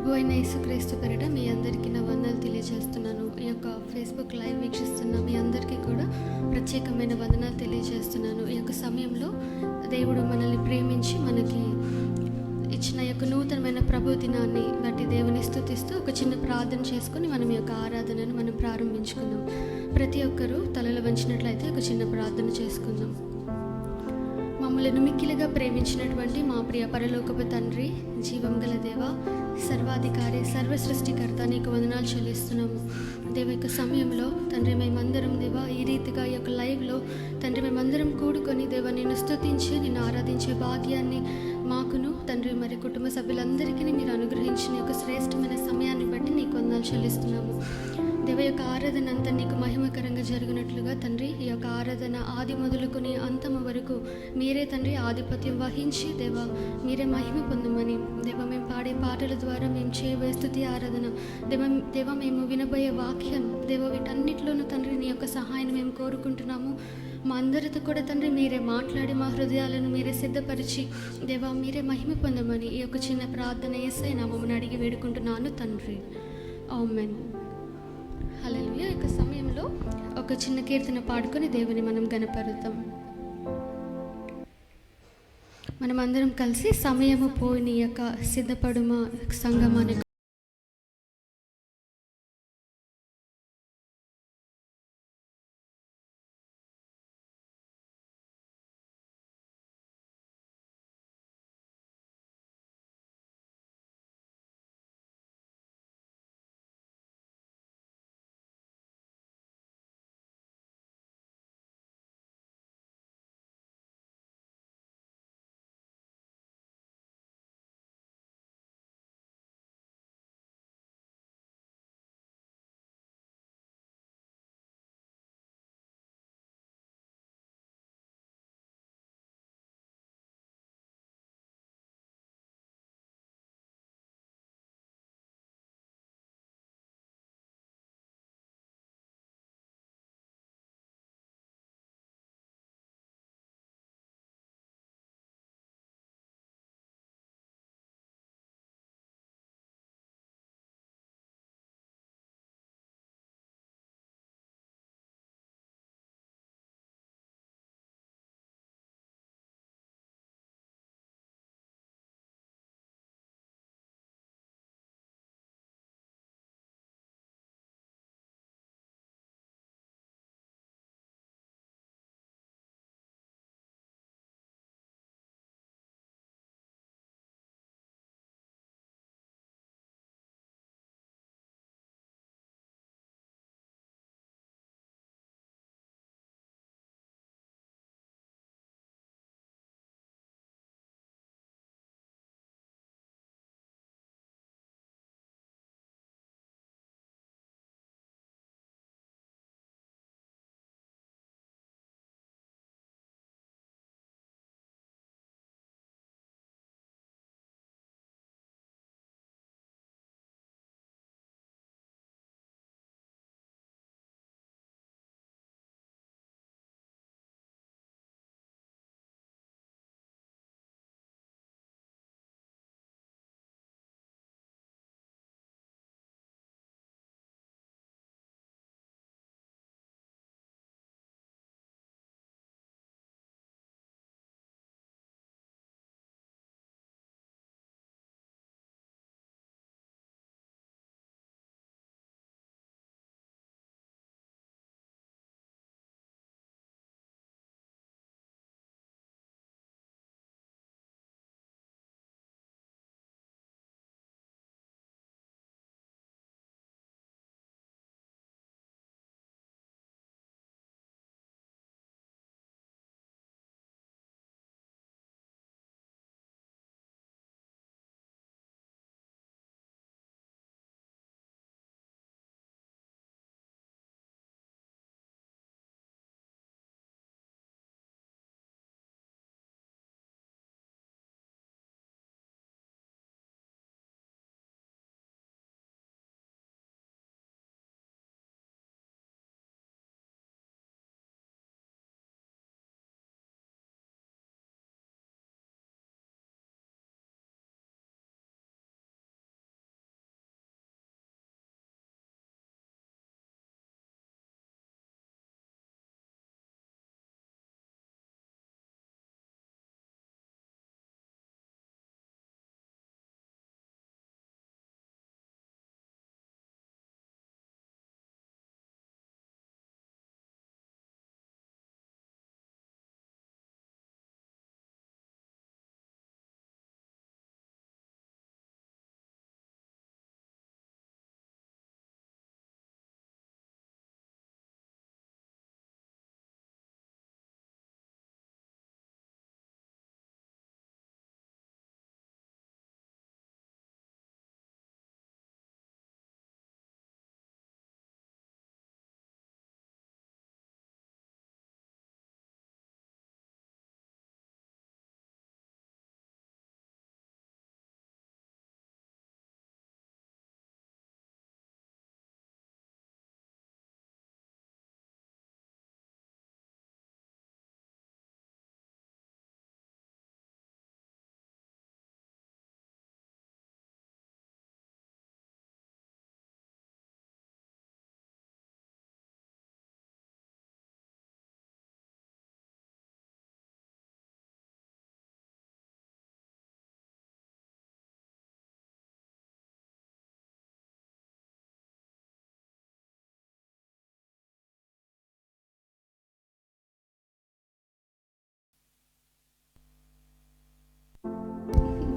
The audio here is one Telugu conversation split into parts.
ప్రభు అయిన యేసుక్రీస్తు పేరిట మీ అందరికీ నా వందనాలు తెలియజేస్తున్నాను. ఈ యొక్క ఫేస్బుక్ లైవ్ వీక్షిస్తున్న మీ అందరికీ కూడా ప్రత్యేకమైన వందనాలు తెలియజేస్తున్నాను. ఈ యొక్క సమయంలో దేవుడు మనల్ని ప్రేమించి మనకి ఇచ్చిన యొక్క నూతనమైన ప్రభు దినాన్ని బట్టి దేవుని స్తుతిస్తూ ఒక చిన్న ప్రార్థన చేసుకుని మనం ఈ యొక్క ఆరాధనను మనం ప్రారంభించుకుందాం. ప్రతి ఒక్కరూ తలలు వంచినట్లయితే ఒక చిన్న ప్రార్థన చేసుకుందాం. మమ్మల్ని మిక్కిలిగా ప్రేమించినటువంటి మా ప్రియ పరలోకపు తండ్రి, జీవం గల దేవ, సర్వాధికారి, సర్వ సృష్టికర్త, నీకు వందనాలు చెల్లిస్తున్నాము. దేవ యొక్క సమయంలో తండ్రి మేమందరం దేవ ఈ రీతిగా ఈ యొక్క లైవ్లో తండ్రి మేమందరం కూడుకొని దేవ నిన్ను స్తుతించి నిన్ను ఆరాధించే భాగ్యాన్ని మాకును తండ్రి మరి కుటుంబ సభ్యులందరికీ మీరు అనుగ్రహించిన యొక్క శ్రేష్టమైన సమయాన్ని బట్టి నీకు వందనాలు చెల్లిస్తున్నాము. దేవ యొక్క ఆరాధన అంతా నీకు మహిమకరంగా జరిగినట్లుగా తండ్రి ఈ యొక్క ఆరాధన ఆది మొదలుకొని అంతము వరకు మీరే తండ్రి ఆధిపత్యం వహించి దేవ మీరే మహిమ పొందమని దేవ మేము పాడే పాటల ద్వారా మేము చేయబోయే స్తుతి ఆరాధన దేవ మేము వినబోయే వాక్యం దేవ వీటన్నిటిలోనూ తండ్రి నీ యొక్క సహాయాన్ని మేము కోరుకుంటున్నాము. మా అందరితో కూడా తండ్రి మీరే మాట్లాడి మా హృదయాలను మీరే సిద్ధపరిచి దేవ మీరే మహిమ పొందమని ఈ యొక్క చిన్న ప్రార్థన యేసయ్య నామమున అడిగి వేడుకుంటున్నాను తండ్రి, ఆమేన్. హల్లెలూయా. యొక్క సమయంలో ఒక చిన్న కీర్తన పాడుకొని దేవుని మనం గణపరుద్దాం. మనమందరం కలిసి సమయము పోని యొక్క సిద్ధపడుమ సంఘం అనే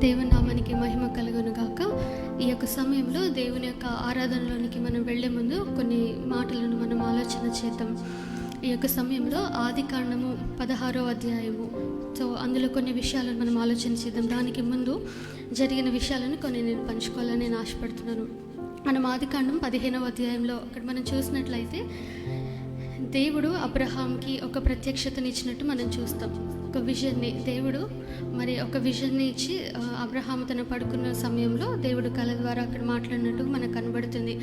దేవుని నామానికి మహిమ కలుగును గాక. ఈ యొక్క సమయంలో దేవుని యొక్క ఆరాధనలోనికి మనం వెళ్ళే ముందు కొన్ని మాటలను మనం ఆలోచన చేద్దాం. ఈ యొక్క సమయంలో ఆదికాండము 16వ అధ్యాయము. సో అందులో కొన్ని విషయాలను మనం ఆలోచన చేద్దాం. దానికి ముందు జరిగిన విషయాలను కొన్ని నేను పంచుకోవాలని నేను ఆశపడుతున్నాను. మనం ఆదికాండం 15వ అధ్యాయంలో అక్కడ మనం చూసినట్లయితే దేవుడు అబ్రహాంకి ఒక ప్రత్యక్షతనిచ్చినట్టు మనం చూస్తాం. ఒక విజన్ని దేవుడు ఒక విజన్ని ఇచ్చి అబ్రహాం తను పడుకున్న సమయంలో దేవుడు కళ ద్వారా అక్కడ మాట్లాడినట్టు మనకు కనబడుతుంది.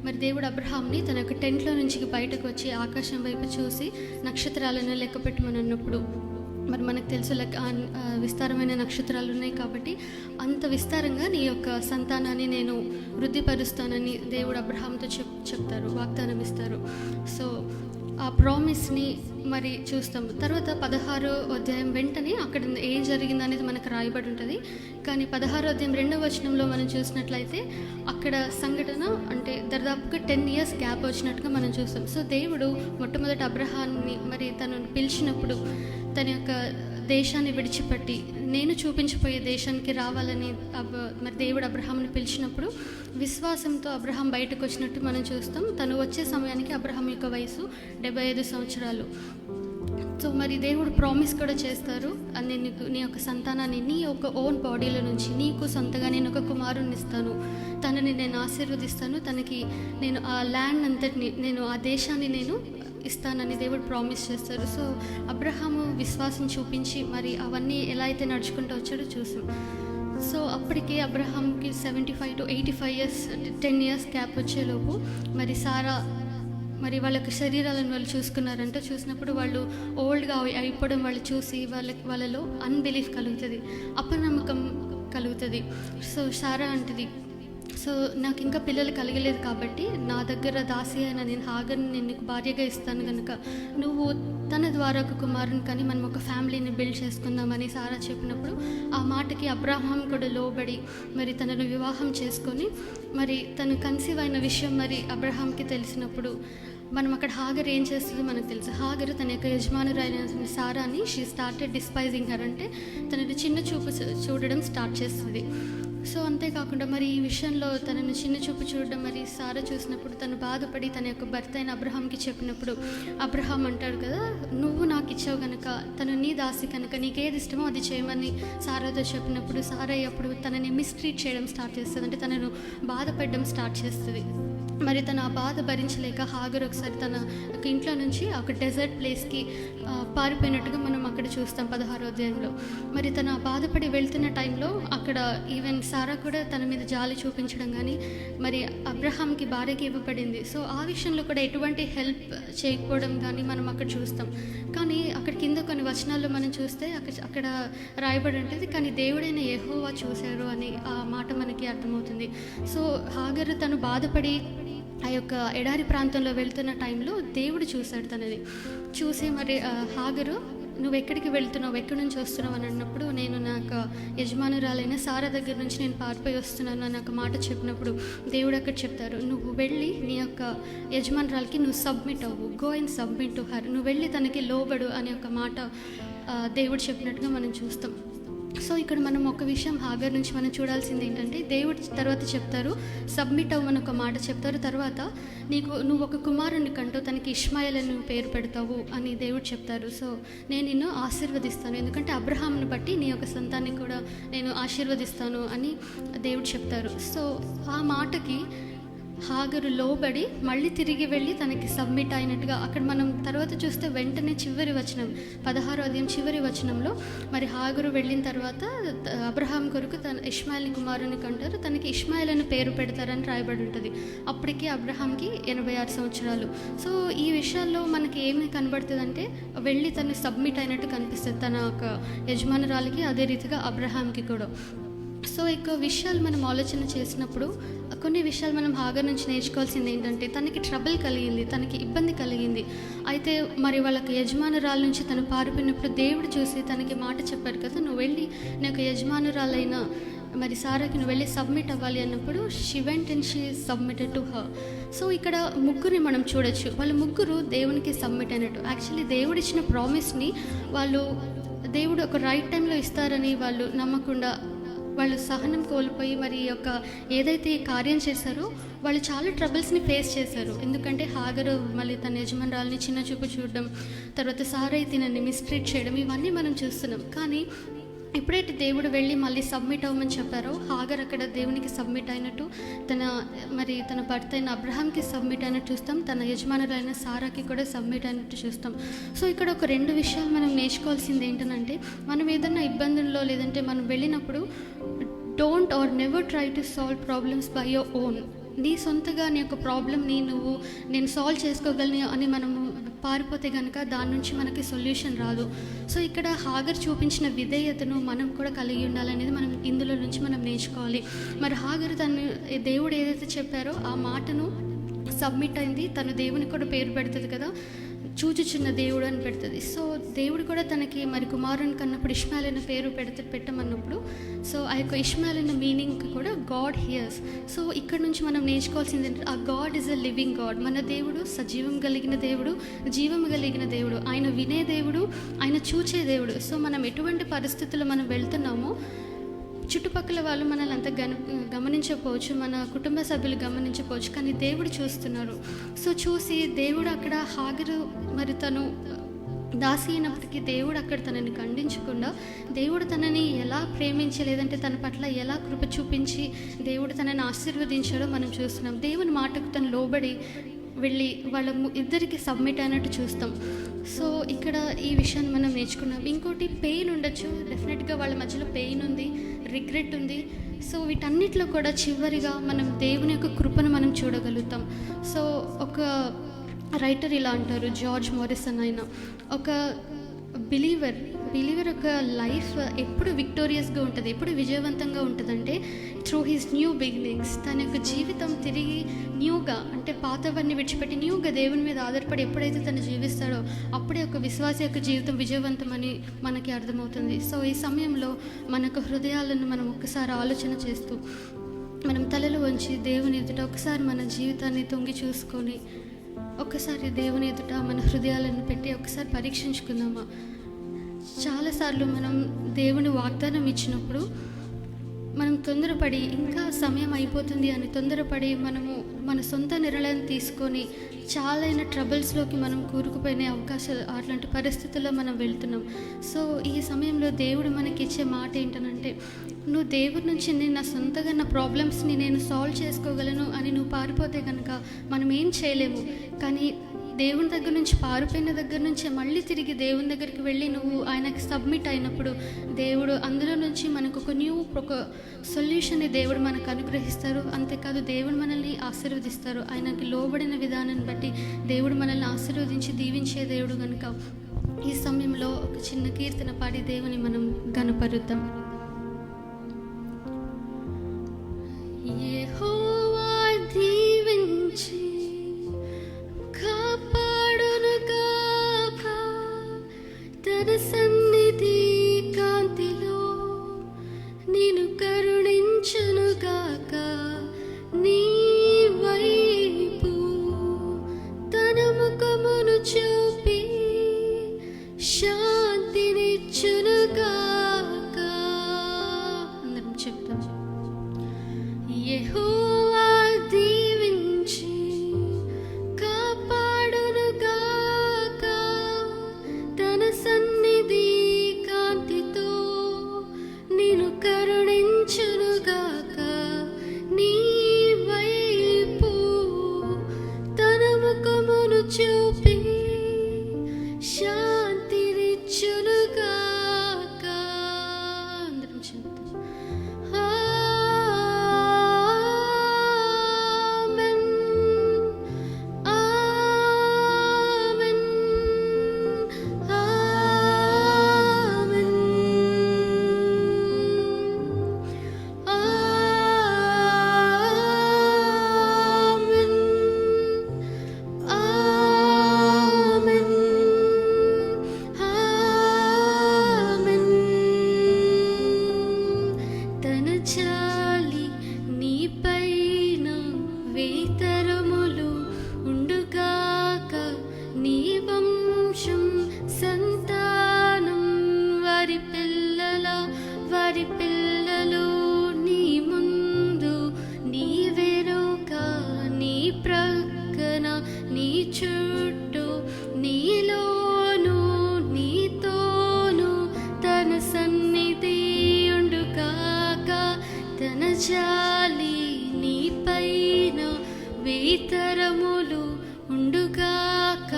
మరి దేవుడు అబ్రహాంని తన యొక్క టెంట్లో నుంచి బయటకు వచ్చి ఆకాశం వైపు చూసి నక్షత్రాలను లెక్క పెట్టమని అన్నప్పుడు, మరి మనకు తెలుసు విస్తారమైన నక్షత్రాలు ఉన్నాయి కాబట్టి అంత విస్తారంగా నీ యొక్క సంతానాన్ని నేను వృద్ధిపరుస్తానని దేవుడు అబ్రహాంతో చెప్తారు, వాగ్దానం ఇస్తారు. సో ఆ ప్రామిస్ని మరి చూస్తాం. తర్వాత 16వ అధ్యాయం వెంటనే అక్కడ ఏం జరిగింది అనేది మనకు రాయబడి ఉంటుంది. కానీ 16వ అధ్యాయం 2వ వచనంలో మనం చూసినట్లయితే అక్కడ సంఘటన అంటే దాదాపుగా 10 years గ్యాప్ వచ్చినట్టుగా మనం చూస్తాం. సో దేవుడు మొట్టమొదటి అబ్రహాన్ని మరి తనను పిలిచినప్పుడు తన యొక్క దేశాన్ని విడిచిపెట్టి నేను చూపించిపోయే దేశానికి రావాలని మరి దేవుడు అబ్రహాంని పిలిచినప్పుడు విశ్వాసంతో అబ్రహాం బయటకు వచ్చినట్టు మనం చూస్తాం. తను వచ్చే సమయానికి అబ్రహాం యొక్క వయసు 75 సంవత్సరాలు. సో మరి దేవుడు ప్రామిస్ కూడా చేస్తారు, నీ యొక్క సంతానాన్ని నీ యొక్క ఓన్ బాడీలో నుంచి నీకు సొంతగా నేను ఒక కుమారుని ఇస్తాను, తనని నేను ఆశీర్వదిస్తాను, తనకి నేను ఆ ల్యాండ్ అంతటిని నేను ఆ దేశాన్ని నేను ఇస్తానని దేవుడు ప్రామిస్ చేస్తారు. సో అబ్రహాము విశ్వాసం చూపించి మరి అవన్నీ ఎలా అయితే నడుచుకుంటూ వచ్చాడో చూసాం. సో అప్పటికే అబ్రహాంకి 75 to 85 years 10 years గ్యాప్ వచ్చేలోపు మరి సారా మరి వాళ్ళకి శరీరాలను వాళ్ళు చూసుకున్నారంటే చూసినప్పుడు వాళ్ళు ఓల్డ్గా అయిపోవడం వాళ్ళు చూసి వాళ్ళలో అన్బిలీఫ్ కలుగుతుంది, అపనమ్మకం కలుగుతుంది. సో సారా అంటది, సో నాకు ఇంకా పిల్లలు కలగలేదు కాబట్టి నా దగ్గర దాసి అయిన నేను హాగర్ని నేను నీకు భార్యగా ఇస్తాను కనుక నువ్వు తన ద్వారా ఒక కుమారుని కానీ మనం ఒక ఫ్యామిలీని బిల్డ్ చేసుకుందామని సారా చెప్పినప్పుడు ఆ మాటకి అబ్రహాం కూడా లోబడి మరి తనను వివాహం చేసుకొని మరి తను కన్సీవ్ అయిన విషయం మరి అబ్రహాంకి తెలిసినప్పుడు మనం అక్కడ హాగర్ ఏం చేస్తుందో మనకు తెలుసు. హాగర్ తన యొక్క యజమానురైన సారాని షీ స్టార్టెడ్ డిస్పైజింగ్ హర్, అంటే తనని చిన్న చూపు చూడడం స్టార్ట్ చేస్తుంది. సో అంతేకాకుండా మరి ఈ విషయంలో తనను చిన్న చూపు చూడడం మరి సారా చూసినప్పుడు తను బాధపడి తన యొక్క భర్త అయిన అబ్రహాంకి చెప్పినప్పుడు అబ్రహాం అంటాడు కదా, నువ్వు నాకు ఇచ్చావు కనుక తను నీ దాసి కనుక నీకేది ఇష్టమో అది చేయమని సారాతో చెప్పినప్పుడు సారా అప్పుడు తనని మిస్ట్రీట్ చేయడం స్టార్ట్ చేస్తుంది, అంటే తనను బాధపడడం స్టార్ట్ చేస్తుంది. మరి తను ఆ బాధ భరించలేక హాగర్ ఒకసారి తన ఇంట్లో నుంచి ఒక డెజర్ట్ ప్లేస్కి పారిపోయినట్టుగా మనం అక్కడ చూస్తాం 16వ అధ్యాయంలో. మరి తను ఆ బాధపడి వెళ్తున్న టైంలో అక్కడ ఈవెన్ సారా కూడా తన మీద జాలి చూపించడం కానీ మరి అబ్రహాంకి భార్యకి ఇవ్వబడింది. సో ఆ విషయంలో కూడా ఎటువంటి హెల్ప్ చేయకపోవడం కానీ మనం అక్కడ చూస్తాం. కానీ అక్కడ కింద కొన్ని వచనాల్లో మనం చూస్తే అక్కడ రాయబడి ఉంటుంది, కానీ దేవుడైన యెహోవా చూశారు అని ఆ మాట మనకి అర్థమవుతుంది. సో హాగర్ తను బాధపడి ఆ యొక్క ఎడారి ప్రాంతంలో వెళ్తున్న టైంలో దేవుడు చూశాడు, తనది చూసి మరి హాగరు నువ్వు ఎక్కడికి వెళ్తున్నావు, ఎక్కడి నుంచి వస్తున్నావు అని అన్నప్పుడు నేను నాకు యజమానురాలైన సారా దగ్గర నుంచి నేను పారిపోయి వస్తున్నాను అని ఒక మాట చెప్పినప్పుడు దేవుడు అక్కడ చెప్తారు, నువ్వు వెళ్ళి నీ యొక్క యజమానురాలకి నువ్వు సబ్మిట్ అవ్వు, go and submit to her, నువ్వు వెళ్ళి తనకి లోబడు అనే ఒక మాట దేవుడు చెప్పినట్టుగా మనం చూస్తాం. సో ఇక్కడ మనం ఒక విషయం హాగర్ నుంచి మనం చూడాల్సింది ఏంటంటే దేవుడు తర్వాత చెప్తారు సబ్మిట్ అవ్వమని ఒక మాట చెప్తారు. తర్వాత నువ్వు ఒక కుమారుని కంటూ తనకి ఇష్మాయేల్ అని పేరు పెడతావు అని దేవుడు చెప్తారు. సో నేను నిన్ను ఆశీర్వదిస్తాను, ఎందుకంటే అబ్రహాంను బట్టి నీ యొక్క సంతాన్ని కూడా నేను ఆశీర్వదిస్తాను అని దేవుడు చెప్తారు. సో ఆ మాటకి హాగరు లోబడి మళ్ళీ తిరిగి వెళ్ళి తనకి సబ్మిట్ అయినట్టుగా అక్కడ మనం తర్వాత చూస్తే వెంటనే చివరి వచనం 16వ అధ్యాయం చివరి వచనంలో మరి హాగరు వెళ్ళిన తర్వాత అబ్రహాం కొరకు తన ఇష్మాయేల్ కుమారుని కంటారు, తనకి ఇష్మాయేల్ అని పేరు పెడతారని రాయబడి ఉంటుంది. అప్పటికి అబ్రహాంకి 86 సంవత్సరాలు. సో ఈ విషయాల్లో మనకి ఏమి కనబడుతుంది అంటే వెళ్ళి తను సబ్మిట్ అయినట్టు కనిపిస్తుంది తన ఒక యజమానురాలికి, అదే రీతిగా అబ్రహాంకి కూడా. సో ఇక విషయాలు మనం ఆలోచన చేసినప్పుడు కొన్ని విషయాలు మనం హాగర్ నుంచి నేర్చుకోవాల్సింది ఏంటంటే తనకి ట్రబుల్ కలిగింది, తనకి ఇబ్బంది కలిగింది. అయితే మరి వాళ్ళకి యజమానురాల నుంచి తను పారిపోయినప్పుడు దేవుడు చూసి తనకి మాట చెప్పారు కదా, నువ్వు వెళ్ళి నాకు యజమానురాలైన మరి సారాకి నువ్వు వెళ్ళి సబ్మిట్ అవ్వాలి అన్నప్పుడు she went and she submitted to her. So ఇక్కడ ముగ్గురిని మనం చూడొచ్చు, వాళ్ళు ముగ్గురు దేవునికి సబ్మిట్ అయినట్టు. యాక్చువల్లీ దేవుడు ఇచ్చిన ప్రామిస్ని వాళ్ళు దేవుడు ఒక రైట్ టైంలో ఇస్తారని వాళ్ళు నమ్మకుండా వాళ్ళు సహనం కోల్పోయి మరి ఈ యొక్క ఏదైతే ఈ కార్యం చేశారో వాళ్ళు చాలా ట్రబుల్స్ని ఫేస్ చేశారు. ఎందుకంటే హాగరు మళ్ళీ తన యజమానురాలిని చిన్న చూపు చూడడం, తర్వాత సారై తినని మిస్ట్రీట్ చేయడం, ఇవన్నీ మనం చూస్తున్నాం. కానీ ఎప్పుడైతే దేవుడు వెళ్ళి మళ్ళీ సబ్మిట్ అవ్వమని చెప్పారో, హాగర్ అక్కడ దేవునికి సబ్మిట్ అయినట్టు, తన భర్త అయిన అబ్రహాంకి సబ్మిట్ అయినట్టు చూస్తాం, తన యజమానులైన సారాకి కూడా సబ్మిట్ అయినట్టు చూస్తాం. సో ఇక్కడ ఒక 2 విషయాలు మనం నేర్చుకోవాల్సింది ఏంటంటే, మనం ఏదైనా ఇబ్బందుల్లో లేదంటే మనం వెళ్ళినప్పుడు don't or never try to solve problems by your own. నీ సొంతగా నీ యొక్క ప్రాబ్లమ్ని నేను సాల్వ్ చేసుకోగలను అని మనము పారిపోతే కనుక దాని నుంచి మనకి సొల్యూషన్ రాదు. సో ఇక్కడ హాగర్ చూపించిన విధేయతను మనం కూడా కలిగి ఉండాలనేది మనం ఇందులో నుంచి మనం నేర్చుకోవాలి. మరి హాగర్ దేవుడు ఏదైతే చెప్పారో ఆ మాటను సబ్మిట్ అయింది. తను దేవునికి కూడా పేరు పెడుతుంది కదా, చూచుచున్న దేవుడు అని పెడుతుంది. సో దేవుడు కూడా తనకి మరి కుమారుని కన్నప్పుడు ఇష్మాయిల్ అనే పేరు పెట్టమన్నప్పుడు, సో ఆ యొక్క ఇష్మాయిల్ అనే మీనింగ్ కూడా గాడ్ హియర్స్. సో ఇక్కడ నుంచి మనం నేర్చుకోవాల్సింది ఏంటంటే, ఆ God is a living God. మన దేవుడు సజీవం కలిగిన దేవుడు, జీవం కలిగిన దేవుడు, ఆయన వినే దేవుడు, ఆయన చూచే దేవుడు. సో మనం ఎటువంటి పరిస్థితుల్లో మనం వెళ్తున్నామో చుట్టుపక్కల వాళ్ళు మనల్ని అంత గమనించకపోవచ్చు, మన కుటుంబ సభ్యులు గమనించకపోవచ్చు, కానీ దేవుడు చూస్తున్నారు. సో చూసి దేవుడు అక్కడ హాగరు మరి తను దాసి అయినప్పటికీ దేవుడు అక్కడ తనని ఖండించకుండా, దేవుడు తనని ఎలా ప్రేమించి లేదంటే తన పట్ల ఎలా కృప చూపించి దేవుడు తనని ఆశీర్వదించాడో మనం చూస్తున్నాం. దేవుని మాటకు తను లోబడి వెళ్ళి వాళ్ళ ఇద్దరికి సబ్మిట్ అయినట్టు చూస్తాం. సో ఇక్కడ ఈ విషయాన్ని మనం నేర్చుకున్నాం. ఇంకోటి పెయిన్ ఉండొచ్చు, డెఫినెట్గా వాళ్ళ మధ్యలో పెయిన్ ఉంది, రిగ్రెట్ ఉంది. సో వీటన్నిటిలో కూడా చివరిగా మనం దేవుని యొక్క కృపను మనం చూడగలుగుతాం. సో ఒక రైటర్ ఇలా అంటారు, జార్జ్ మారిసన్ ఆయన, ఒక బిలీవర్ ఒక లైఫ్ ఎప్పుడు విక్టోరియస్గా ఉంటుంది, ఎప్పుడు విజయవంతంగా ఉంటుందంటే త్రూ హిస్ న్యూ బిగినింగ్స్. తన యొక్క జీవితం తిరిగి న్యూగా, అంటే పాతవన్నీ విడిచిపెట్టి న్యూగా దేవుని మీద ఆధారపడి ఎప్పుడైతే తను జీవిస్తాడో అప్పుడే ఒక విశ్వాస యొక్క జీవితం విజయవంతమని మనకి అర్థమవుతుంది. సో ఈ సమయంలో మనకు హృదయాలను మనం ఒక్కసారి ఆలోచన చేస్తూ మనం తలలు వంచి దేవుని ఎదుట ఒకసారి మన జీవితాన్ని తొంగి చూసుకొని ఒక్కసారి దేవుని ఎదుట మన హృదయాలను పెట్టి ఒకసారి పరీక్షించుకుందామా. చాలాసార్లు మనం దేవుని వాగ్దానం ఇచ్చినప్పుడు మనం తొందరపడి ఇంకా సమయం అయిపోతుంది అని తొందరపడి మనము మన సొంత నిర్ణయం తీసుకొని చాలా ట్రబుల్స్లోకి మనం కూరుకుపోయిన అవకాశాలు, అట్లాంటి పరిస్థితుల్లో మనం వెళ్తున్నాం. సో ఈ సమయంలో దేవుడు మనకి ఇచ్చే మాట ఏంటనంటే, నువ్వు దేవుడి నుంచి నేను నా సొంతగా నా ప్రాబ్లమ్స్ని నేను సాల్వ్ చేసుకోగలను అని నువ్వు పారిపోతే కనుక మనం ఏం చేయలేము. కానీ దేవుని దగ్గర నుంచి పారిపోయిన దగ్గర నుంచి మళ్ళీ తిరిగి దేవుని దగ్గరికి వెళ్ళి నువ్వు ఆయనకి సబ్మిట్ అయినప్పుడు దేవుడు అందులో నుంచి మనకు ఒక సొల్యూషన్ని దేవుడు మనకు అనుగ్రహిస్తారు. అంతేకాదు దేవుడు మనల్ని ఆశీర్వదిస్తారు. ఆయనకి లోబడిన విధానాన్ని బట్టి దేవుడు మనల్ని ఆశీర్వదించి దీవించే దేవుడు కనుక ఈ సమయంలో ఒక చిన్న కీర్తన పాడి దేవుని మనం గణపరుద్దాం. యెహోవా దీవించి తన సన్నిధి కాంతిలో నిన్ను కరుణించునుగాక, నీ వైపు తన ముఖమును చూపి శాంతినిచ్చునుగాక. అందరం చెప్తాం. యెహోవా దీవించి కాపాడునుగాక, తన సన్నిధి కాంతితో నిన్ను కరుణించునుగాక, నీ వైపు తన ముఖమును చూపి శాంతినిచ్చునుగాక. అందరం చెప్తాం. వారి పిల్లలు జాలి నీపైన వేతరములు ఉండుగాక,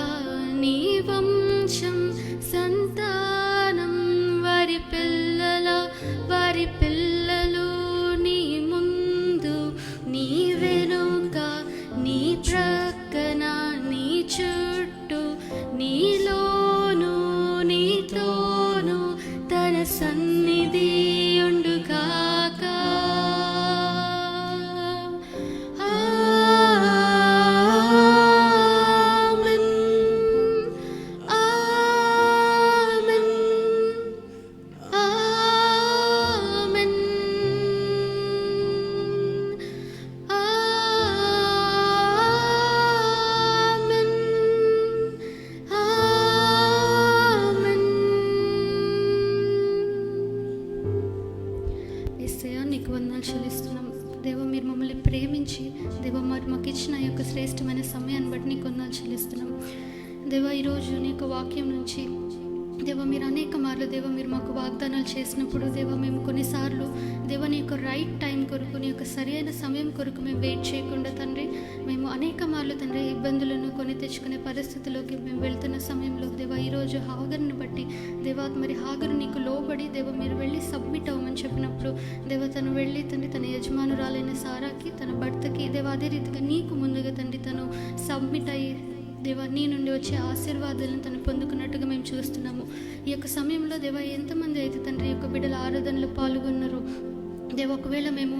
నీ వంశం సంతానం వారి పిల్లలు నీ ముందు నీ వెనుక నీ ప్రక్కన నీ చుట్టూ నీలోను నీతోను తన సన్నిధి ఉండుగాక. నీకు వందనాలు చెల్లిస్తున్నాం దేవా. మీరు మమ్మల్ని ప్రేమించి దేవా మాకు ఇచ్చిన ఈ యొక్క శ్రేష్టమైన సమయాన్ని బట్టి నీకు వందనాలు చెల్లిస్తున్నాం దేవా. ఈరోజు నీ యొక్క వాక్యం నుంచి దేవా మీరు అనేక మార్లు దేవా మీరు మాకు వాగ్దానాలు చేసినప్పుడు దేవా మేము కొన్నిసార్లు దేవా నీ యొక్క రైట్ టైం కొరకు నీ యొక్క సరైన సమయం కొరకు మేము వెయిట్ చేయకుండా తండ్రి మేము అనేక మార్లు తండ్రి ఇబ్బందులను కొని తెచ్చుకునే పరిస్థితిలోకి మేము వెళ్తున్న సమయంలో దేవా ఈరోజు హాగర్ని బట్టి దేవా మరి హాగరు నీకు లోబడి దేవా మీరు వెళ్ళి సబ్మిట్ అవ్వమని చెప్పినప్పుడు దేవా తను వెళ్ళి తండ్రి తన యజమానురాలైన సారాకి తన భర్తకి దేవా అదే రీతిగా నీకు ముందుగా తండ్రి తను సబ్మిట్ అయ్యి దేవా నీ నుండి వచ్చే ఆశీర్వాదాలను తను పొందుకున్నట్టుగా మేము చూస్తున్నాము. ఈ యొక్క సమయంలో దేవా ఎంతమంది అయితే తండ్రి యొక్క బిడ్డల ఆరాధనలో పాల్గొన్నారు దేవా, ఒకవేళ మేము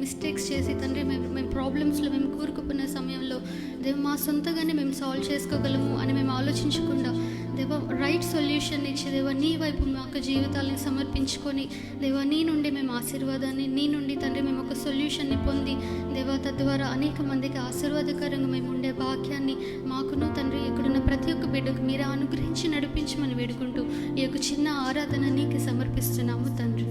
మిస్టేక్స్ చేసి తండ్రి మేము ప్రాబ్లమ్స్లో మేము కూరుకుపోయిన సమయంలో దేవ మా సొంతగానే మేము సాల్వ్ చేసుకోగలము అని మేము ఆలోచించకుండా దేవ రైట్ సొల్యూషన్ ఇచ్చి దేవ నీ వైపు మా యొక్క జీవితాలను సమర్పించుకొని దేవ నీ నుండి మేము ఆశీర్వాదాన్ని నీ నుండి తండ్రి మేము ఒక సొల్యూషన్ని పొంది దేవ తద్వారా అనేక మందికి ఆశీర్వాదకరంగా మేము ఉండే భాగ్యాన్ని మాకును తండ్రి ఇక్కడున్న ప్రతి ఒక్క బిడ్డకు మీరే అనుగ్రహించి నడిపించమని వేడుకుంటూ ఈ యొక్క చిన్న ఆరాధన నీకు సమర్పిస్తున్నాము తండ్రి.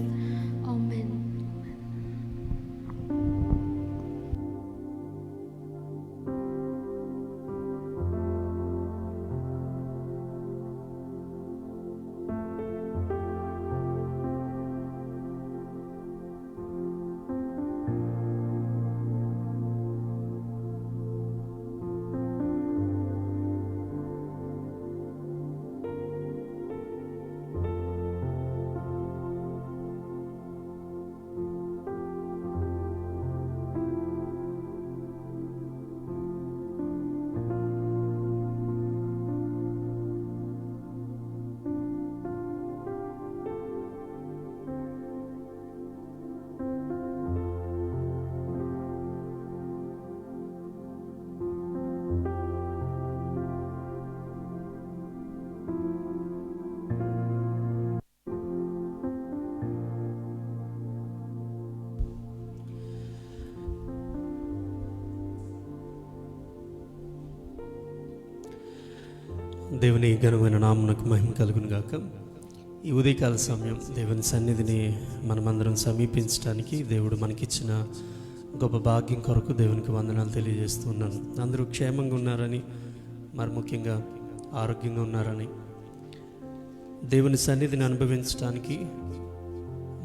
దేవుని ఘనమైన నామమునకు మహిమ కలుగును గాక. ఈ ఉదయకాల సమయం దేవుని సన్నిధిని మనమందరం సమీపించడానికి దేవుడు మనకిచ్చిన గొప్ప భాగ్యం కొరకు దేవునికి వందనాలు తెలియజేస్తున్నాను. అందరూ క్షేమంగా ఉన్నారని, మరి ముఖ్యంగా ఆరోగ్యంగా ఉన్నారని, దేవుని సన్నిధిని అనుభవించడానికి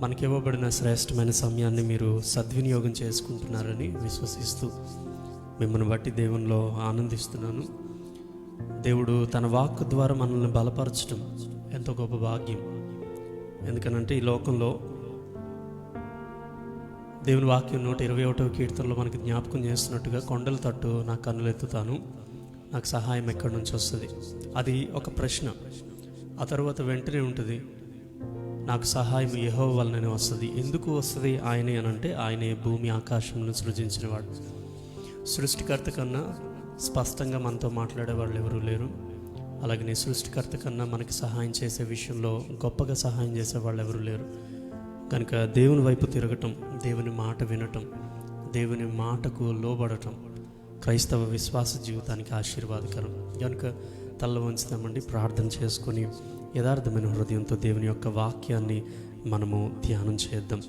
మనకివ్వబడిన శ్రేష్టమైన సమయాన్ని మీరు సద్వినియోగం చేసుకుంటున్నారని విశ్వసిస్తూ మిమ్మల్ని బట్టి దేవునిలో ఆనందిస్తున్నాను. దేవుడు తన వాక్ ద్వారా మనల్ని బలపరచడం ఎంతో గొప్ప భాగ్యం. ఎందుకనంటే ఈ లోకంలో దేవుని వాక్యం 121వ కీర్తనలో మనకి జ్ఞాపకం చేస్తున్నట్టుగా కొండల తట్టు నా కన్నులు ఎత్తుతాను, నాకు సహాయం ఎక్కడి నుంచి వస్తుంది. అది ఒక ప్రశ్న. ఆ తర్వాత వెంటనే ఉంటుంది, నాకు సహాయం యెహోవా వలననే వస్తుంది. ఎందుకు వస్తుంది ఆయనే అనంటే ఆయనే భూమి ఆకాశంను సృజించినవాడు. సృష్టికర్త కన్నా స్పష్టంగా మనతో మాట్లాడే వాళ్ళు ఎవరూ లేరు. అలాగే సృష్టికర్త కన్నా మనకి సహాయం చేసే విషయంలో గొప్పగా సహాయం చేసే వాళ్ళు ఎవరూ లేరు. కనుక దేవుని వైపు తిరగటం, దేవుని మాట వినటం, దేవుని మాటకు లోబడటం క్రైస్తవ విశ్వాస జీవితానికి ఆశీర్వాదకరం. కనుక తల్ల వంచుతామండి, ప్రార్థన చేసుకొని యథార్థమైన హృదయంతో దేవుని యొక్క వాక్యాన్ని మనము ధ్యానం చేద్దాం.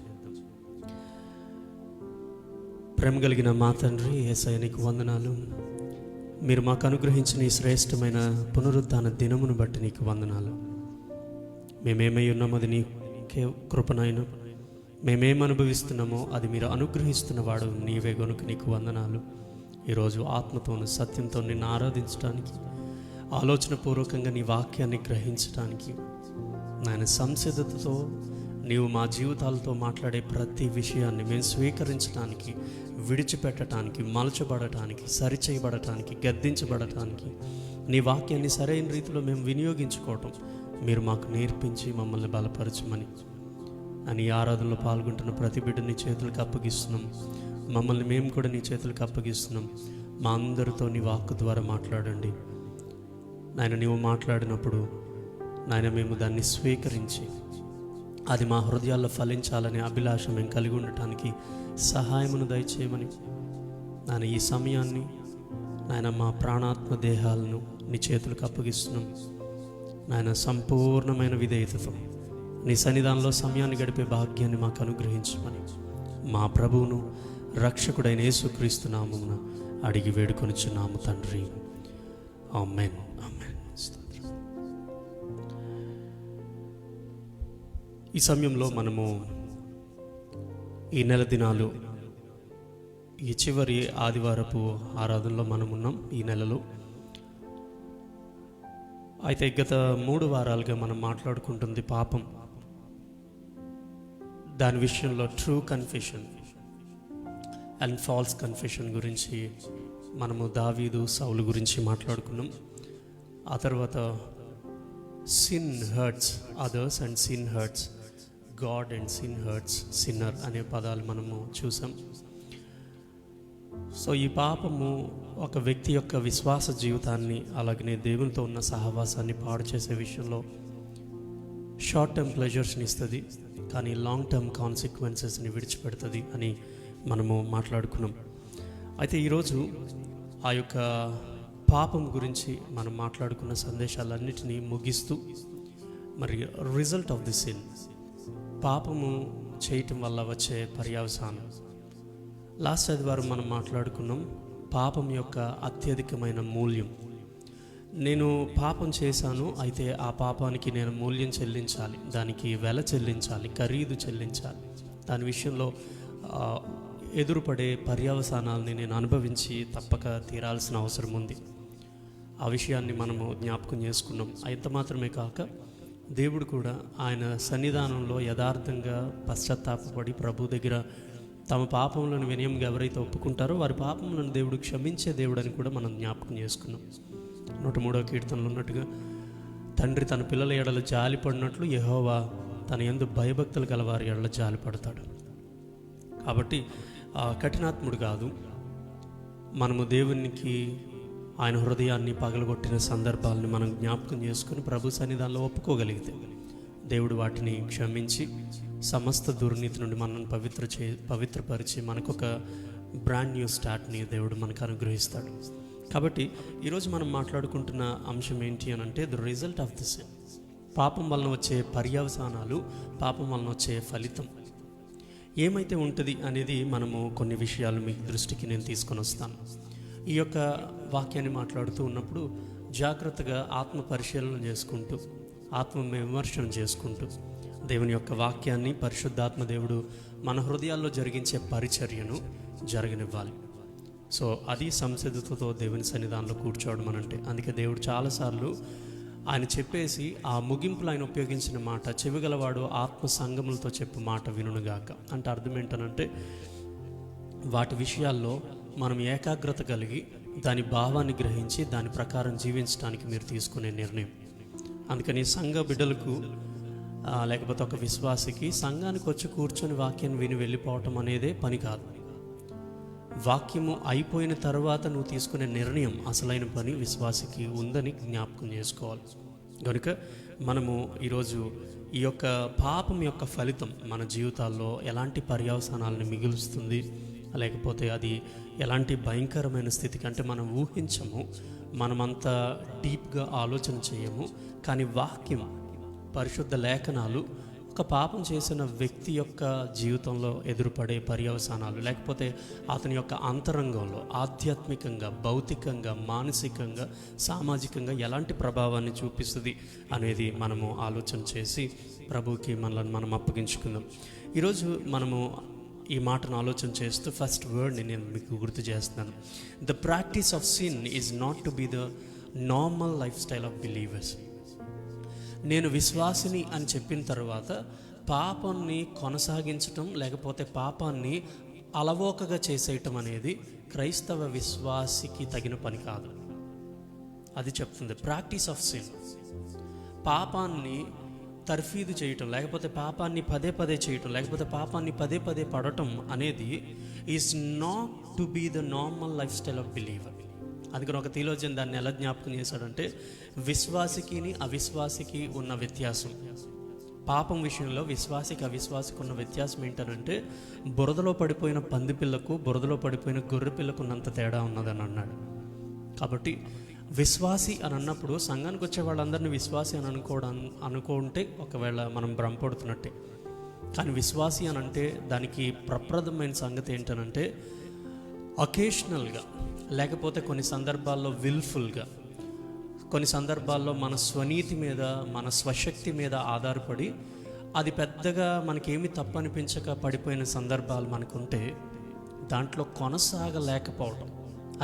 ప్రేమ కలిగిన మా తండ్రి యేసయ్య, నీకు వందనాలు. మీరు మాకు అనుగ్రహించిన ఈ శ్రేష్టమైన పునరుద్ధాన దినమును బట్టి నీకు వందనాలు. మేమేమై ఉన్నామో అది నీ కృపనైనా, మేమేం అనుభవిస్తున్నామో అది మీరు అనుగ్రహిస్తున్నవాడు నీవే గనుక నీకు వందనాలు. ఈరోజు ఆత్మతోను సత్యంతో నిన్ను ఆరాధించడానికి, ఆలోచనపూర్వకంగా నీ వాక్యాన్ని గ్రహించడానికి, నాయన సంసిద్ధతతో నీవు మా జీవితాలతో మాట్లాడే ప్రతి విషయాన్ని మేము స్వీకరించడానికి, విడిచిపెట్టడానికి, మలచబడటానికి, సరిచేయబడటానికి, గద్దించబడటానికి, నీ వాక్యాన్ని సరైన రీతిలో మేము వినియోగించుకోవటం మీరు మాకు నేర్పించి మమ్మల్ని బలపరచమని అని ఆరాధనలో పాల్గొంటున్న ప్రతి బిడ్డ నీ చేతులకు అప్పగిస్తున్నాం. మమ్మల్ని మేము కూడా నీ చేతులకు అప్పగిస్తున్నాం. మా అందరితో నీ వాక్కు ద్వారా మాట్లాడండి నాయన. నీవు మాట్లాడినప్పుడు నాయన మేము దాన్ని స్వీకరించి అది మా హృదయాల్లో ఫలించాలనే అభిలాష మేము కలిగి ఉండటానికి సహాయమును దయచేయమని నాయన ఈ సమయాన్ని నాయన మా ప్రాణాత్మ దేహాలను నీ చేతులకు అప్పగిస్తున్నాం నాయన. సంపూర్ణమైన విధేయతతో నీ సన్నిధానంలో సమయాన్ని గడిపే భాగ్యాన్ని మాకు అనుగ్రహించమని మా ప్రభువును రక్షకుడైన యేసుక్రీస్తు నామమున అడిగి వేడుకొనుచున్నాము తండ్రి. ఆమేన్, ఆమేన్. ఈ సమయంలో మనము ఈ నెల దినాలు ఈ చివరి ఆదివారపు ఆరాధనలో మనం ఉన్నాం ఈ నెలలో. అయితే గత 3 వారాలుగా మనం మాట్లాడుకుంటుంది పాపం, దాని విషయంలో true confession and false confession గురించి మనము దావీదు, సౌలు గురించి మాట్లాడుకున్నాం. ఆ తర్వాత sin hurts others and sin hurts God and sin hurts sinner అనే పదాలు మనము చూసాం. సో ఈ పాపము ఒక వ్యక్తి యొక్క విశ్వాస జీవితాన్ని, అలాగనే దేవునితో ఉన్న సహవాసాన్ని పాడు చేసే విషయంలో షార్ట్ టర్మ్ ప్లెజర్స్ని ఇస్తుంది, కానీ లాంగ్ టర్మ్ కాన్సిక్వెన్సెస్ని విడిచిపెడుతుంది అని మనము మాట్లాడుకున్నాం. అయితే ఈరోజు ఆ యొక్క పాపం గురించి మనం మాట్లాడుకున్న సందేశాలన్నిటినీ ముగిస్తూ మరి రిజల్ట్ ఆఫ్ ది సిన్, పాపము చేయటం వల్ల వచ్చే పర్యవసానం. లాస్ట్ ఆదివారం మనం మాట్లాడుకున్నాం పాపం యొక్క అత్యధికమైన మూల్యం. నేను పాపం చేశాను, అయితే ఆ పాపానికి నేను మూల్యం చెల్లించాలి, దానికి వెల చెల్లించాలి, ఖరీదు చెల్లించాలి. దాని విషయంలో ఎదురుపడే పర్యవసానాలని నేను అనుభవించి తప్పక తీరాల్సిన అవసరం ఉంది. ఆ విషయాన్ని మనము జ్ఞాపకం చేసుకున్నాం. అంత మాత్రమే కాక దేవుడు కూడా ఆయన సన్నిధానంలో యథార్థంగా పశ్చాత్తాపపడి ప్రభు దగ్గర తమ పాపములను వినయంగా ఎవరైతే ఒప్పుకుంటారో వారి పాపములను దేవుడు క్షమించే దేవుడు అని కూడా మనం జ్ఞాపకం చేసుకున్నాం. 103వ కీర్తనలో ఉన్నట్టుగా తండ్రి తన పిల్లల ఎడల జాలి పడినట్లు యెహోవా తన యందు భయభక్తులు గల వారి ఎడల జాలి పడతాడు. కాబట్టి కఠినాత్ముడు కాదు. మనము దేవునికి ఆయన హృదయాన్ని పగలగొట్టిన సందర్భాలను మనం జ్ఞాపకం చేసుకుని ప్రభు సన్నిధానంలో ఒప్పుకోగలిగితే దేవుడు వాటిని క్షమించి సమస్త దుర్నీతి నుండి మనల్ని పవిత్రపరిచి మనకొక బ్రాండ్ న్యూ స్టార్ట్ని దేవుడు మనకు అనుగ్రహిస్తాడు. కాబట్టి ఈరోజు మనం మాట్లాడుకుంటున్న అంశం ఏంటి అని అంటే the result of the sin. పాపం వలన వచ్చే పర్యవసానాలు, పాపం వలన వచ్చే ఫలితం ఏమైతే ఉంటుంది అనేది మనము కొన్ని విషయాలు మీ దృష్టికి నేను తీసుకొని వస్తాను. ఈ యొక్క వాక్యాన్ని మాట్లాడుతూ ఉన్నప్పుడు జాగ్రత్తగా ఆత్మ పరిశీలన చేసుకుంటూ, ఆత్మ విమర్శనం చేసుకుంటూ దేవుని యొక్క వాక్యాన్ని పరిశుద్ధాత్మ దేవుడు మన హృదయాల్లో జరిగించే పరిచర్యను జరగనివ్వాలి. సో అది సంసిద్ధతతో దేవుని సన్నిధానంలో కూర్చోవడం అనంటే. అందుకే దేవుడు చాలాసార్లు ఆయన చెప్పేసి ఆ ముగింపులో ఆయన ఉపయోగించిన మాట, చెవిగలవాడు ఆత్మ సంగములతో చెప్పు మాట వినుగాక అంటే అర్థం ఏంటనంటే వాటి విషయాల్లో మనం ఏకాగ్రత కలిగి దాని భావాన్ని గ్రహించి దాని ప్రకారం జీవించడానికి మీరు తీసుకునే నిర్ణయం. అందుకని సంఘ బిడ్డలకు లేకపోతే ఒక విశ్వాసికి సంఘానికి వచ్చి కూర్చొని వాక్యాన్ని విని వెళ్ళిపోవటం అనేదే పని కాదు. వాక్యము అయిపోయిన తర్వాత నువ్వు తీసుకునే నిర్ణయం అసలైన పని విశ్వాసికి ఉందని జ్ఞాపకం చేసుకోవాలి. కనుక మనము ఈరోజు ఈ యొక్క పాపం యొక్క ఫలితం మన జీవితాల్లో ఎలాంటి పర్యవసానాలను మిగులుస్తుంది, లేకపోతే అది ఎలాంటి భయంకరమైన స్థితికి అంటే మనం ఊహించము, మనమంతా డీప్గా ఆలోచన చేయము. కానీ వాక్యం, పరిశుద్ధ లేఖనాలు ఒక పాపం చేసిన వ్యక్తి యొక్క జీవితంలో ఎదురుపడే పర్యవసానాలు, లేకపోతే అతని యొక్క అంతరంగంలో ఆధ్యాత్మికంగా, భౌతికంగా, మానసికంగా, సామాజికంగా ఎలాంటి ప్రభావాన్ని చూపిస్తుంది అనేది మనము ఆలోచన చేసి ప్రభువుకి మనల్ని మనం అప్పగించుకుందాం. ఈరోజు మనము ఈ మాటను ఆలోచన చేస్తూ ఫస్ట్ వర్డ్ని నేను మీకు గుర్తు చేస్తున్నాను. The practice of sin is not to be the normal life style of believers. నేను విశ్వాసిని అని చెప్పిన తర్వాత పాపాన్ని కొనసాగించటం లేకపోతే పాపాన్ని అలవోకగా చేసేయటం అనేది క్రైస్తవ విశ్వాసికి తగిన పని కాదు. అది చెప్తుంది ప్రాక్టీస్ ఆఫ్ సిన్. పాపాన్ని తర్ఫీదు చేయటం, లేకపోతే పాపాన్ని పదే పదే చేయటం, లేకపోతే పాపాన్ని పదే పదే పడటం అనేది is not to be the normal life style of believer. అందుకని ఒక థియోలోజియన్ దాన్ని ఎలా జ్ఞాపకం చేశాడంటే, విశ్వాసికి అవిశ్వాసికి ఉన్న వ్యత్యాసం, పాపం విషయంలో విశ్వాసికి అవిశ్వాసికి ఉన్న వ్యత్యాసం ఏంటనంటే, బురదలో పడిపోయిన పంది పిల్లకు బురదలో పడిపోయిన గొర్రె పిల్లకు ఉన్నంత తేడా ఉన్నదని అన్నాడు. కాబట్టి విశ్వాసి అని అన్నప్పుడు సంఘానికి వచ్చే వాళ్ళందరినీ విశ్వాసి అని అనుకుంటే ఒకవేళ మనం భ్రమపడుతున్నట్టే. కానీ విశ్వాసి అని అంటే దానికి ప్రప్రదమైన సంగతి ఏంటనంటే, అకేషనల్గా లేకపోతే కొన్ని సందర్భాల్లో విల్ఫుల్గా, కొన్ని సందర్భాల్లో మన స్వనీతి మీద మన స్వశక్తి మీద ఆధారపడి అది పెద్దగా మనకేమీ తప్పనిపించక పడిపోయిన సందర్భాలు మనకుంటే దాంట్లో కొనసాగలేకపోవడం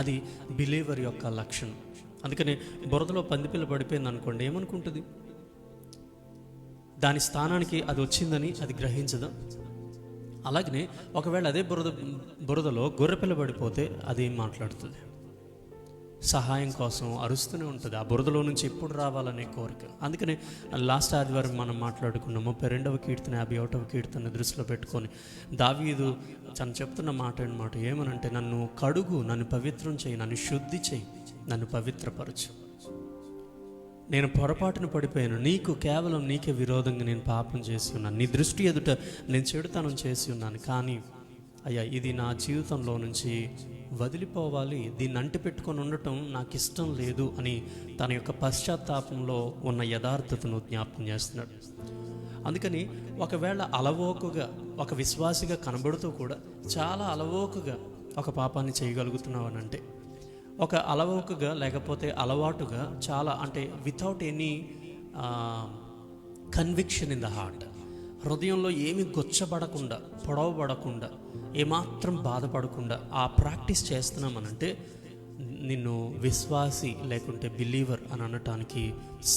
అది బిలీవర్ యొక్క లక్షణం. అందుకని బురదలో పందిపిల్ల పడిపోయింది అనుకోండి, ఏమనుకుంటుంది? దాని స్థానానికి అది వచ్చిందని అది గ్రహించదు. అలాగనే ఒకవేళ అదే బురదలో గొర్రెపిల్ల పడిపోతే అదేం మాట్లాడుతుంది? సహాయం కోసం అరుస్తూనే ఉంటుంది, ఆ బురదలో నుంచి ఎప్పుడు రావాలనే కోరిక. అందుకని లాస్ట్ ఆదివారం మనం మాట్లాడుకున్న 32వ కీర్తన 51వ కీర్తన దృష్టిలో పెట్టుకొని దావీదు తను చెప్తున్న మాట అన్నమాట ఏమనంటే, నన్ను కడుగు, నన్ను పవిత్రం చేయి, నన్ను శుద్ధి చేయి, నన్ను పవిత్రపరచు. నేను పొరపాటును పడిపోయాను, కేవలం నీకే విరోధంగా నేను పాపం చేసి ఉన్నాను, నీ దృష్టి ఎదుట నేను చెడుతనం చేసి ఉన్నాను. కానీ అయ్యా, ఇది నా జీవితంలో నుంచి వదిలిపోవాలి, దీన్ని అంటిపెట్టుకొని ఉండటం నాకు ఇష్టం లేదు అని తన యొక్క పశ్చాత్తాపంలో ఉన్న యథార్థతను జ్ఞాపకం చేస్తున్నాడు. అందుకని ఒకవేళ అలవోకుగా ఒక విశ్వాసిగా కనబడుతూ కూడా చాలా అలవోకుగా ఒక పాపాన్ని చేయగలుగుతున్నావు అని అంటే, ఒక అలవోకుగా లేకపోతే అలవాటుగా చాలా అంటే without any conviction in the heart, హృదయంలో ఏమి గొచ్చబడకుండా పొడవబడకుండా ఏమాత్రం బాధపడకుండా ఆ ప్రాక్టీస్ చేస్తున్నామనంటే నిన్ను విశ్వాసి లేకుంటే బిలీవర్ అని అనటానికి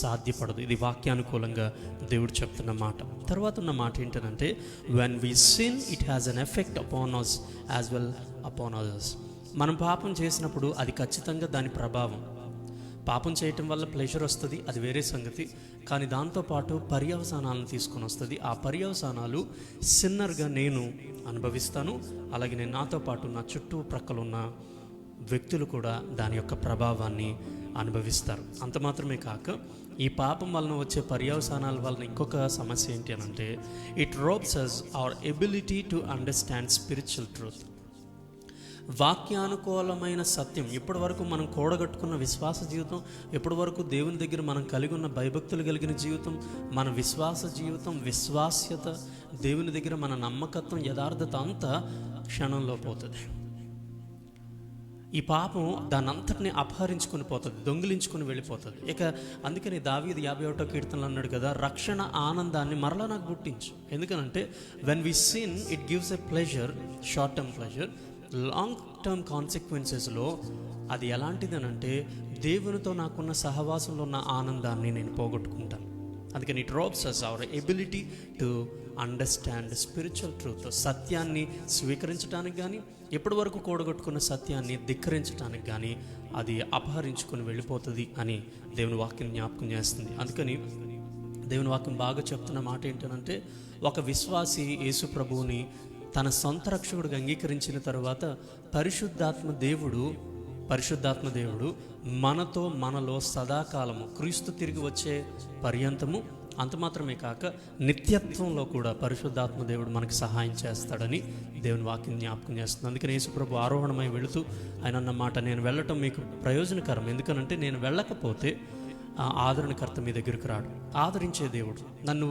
సాధ్యపడదు. ఇది వాక్యానుకూలంగా దేవుడు చెప్తున్న మాట. తర్వాత ఉన్న మాట ఏంటంటే, when we sin it has an effect upon us as well upon others. మనం పాపం చేసినప్పుడు అది ఖచ్చితంగా దాని ప్రభావం, పాపం చేయటం వల్ల ప్లెజర్ వస్తుంది, అది వేరే సంగతి. కానీ దాంతోపాటు పర్యవసానాలను తీసుకొని వస్తుంది. ఆ పర్యవసానాలు సిన్నర్గా నేను అనుభవిస్తాను, అలాగే నేను నాతో పాటు నా చుట్టూ ప్రక్కలున్న వ్యక్తులు కూడా దాని యొక్క ప్రభావాన్ని అనుభవిస్తారు. అంత మాత్రమే కాక ఈ పాపం వలన వచ్చే పర్యవసానాల వలన ఇంకొక సమస్య ఏంటి అని అంటే, it robs us our ability to understand spiritual truth. వాక్యానుకూలమైన సత్యం, ఇప్పటి వరకు మనం కూడగట్టుకున్న విశ్వాస జీవితం, ఇప్పటి వరకు దేవుని దగ్గర మనం కలిగి ఉన్న భయభక్తులు కలిగిన జీవితం, మన విశ్వాస జీవితం, విశ్వాస్యత, దేవుని దగ్గర మన నమ్మకత్వం, యథార్థత అంతా క్షణంలో పోతుంది. ఈ పాపం దాని అంతటిని అపహరించుకొని పోతుంది, దొంగిలించుకొని వెళ్ళిపోతుంది. ఇక అందుకని దావీదు 51వ కీర్తనలో అన్నాడు కదా, రక్షణ ఆనందాన్ని మరలా నాకు పుట్టించు. ఎందుకనంటే when we sin it gives a pleasure, short term pleasure, long term కాన్సిక్వెన్సెస్లో అది ఎలాంటిది అనంటే దేవునితో నాకున్న సహవాసంలో ఉన్న ఆనందాన్ని నేను పోగొట్టుకుంటాను. అందుకని it robs us our ability to understand spiritual truth. సత్యాన్ని స్వీకరించడానికి కానీ, ఎప్పటి వరకు కూడగొట్టుకున్న సత్యాన్ని ధిక్కరించడానికి కానీ అది అపహరించుకొని వెళ్ళిపోతుంది అని దేవుని వాక్యం జ్ఞాపకం చేస్తుంది. అందుకని దేవుని వాక్యం బాగా చెప్తున్న మాట ఏంటంటే, ఒక విశ్వాసి యేసు ప్రభువుని తన సొంత రక్షకుడిగా అంగీకరించిన తర్వాత పరిశుద్ధాత్మ దేవుడు మనలో సదాకాలము, క్రీస్తు తిరిగి వచ్చే పర్యంతము, అంత మాత్రమే కాక నిత్యత్వంలో కూడా పరిశుద్ధాత్మ దేవుడు మనకి సహాయం చేస్తాడని దేవుని వాక్యం జ్ఞాపకం చేస్తుంది. అందుకని యేసు ప్రభు ఆరోహణమై వెళుతూ ఆయన అన్నమాట, నేను వెళ్ళటం మీకు ప్రయోజనకరం, ఎందుకనంటే నేను వెళ్ళకపోతే ఆదరణకర్త మీ దగ్గరికి రాడు. ఆదరించే దేవుడు, నన్ను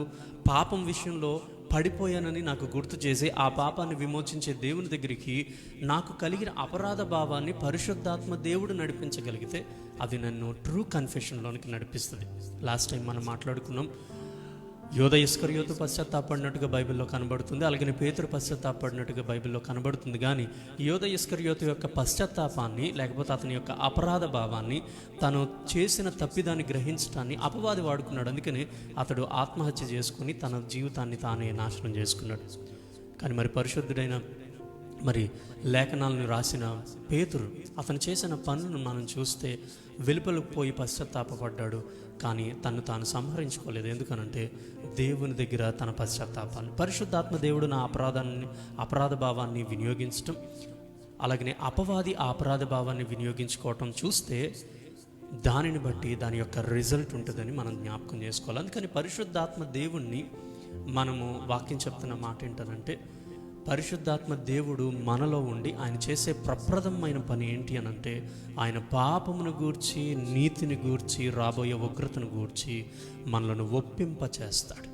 పాపం విషయంలో పడిపోయానని నాకు గుర్తు చేసి ఆ పాపాన్ని విమోచించే దేవుని దగ్గరికి నాకు కలిగిన అపరాధ భావాన్ని పరిశుద్ధాత్మ దేవుడు నడిపించగలిగితే అది నన్ను ట్రూ కన్ఫెషన్లోనికి నడిపిస్తుంది. లాస్ట్ టైం మనం మాట్లాడుకున్నాం, యోధ ఇస్కరియోతు పశ్చాత్తాపడినట్టుగా బైబిల్లో కనబడుతుంది, అలాగే పేతురు పశ్చాత్తాపడినట్టుగా బైబిల్లో కనబడుతుంది. కానీ యోధ ఇస్కరియోతు యొక్క పశ్చాత్తాపాన్ని, లేకపోతే అతని యొక్క అపరాధ భావాన్ని, తను చేసిన తప్పిదాన్ని గ్రహించడాన్ని అపవాది వాడుకున్నాడు. అందుకని అతడు ఆత్మహత్య చేసుకుని తన జీవితాన్ని తానే నాశనం చేసుకున్నాడు. కానీ మరి పరిశుద్ధుడైన లేఖనాలను రాసిన పేతురు అతను చేసిన పనులను మనం చూస్తే వెలుపలకు పోయి పశ్చాత్తాపడ్డాడు, కానీ తను తాను సంహరించుకోలేదు. ఎందుకనంటే దేవుని దగ్గర తన పశ్చాత్తాపాన్ని, పరిశుద్ధాత్మ దేవుడు నా అపరాధ భావాన్ని వినియోగించటం, అలాగనే అపవాది ఆ అపరాధ భావాన్ని వినియోగించుకోవటం చూస్తే దానిని బట్టి దాని యొక్క రిజల్ట్ ఉంటుందని మనం జ్ఞాపకం చేసుకోవాలి. అందుకని పరిశుద్ధాత్మ దేవుణ్ణి మనము వాక్యం చెప్తున్న మాట ఏంటనంటే, పరిశుద్ధాత్మ దేవుడు మనలో ఉండి ఆయన చేసే ప్రప్రదమైన పని ఏంటి అనంటే, ఆయన పాపమును గూర్చి, నీతిని గూర్చి, రాబోయే ఉగ్రతను గూర్చి మనలను ఒప్పింపచేస్తాడు.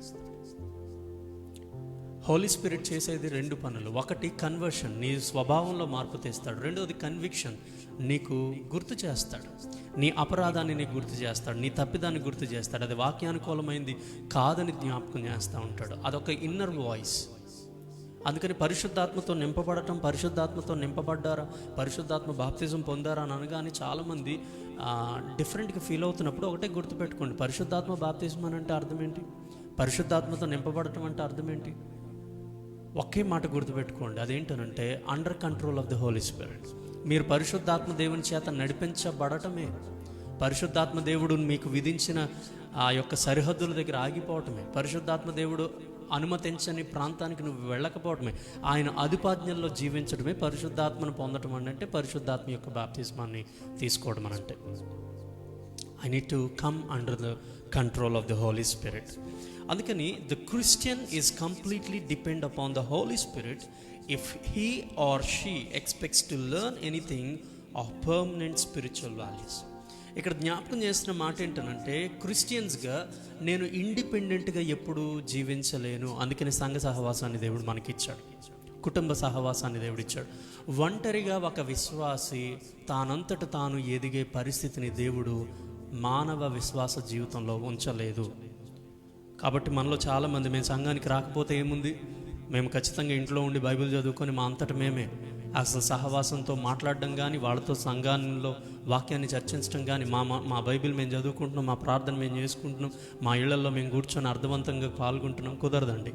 హోలీ స్పిరిట్ చేసేది 2 పనులు. ఒకటి కన్వర్షన్, నీ స్వభావంలో మార్పు తెస్తాడు. రెండవది కన్విక్షన్, నీకు గుర్తు చేస్తాడు, నీ అపరాధాన్ని నీకు గుర్తు చేస్తాడు, నీ తప్పిదాన్ని గుర్తు చేస్తాడు. అది వాక్యానుకూలమైంది కాదని జ్ఞాపకం చేస్తూ ఉంటాడు. అదొక ఇన్నర్ వాయిస్. అందుకని పరిశుద్ధాత్మతో నింపబడటం, పరిశుద్ధాత్మతో నింపబడ్డారా, పరిశుద్ధాత్మ బాప్తిజం పొందారా అని అనగానే చాలామంది డిఫరెంట్గా ఫీల్ అవుతున్నప్పుడు ఒకటే గుర్తుపెట్టుకోండి, పరిశుద్ధాత్మ బాప్తిజం అని అంటే అర్థం ఏంటి, పరిశుద్ధాత్మతో నింపబడటం అంటే అర్థం ఏంటి? ఒకే మాట గుర్తుపెట్టుకోండి, అదేంటనంటే under control of the Holi Spirit. మీరు పరిశుద్ధాత్మ దేవుని చేత నడిపించబడటమే, పరిశుద్ధాత్మ దేవుడు మీకు విధించిన ఆ యొక్క సరిహద్దుల దగ్గర ఆగిపోవటమే, పరిశుద్ధాత్మ దేవుడు అనుమతించని ప్రాంతానికి నువ్వు వెళ్ళకపోవటమే, ఆయన అదుపాజ్ఞల్లో జీవించడమే పరిశుద్ధాత్మను పొందటం అంటే, పరిశుద్ధాత్మ యొక్క బాప్తిస్మాన్ని తీసుకోవడం అంటే. I need to come under the control of the Holi Spirit. అందుకని the Christian is completely depend upon the Holi Spirit if he or she expects to learn anything of permanent spiritual values. ఇక్కడ జ్ఞాపకం చేసిన మాట ఏంటనంటే, క్రిస్టియన్స్గా నేను ఇండిపెండెంట్గా ఎప్పుడు జీవించలేను. అందుకని సంఘ సహవాసాన్ని దేవుడు మనకిచ్చాడు, కుటుంబ సహవాసాన్ని దేవుడు ఇచ్చాడు. ఒంటరిగా ఒక విశ్వాసి తానంతట తాను ఎదిగే పరిస్థితిని దేవుడు మానవ విశ్వాస జీవితంలో ఉంచలేదు. కాబట్టి మనలో చాలామంది మేము సంఘానికి రాకపోతే ఏముంది, మేము ఖచ్చితంగా ఇంట్లో ఉండి బైబిల్ చదువుకొని మా అంతట మేమే అసలు సహవాసంతో మాట్లాడడం కానీ, వాళ్ళతో సంఘాల్లో వాక్యాన్ని చర్చించడం కానీ, మా బైబిల్ మేము చదువుకుంటున్నాం, మా ప్రార్థన మేము చేసుకుంటున్నాం, మా ఇళ్లలో మేము కూర్చొని అర్థవంతంగా పాల్గొంటున్నాం, కుదరదండి.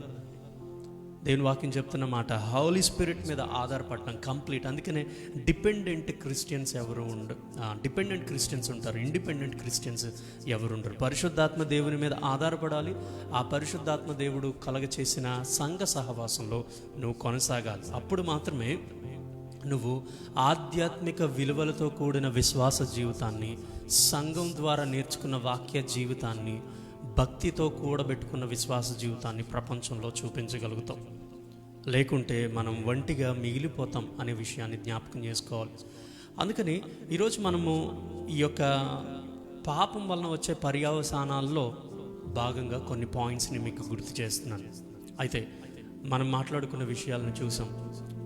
దేవుని వాక్యం చెప్తున్న మాట హోలీ స్పిరిట్ మీద ఆధారపడటం కంప్లీట్. అందుకనే డిపెండెంట్ క్రిస్టియన్స్ డిపెండెంట్ క్రిస్టియన్స్ ఉంటారు, ఇండిపెండెంట్ క్రిస్టియన్స్ ఎవరు ఉండరు. పరిశుద్ధాత్మ దేవుని మీద ఆధారపడాలి. ఆ పరిశుద్ధాత్మ దేవుడు కలగచేసిన సంఘ సహవాసంలో నువ్వు కొనసాగాలి. అప్పుడు మాత్రమే నువ్వు ఆధ్యాత్మిక విలువలతో కూడిన విశ్వాస జీవితాన్ని, సంఘం ద్వారా నేర్చుకున్న వాక్య జీవితాన్ని, భక్తితో కూడబెట్టుకున్న విశ్వాస జీవితాన్ని ప్రపంచంలో చూపించగలుగుతాం. లేకుంటే మనం ఒంటిగా మిగిలిపోతాం అనే విషయాన్ని జ్ఞాపకం చేసుకోవాలి. అందుకని ఈరోజు మనము ఈ యొక్క పాపం వలన వచ్చే పర్యవసానాల్లో భాగంగా కొన్ని పాయింట్స్ని మీకు గుర్తు చేస్తున్నాను. అయితే మనం మాట్లాడుకున్న విషయాలను చూసాం.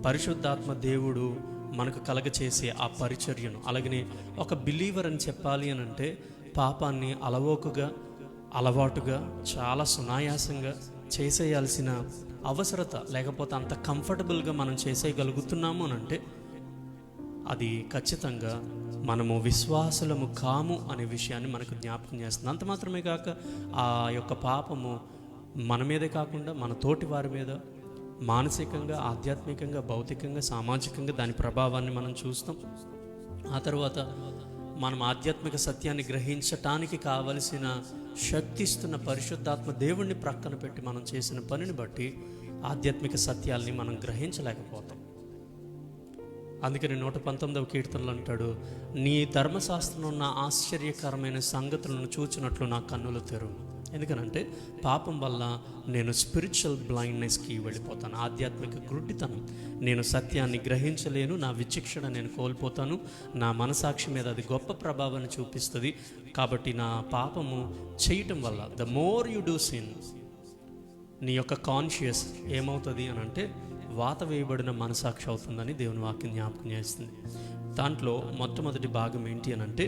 పరిశుద్ధాత్మ దేవుడు మనకు కలగచేసే ఆ పరిచర్యను, అలాగనే ఒక బిలీవర్ అని చెప్పాలి అని అంటే పాపాన్ని అలవాటుగా చాలా సునాయాసంగా చేసేయాల్సిన అవసరత, లేకపోతే అంత కంఫర్టబుల్గా మనం చేసేయగలుగుతున్నాము అని అంటే అది ఖచ్చితంగా మనము విశ్వాసులము కాము అనే విషయాన్ని మనకు జ్ఞాపకం చేస్తుంది. అంత మాత్రమే కాక ఆ యొక్క పాపము మన మీదే కాకుండా మన తోటి వారి మీద మానసికంగా, ఆధ్యాత్మికంగా, భౌతికంగా, సామాజికంగా దాని ప్రభావాన్ని మనం చూస్తాం. ఆ తర్వాత మనం ఆధ్యాత్మిక సత్యాన్ని గ్రహించటానికి కావలసిన శక్తి ఇస్తున్న పరిశుద్ధాత్మ దేవుణ్ణి ప్రక్కన పెట్టి మనం చేసిన పనిని బట్టి ఆధ్యాత్మిక సత్యాల్ని మనం గ్రహించలేకపోతాం. అందుకని 119వ కీర్తనలో అంటాడు, నీ ధర్మశాస్త్రంలో ఉన్న ఆశ్చర్యకరమైన సంగతులను చూచినట్లు నా కన్నులు తెరువు. ఎందుకనంటే పాపం వల్ల నేను స్పిరిచువల్ బ్లైండ్నెస్కి వెళ్ళిపోతాను, ఆధ్యాత్మిక గుడ్డితనం. నేను సత్యాన్ని గ్రహించలేను, నా విచక్షణ నేను కోల్పోతాను, నా మనసాక్షి మీద అది గొప్ప ప్రభావాన్ని చూపిస్తుంది. కాబట్టి నా పాపము చేయటం వల్ల the more you do sin, నీ యొక్క కాన్షియస్ ఏమవుతుంది అని అంటే వాత వేయబడిన మనసాక్షి అవుతుందని దేవుని వాక్యం జ్ఞాపకం చేస్తుంది. దాంట్లో మొట్టమొదటి భాగం ఏంటి అని అంటే,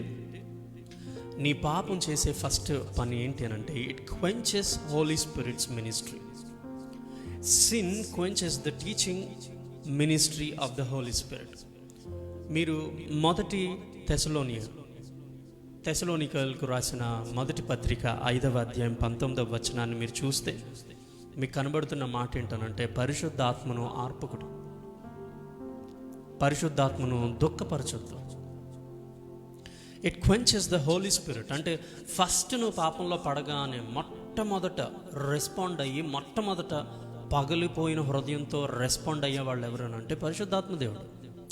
నీ పాపం చేసే ఫస్ట్ పని ఏంటి అని అంటే it quenches Holy Spirit's ministry. Sin quenches the teaching ministry of the Holi Spirit. మీరు మొదటి తెసలోనికలకు రాసిన మొదటి పత్రిక 5వ అధ్యాయం 19వ వచనాన్ని మీరు చూస్తే మీకు కనబడుతున్న మాట ఏంటనంటే పరిశుద్ధాత్మను ఆర్పకుడు, పరిశుద్ధాత్మను దుఃఖపరచొద్దు. It quenches the Holi Spirit. అంటే ఫస్ట్ నువ్వు పాపంలో పడగానే మొట్టమొదట రెస్పాండ్ అయ్యి మొట్టమొదట పగిలిపోయిన హృదయంతో రెస్పాండ్ అయ్యే వాళ్ళు ఎవరనంటే పరిశుద్ధాత్మ దేవుడు.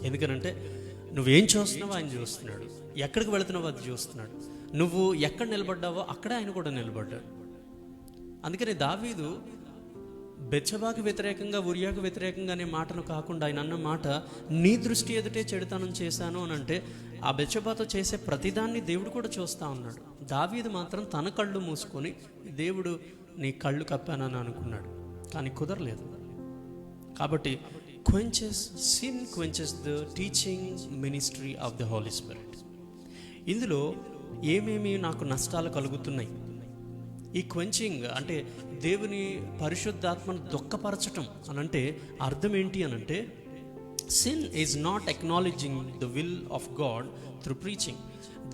ఎందుకనంటే నువ్వేం చూస్తున్నావో ఆయన చూస్తున్నాడు, ఎక్కడికి వెళుతున్నావో అది చూస్తున్నాడు, నువ్వు ఎక్కడ నిలబడ్డావో అక్కడే ఆయన కూడా నిలబడ్డాడు. అందుకని దావీదు బెత్షెబాకి వ్యతిరేకంగా ఉరియాకు వ్యతిరేకంగా అనే మాటను కాకుండా ఆయన అన్న మాట నీ దృష్టి ఎదుటే చెడుతనం చేశాను అని అంటే ఆ బెత్షెబాతో చేసే ప్రతిదాన్ని దేవుడు కూడా చూస్తూ ఉన్నాడు. దావీదు మాత్రం తన కళ్ళు మూసుకొని దేవుడు నీ కళ్ళు కప్పానని అనుకున్నాడు, కానీ కుదరలేదు. కాబట్టి sin quenches the teaching ministry of the Holi Spirit. ఇందులో ఏమేమి నాకు నష్టాలు కలుగుతున్నాయి? ఈ క్వెంచింగ్ అంటే దేవుని పరిశుద్ధాత్మను దుఃఖపరచటం అనంటే అర్థం ఏంటి అనంటే sin is not acknowledging the will of God through preaching.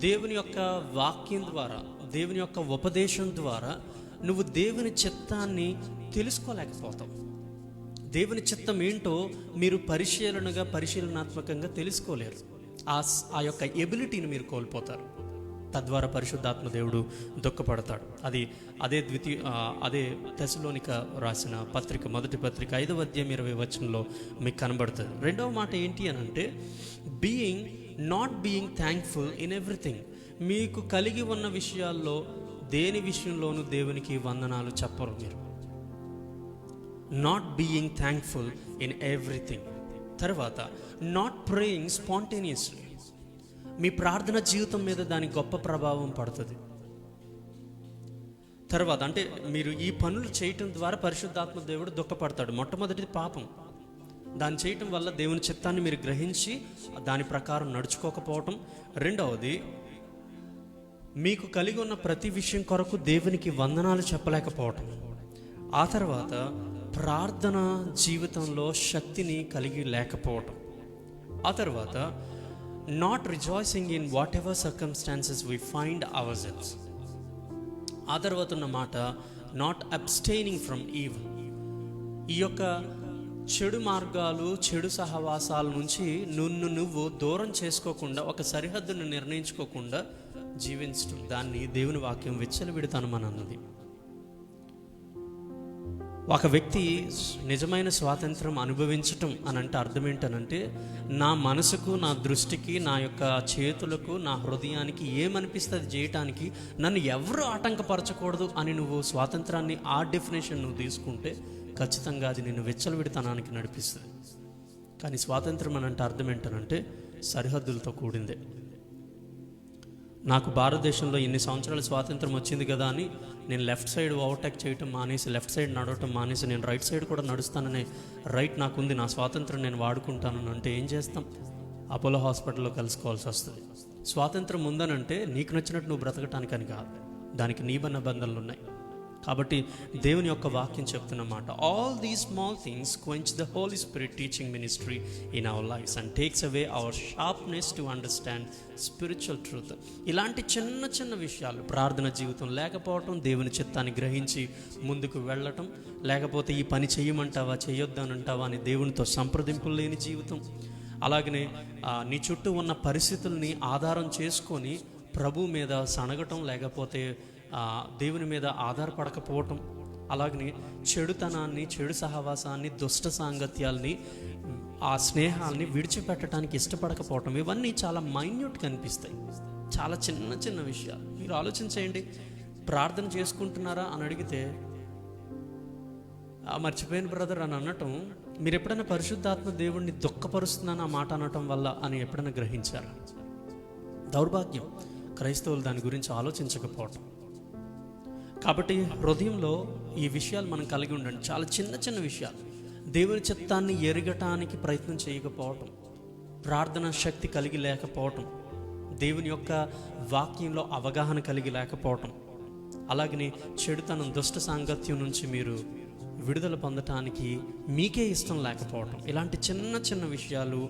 దేవుని యొక్క వాక్యం ద్వారా, దేవుని యొక్క ఉపదేశం ద్వారా నువ్వు దేవుని చిత్తాన్ని తెలుసుకోలేకపోతావు. దేవుని చిత్తం ఏంటో మీరు పరిశీలనాత్మకంగా తెలుసుకోలేరు. ఆ యొక్క ఎబిలిటీని మీరు కోల్పోతారు. తద్వారా పరిశుద్ధాత్మ దేవుడు దుఃఖపడతాడు. అదే తెసలోనిక రాసిన పత్రిక మొదటి పత్రిక 5వ అధ్యాయం 20వ వచనంలో మీకు కనబడుతుంది. రెండవ మాట ఏంటి అని అంటే not being thankful in everything. మీకు కలిగి ఉన్న విషయాల్లో దేని విషయంలోనూ దేవునికి వందనాలు చెప్పరు మీరు. Not being thankful in everything. తర్వాత నాట్ ప్రేయింగ్ స్పాంటేనియస్లీ. మీ ప్రార్థన జీవితం మీద దాని గొప్ప ప్రభావం పడుతుంది. తర్వాత అంటే మీరు ఈ పనులు చేయటం ద్వారా పరిశుద్ధాత్మ దేవుడు దుఃఖపడతాడు. మొట్టమొదటిది పాపం. దాన్ని చేయటం వల్ల దేవుని చిత్తాన్ని మీరు గ్రహించి దాని ప్రకారం నడుచుకోకపోవటం. రెండవది మీకు కలిగి ఉన్న ప్రతి విషయం కొరకు దేవునికి వందనాలు చెప్పలేకపోవటం. ఆ తర్వాత ప్రార్థన జీవితంలో శక్తిని కలిగి లేకపోవటం. ఆ తర్వాత not rejoicing in what ever circumstances we find hour cells. ఆ తర్వాత ఉన్న మాట నాట్ అబ్స్టైనింగ్ ఫ్రమ్ ఈవిల్. ఈ యొక్క చెడు మార్గాలు, చెడు సహవాసాల నుంచి నువ్వు దూరం చేసుకోకుండా, ఒక సరిహద్దును నిర్ణయించుకోకుండా జీవించడం, దాన్ని దేవుని వాక్యం విచ్చలవిడతాను అన్నది. ఒక వ్యక్తి నిజమైన స్వాతంత్రం అనుభవించటం అని అంటే అర్థం ఏంటనంటే నా మనసుకు, నా దృష్టికి, నా యొక్క చేతులకు, నా హృదయానికి ఏమనిపిస్తుంది చేయటానికి నన్ను ఎవరు ఆటంకపరచకూడదు అని నువ్వు స్వాతంత్రాన్ని ఆ డెఫినేషన్ నువ్వు తీసుకుంటే ఖచ్చితంగా అది నిన్ను విచ్చలవిడతనానికి నడిపిస్తుంది. కానీ స్వాతంత్రం అని అంటే అర్థం ఏంటనంటే సరిహద్దులతో కూడిందే. నాకు భారతదేశంలో ఎన్ని సంవత్సరాల స్వాతంత్రం వచ్చింది కదా అని నేను లెఫ్ట్ సైడ్ ఓవర్టేక్ చేయటం మానేసి, లెఫ్ట్ సైడ్ నడవటం మానేసి నేను రైట్ సైడ్ కూడా నడుస్తాననే రైట్ నాకుంది, నా స్వాతంత్రం నేను వాడుకుంటాను అంటే ఏం చేస్తాం? అపోలో హాస్పిటల్లో కలుసుకోవాల్సి వస్తుంది. స్వాతంత్రం ఉందనంటే నీకు నచ్చినట్టు నువ్వు బ్రతకటానికి అని కాదు, దానికి నిబంధనలు ఉన్నాయి. కాబట్టి దేవుని యొక్క వాక్యం చెప్తున్నమాట, all these small things quench the Holi spirit teaching ministry in our lifes and takes away our sharpness to understand spiritual truth. ఇలాంటి చిన్న చిన్న విషయాలు, ప్రార్థన జీవితం లేకపోవటం, దేవుని చిత్తాన్ని గ్రహించి ముందుకు వెళ్ళటం, లేకపోతే ఈ పని చేయమంటావా చేయొద్దానంటావా అని దేవునితో సంప్రదింపులు లేని జీవితం, అలాగనే నీ చుట్టూ ఉన్న పరిస్థితుల్ని ఆధారం చేసుకొని ప్రభు మీద సనగటం, లేకపోతే దేవుని మీద ఆధారపడకపోవటం, అలాగనే చెడుతనాన్ని, చెడు సహవాసాన్ని, దుష్ట సాంగత్యాల్ని, ఆ స్నేహాల్ని విడిచిపెట్టడానికి ఇష్టపడకపోవటం, ఇవన్నీ చాలా మైన్యూట్గా అనిపిస్తాయి, చాలా చిన్న చిన్న విషయాలు. మీరు ఆలోచించేయండి, ప్రార్థన చేసుకుంటున్నారా అని అడిగితే మర్చిపోయిన బ్రదర్ అని అనటం, మీరు ఎప్పుడైనా పరిశుద్ధాత్మ దేవుణ్ణి దుఃఖపరుస్తున్నాను ఆ మాట అనటం వల్ల అని ఎప్పుడైనా గ్రహించారా? దౌర్భాగ్యం క్రైస్తవులు దాని గురించి ఆలోచించకపోవటం. కాబట్టి హృదయంలో ఈ విషయాలు మనం కలిగి ఉండండి. చాలా చిన్న చిన్న విషయాలు, దేవుని చిత్తాన్ని ఎరగటానికి ప్రయత్నం చేయకపోవటం, ప్రార్థన శక్తి కలిగి లేకపోవటం, దేవుని యొక్క వాక్యంలో అవగాహన కలిగి లేకపోవటం, అలాగనే చెడుతనం, దుష్ట సాంగత్యం నుంచి మీరు విడుదల పొందటానికి మీకే ఇష్టం లేకపోవటం, ఇలాంటి చిన్న చిన్న విషయాలు,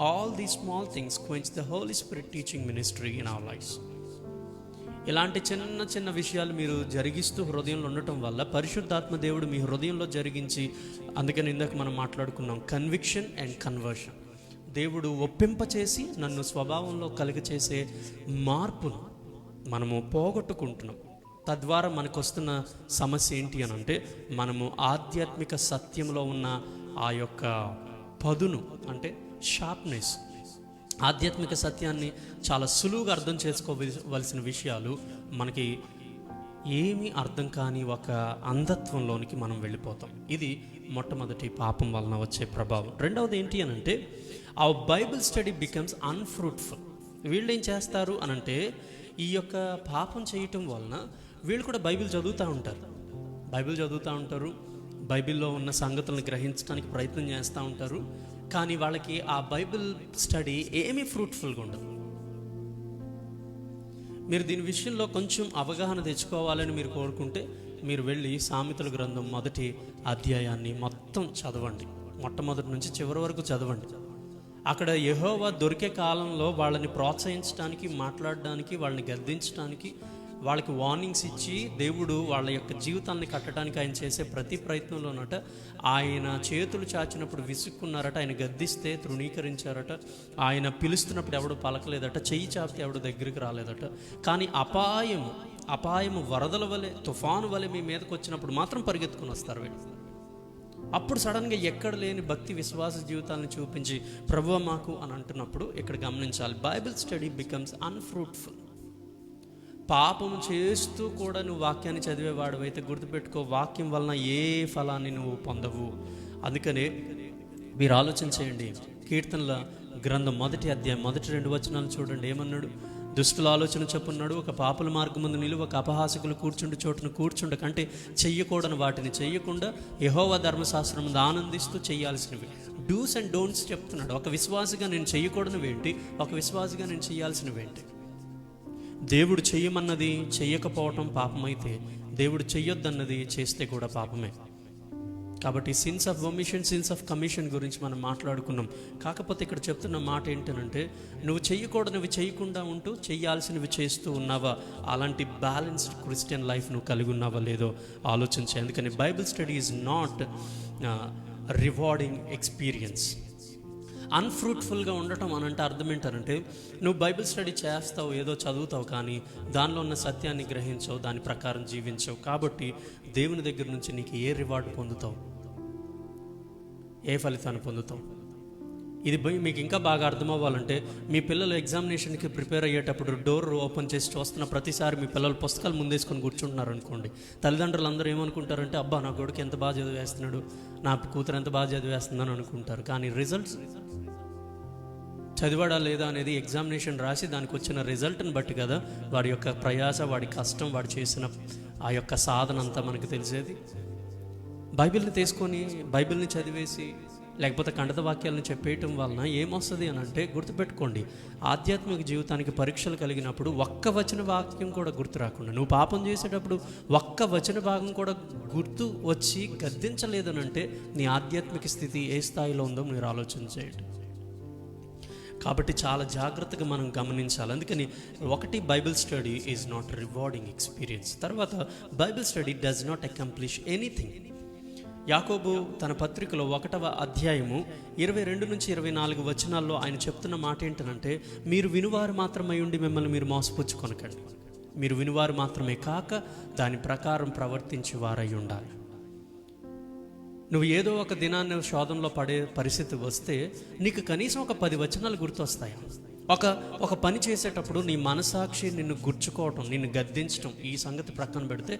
all the small things quench the Holi spirit teaching ministry in our lifes. ఇలాంటి చిన్న చిన్న విషయాలు మీరు జరిగిస్తూ హృదయంలో ఉండటం వల్ల పరిశుద్ధాత్మ దేవుడు మీ హృదయంలో జరిగించి, అందుకని ఇందాక మనం మాట్లాడుకున్నాం కన్విక్షన్ అండ్ కన్వర్షన్. దేవుడు ఒప్పింపచేసి నన్ను స్వభావంలో కలుగచేసే మార్పును మనము పోగొట్టుకుంటున్నాం. తద్వారా మనకు వస్తున్న సమస్య ఏంటి అని అంటే, మనము ఆధ్యాత్మిక సత్యంలో ఉన్న ఆ యొక్క పదును, అంటే షార్ప్నెస్, ఆధ్యాత్మిక సత్యాన్ని చాలా సులువుగా అర్థం చేసుకోవలసిన విషయాలు మనకి ఏమీ అర్థం కాని ఒక అంధత్వంలోనికి మనం వెళ్ళిపోతాం. ఇది మొట్టమొదటి పాపం వలన వచ్చే ప్రభావం. రెండవది ఏంటి అని అంటే, ఆ బైబిల్ స్టడీ బికమ్స్ అన్ఫ్రూట్ఫుల్. వీళ్ళు ఏం చేస్తారు అనంటే, ఈ యొక్క పాపం చేయటం వలన వీళ్ళు కూడా బైబిల్ చదువుతూ ఉంటారు, బైబిల్లో ఉన్న సంగతులను గ్రహించడానికి ప్రయత్నం చేస్తూ ఉంటారు. కానీ వాళ్ళకి ఆ బైబిల్ స్టడీ ఏమీ ఫ్రూట్ఫుల్గా ఉండదు. మీరు దీని విషయంలో కొంచెం అవగాహన తెచ్చుకోవాలని మీరు కోరుకుంటే, మీరు వెళ్ళి సామెతల గ్రంథం 1వ అధ్యాయాన్ని మొత్తం చదవండి. మొట్టమొదటి నుంచి చివరి వరకు చదవండి. అక్కడ యెహోవా దొరికే కాలంలో వాళ్ళని ప్రోత్సహించడానికి, మాట్లాడడానికి, వాళ్ళని గద్దించడానికి, వాళ్ళకి వార్నింగ్స్ ఇచ్చి దేవుడు వాళ్ళ యొక్క జీవితాన్ని కట్టడానికి ఆయన చేసే ప్రతి ప్రయత్నంలోనట ఆయన చేతులు చాచినప్పుడు విసుక్కున్నారట, ఆయన గద్దిస్తే తృణీకరించారట, ఆయన పిలుస్తున్నప్పుడు ఎవడు పలకలేదట, చెయ్యి చాపితే ఎవడు దగ్గరికి రాలేదట. కానీ అపాయము వరదల వలె, తుఫాను వలె మీ మీదకి వచ్చినప్పుడు మాత్రం పరిగెత్తుకుని వస్తారు వీళ్ళు. అప్పుడు సడన్గా ఎక్కడ లేని భక్తి విశ్వాస జీవితాలను చూపించి ప్రభువా మాకు అని అంటున్నప్పుడు ఇక్కడ గమనించాలి, బైబిల్ స్టడీ బికమ్స్ అన్ఫ్రూట్ఫుల్. పాపం చేస్తూ కూడా నువ్వు వాక్యాన్ని చదివేవాడు అయితే గుర్తుపెట్టుకో, వాక్యం వలన ఏ ఫలాన్ని నువ్వు పొందవు. అందుకనే మీరు ఆలోచన చేయండి. కీర్తనల గ్రంథం 1వ అధ్యాయం 1-2 వచనాలు చూడండి. ఏమన్నాడు? దుష్టుల ఆలోచన చెప్పున్నాడు, ఒక పాపుల మార్గమందు నిలువ, ఒక అపహాసకులు కూర్చుండి చోటును కూర్చుండ కంటే చెయ్యకూడని వాటిని చెయ్యకుండా యెహోవా ధర్మశాస్త్రం ఆనందిస్తూ చేయాల్సినవి, డూస్ అండ్ డోంట్స్ చెప్తున్నాడు. ఒక విశ్వాసిగా నేను చెయ్యకూడనివి ఏంటి, ఒక విశ్వాసిగా నేను చేయాల్సినవి ఏంటి? దేవుడు చెయ్యమన్నది చెయ్యకపోవటం పాపమైతే, దేవుడు చెయ్యొద్దన్నది చేస్తే కూడా పాపమే. కాబట్టి since of omission, since of commission గురించి మనం మాట్లాడుకున్నాం. కాకపోతే ఇక్కడ చెప్తున్న మాట ఏంటనంటే, నువ్వు చెయ్యకూడనివి చేయకుండా ఉంటూ చెయ్యాల్సినవి చేస్తూ ఉన్నావా? అలాంటి బ్యాలెన్స్డ్ క్రిస్టియన్ లైఫ్ నువ్వు కలిగి ఉన్నావా లేదో ఆలోచించే. అందుకని Bible study is not rewarding experience. అన్ఫ్రూట్ఫుల్గా ఉండటం అనంటే అర్థం ఏంటంటే, నువ్వు బైబిల్ స్టడీ చేస్తావు, ఏదో చదువుతావు, కానీ దానిలో ఉన్న సత్యాన్ని గ్రహించవు, దాని ప్రకారం జీవించవు. కాబట్టి దేవుని దగ్గర నుంచి నీకు ఏ రివార్డు పొందుతావు, ఏ ఫలితాన్ని పొందుతావు? ఇది మీకు ఇంకా బాగా అర్థం అవ్వాలంటే, మీ పిల్లలు ఎగ్జామినేషన్కి ప్రిపేర్ అయ్యేటప్పుడు డోర్ ఓపెన్ చేసి చూస్తున్న ప్రతిసారి మీ పిల్లలు పుస్తకాలు ముందేసుకొని కూర్చుంటున్నారు అనుకోండి, తల్లిదండ్రులు అందరూ ఏమనుకుంటారంటే, అబ్బా నా కొడుకు ఎంత బాగా చదివేస్తున్నాడు, నా కూతురు ఎంత బాగా చదివేస్తుందని అనుకుంటారు. కానీ రిజల్ట్స్, చదివాడా లేదా అనేది ఎగ్జామినేషన్ రాసి దానికి వచ్చిన రిజల్ట్ని బట్టి కదా వాడి యొక్క ప్రయాస, వాడి కష్టం, వాడు చేసిన ఆ యొక్క సాధన అంతా మనకు తెలిసేది. బైబిల్ని తీసుకొని బైబిల్ని చదివేసి లేకపోతే ఖండిత వాక్యాలను చెప్పేయటం వలన ఏమొస్తుంది అని అంటే, గుర్తుపెట్టుకోండి, ఆధ్యాత్మిక జీవితానికి పరీక్షలు కలిగినప్పుడు ఒక్క వచన వాక్యం కూడా గుర్తు రాకుండా, నువ్వు పాపం చేసేటప్పుడు ఒక్క వచన భాగం కూడా గుర్తు వచ్చి గద్దించలేదనంటే నీ ఆధ్యాత్మిక స్థితి ఏ స్థాయిలో ఉందో మీరు ఆలోచన చేయండి. కాబట్టి చాలా జాగ్రత్తగా మనం గమనించాలి. అందుకని ఒకటి, Bible study is not rewarding experience. తర్వాత Bible study does not accomplish anything. Yakobu తన పత్రికలో 1వ అధ్యాయము 22-24 వచనాల్లో ఆయన చెప్తున్న మాట ఏంటనంటే, మీరు వినువారు మాత్రమై ఉండి మిమ్మల్ని మీరు మోసపుచ్చుకొనకండి. మీరు వినువారు మాత్రమే కాక దాని ప్రకారం ప్రవర్తించి వారై ఉండాలి. నువ్వు ఏదో ఒక దినాన్ని శోధనలో పడే పరిస్థితి వస్తే నీకు కనీసం ఒక 10 వచనాలు గుర్తొస్తాయి. ఒక పని చేసేటప్పుడు నీ మనసాక్షి నిన్ను గుర్చుకోవటం, నిన్ను గద్దించటం, ఈ సంగతి ప్రక్కన పెడితే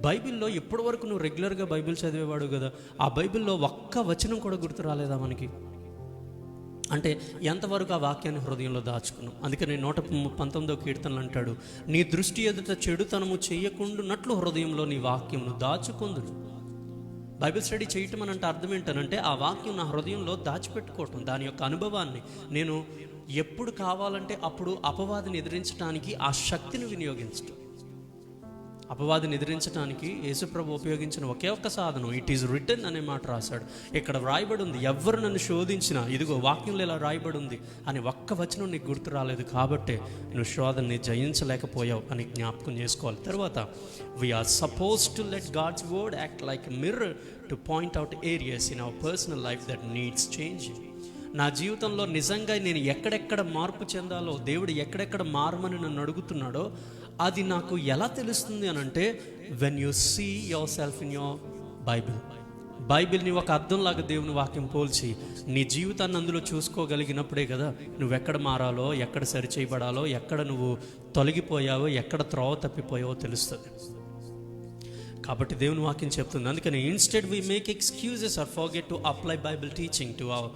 బైబిల్లో ఇప్పటి వరకు నువ్వు రెగ్యులర్గా బైబిల్ చదివేవాడు కదా, ఆ బైబిల్లో ఒక్క వచనం కూడా గుర్తు రాలేదా మనకి? అంటే ఎంతవరకు ఆ వాక్యాన్ని హృదయంలో దాచుకున్నాం? అందుకని 119వ కీర్తనలు అంటాడు, నీ దృష్టి ఎదుట చెడుతనము చేయకుండానట్లు హృదయంలో నీ వాక్యమును దాచుకుందును. బైబిల్ స్టడీ చేయటం అని అంటే అర్థం ఏంటనంటే ఆ వాక్యం నా హృదయంలో దాచిపెట్టుకోవటం, దాని యొక్క అనుభవాన్ని నేను ఎప్పుడు కావాలంటే అప్పుడు అపవాదిని ఎదిరించడానికి ఆ శక్తిని వినియోగించటం. అపవాదిని ఎదిరించడానికి యేసుప్రభు ఉపయోగించిన ఒకే ఒక్క సాధనం ఇట్ ఈజ్ రిటన్ అనే మాట రాశాడు. ఇక్కడ వ్రాయబడి ఉంది, ఎవరు నన్ను శోధించినా ఇదిగో వాక్యంలో ఇలా రాయబడి ఉంది అని ఒక్క వచనం నీకు గుర్తు రాలేదు కాబట్టి నువ్వు శోధనని జయించలేకపోయావు అని జ్ఞాపకం చేసుకోవాలి. తర్వాత we are suppose to let God's word act like mirror to point out areas in our personal life that needs changing. నా జీవితంలో నిజంగా నేను ఎక్కడెక్కడ మార్పు చెందాలో, దేవుడు ఎక్కడెక్కడ మారమని నన్ను అడుగుతున్నాడో అది నాకు ఎలా తెలుస్తుంది అని అంటే when you see your self in your బైబిల్ని ఒక అద్దంలాగా దేవుని వాక్యం పోల్చి నీ జీవితాన్ని అందులో చూసుకోగలిగినప్పుడే కదా నువ్వెక్కడ మారాలో, ఎక్కడ సరిచేయబడాలో, ఎక్కడ నువ్వు తొలగిపోయావో, ఎక్కడ త్రోవ తప్పిపోయావో తెలుస్తుంది. కాబట్టి దేవుని వాక్యం చెప్తుంది. అందుకని instead we make excuses or forget to apply Bible teaching to our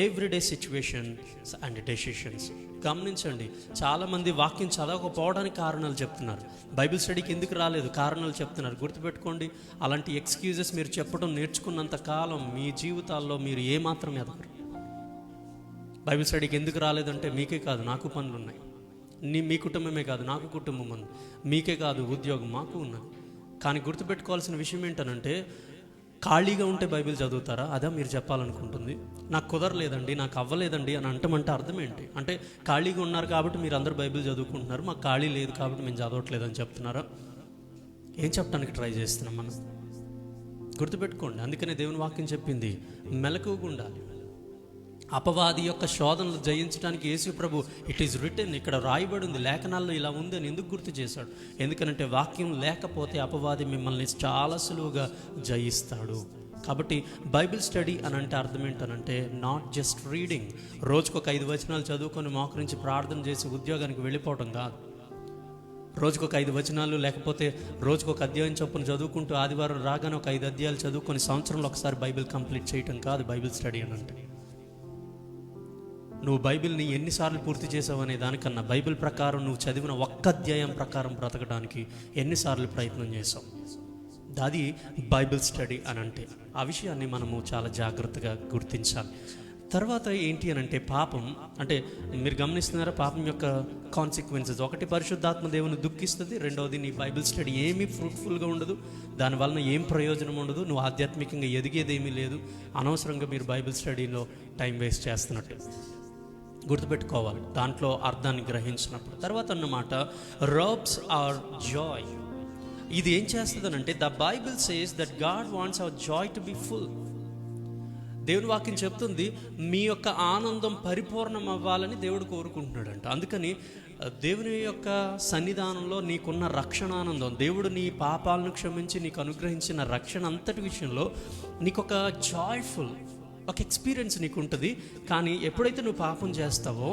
everyday situations and decisions. గమనించండి, చాలామంది వాక్యం చదవకపోవడానికి కారణాలు చెప్తున్నారు, బైబిల్ స్టడీకి ఎందుకు రాలేదు కారణాలు చెప్తున్నారు. గుర్తుపెట్టుకోండి, అలాంటి ఎక్స్క్యూజెస్ మీరు చెప్పడం నేర్చుకున్నంత కాలం మీ జీవితాల్లో మీరు ఏమాత్రం ఎదగరు. బైబిల్ స్టడీకి ఎందుకు రాలేదంటే మీకే కాదు నాకు పనులు ఉన్నాయి, మీ కుటుంబమే కాదు నాకు కుటుంబం ఉంది, మీకే కాదు ఉద్యోగం మాకు ఉన్నది. కానీ గుర్తుపెట్టుకోవాల్సిన విషయం ఏంటనంటే ఖాళీగా ఉంటే బైబిల్ చదువుతారా? అదా మీరు చెప్పాలనుకుంటుంది. నాకు కుదరలేదండి, నాకు అవ్వలేదండి అని అంటమంటే అర్థం ఏంటి? అంటే ఖాళీగా ఉన్నారు కాబట్టి మీరు అందరూ బైబిల్ చదువుకుంటున్నారు, మాకు ఖాళీ లేదు కాబట్టి మేము చదవట్లేదు అని చెప్తున్నారా? ఏం చెప్పడానికి ట్రై చేస్తున్నాం మనం? గుర్తుపెట్టుకోండి, అందుకనే దేవుని వాక్యం చెప్పింది మెలకువగా ఉండాలి. అపవాది యొక్క శోధనలు జయించడానికి యేసు ప్రభు ఇట్ ఈజ్ రిటన్, ఇక్కడ రాయబడి ఉంది, లేఖనాల్లో ఇలా ఉంది అని ఎందుకు గుర్తు చేశాడు? ఎందుకంటే వాక్యం లేకపోతే అపవాది మిమ్మల్ని చాలా సులువుగా జయిస్తాడు. కాబట్టి బైబిల్ స్టడీ అని అంటే అర్థం ఏంటనంటే నాట్ జస్ట్ రీడింగ్, రోజుకొక 5 వచనాలు చదువుకొని మోకరించి ప్రార్థన చేసి ఉద్యోగానికి వెళ్ళిపోవడం కాదు. రోజుకొక 5 వచనాలు లేకపోతే రోజుకొక అధ్యాయం చొప్పున చదువుకుంటూ ఆదివారం రాగానే ఒక 5 అధ్యాయాలు చదువుకొని సంవత్సరంలో ఒకసారి బైబిల్ కంప్లీట్ చేయటం కాదు బైబిల్ స్టడీ అని అంటే. నువ్వు బైబిల్ని ఎన్నిసార్లు పూర్తి చేసావు అనే దానికన్నా బైబిల్ ప్రకారం నువ్వు చదివిన ఒక్క అధ్యాయం ప్రకారం బ్రతకడానికి ఎన్నిసార్లు ప్రయత్నం చేసావు, అది బైబిల్ స్టడీ అని అంటే. ఆ విషయాన్ని మనము చాలా జాగ్రత్తగా గుర్తించాలి. తర్వాత ఏంటి అని అంటే పాపం అంటే మీరు గమనిస్తున్నారా, పాపం యొక్క కాన్సిక్వెన్సెస్. ఒకటి, పరిశుద్ధాత్మ దేవుని దుఃఖిస్తుంది. రెండవది, నీ బైబిల్ స్టడీ ఏమీ ఫ్రూట్ఫుల్గా ఉండదు, దానివలన ఏం ప్రయోజనం ఉండదు, నువ్వు ఆధ్యాత్మికంగా ఎదిగేదేమీ లేదు, అనవసరంగా మీరు బైబిల్ స్టడీలో టైం వేస్ట్ చేస్తున్నట్టు గుర్తుపెట్టుకోవాలి దాంట్లో అర్థాన్ని గ్రహించినప్పుడు. తర్వాత అన్నమాట రబ్స్ ఆర్ జాయ్. ఇది ఏం చేస్తుందనంటే the Bible says that God wants our joy to be full. దేవుని వాక్యం చెప్తుంది మీ యొక్క ఆనందం పరిపూర్ణం అవ్వాలని దేవుడు కోరుకుంటున్నాడంట. అందుకని దేవుని యొక్క సన్నిధానంలో నీకున్న రక్షణ ఆనందం, దేవుడు నీ పాపాలను క్షమించి నీకు అనుగ్రహించిన రక్షణ అంతటి విషయంలో నీకు ఒక జాయ్ఫుల్ ఒక ఎక్స్పీరియన్స్ నీకు ఉంటుంది. కానీ ఎప్పుడైతే నువ్వు పాపం చేస్తావో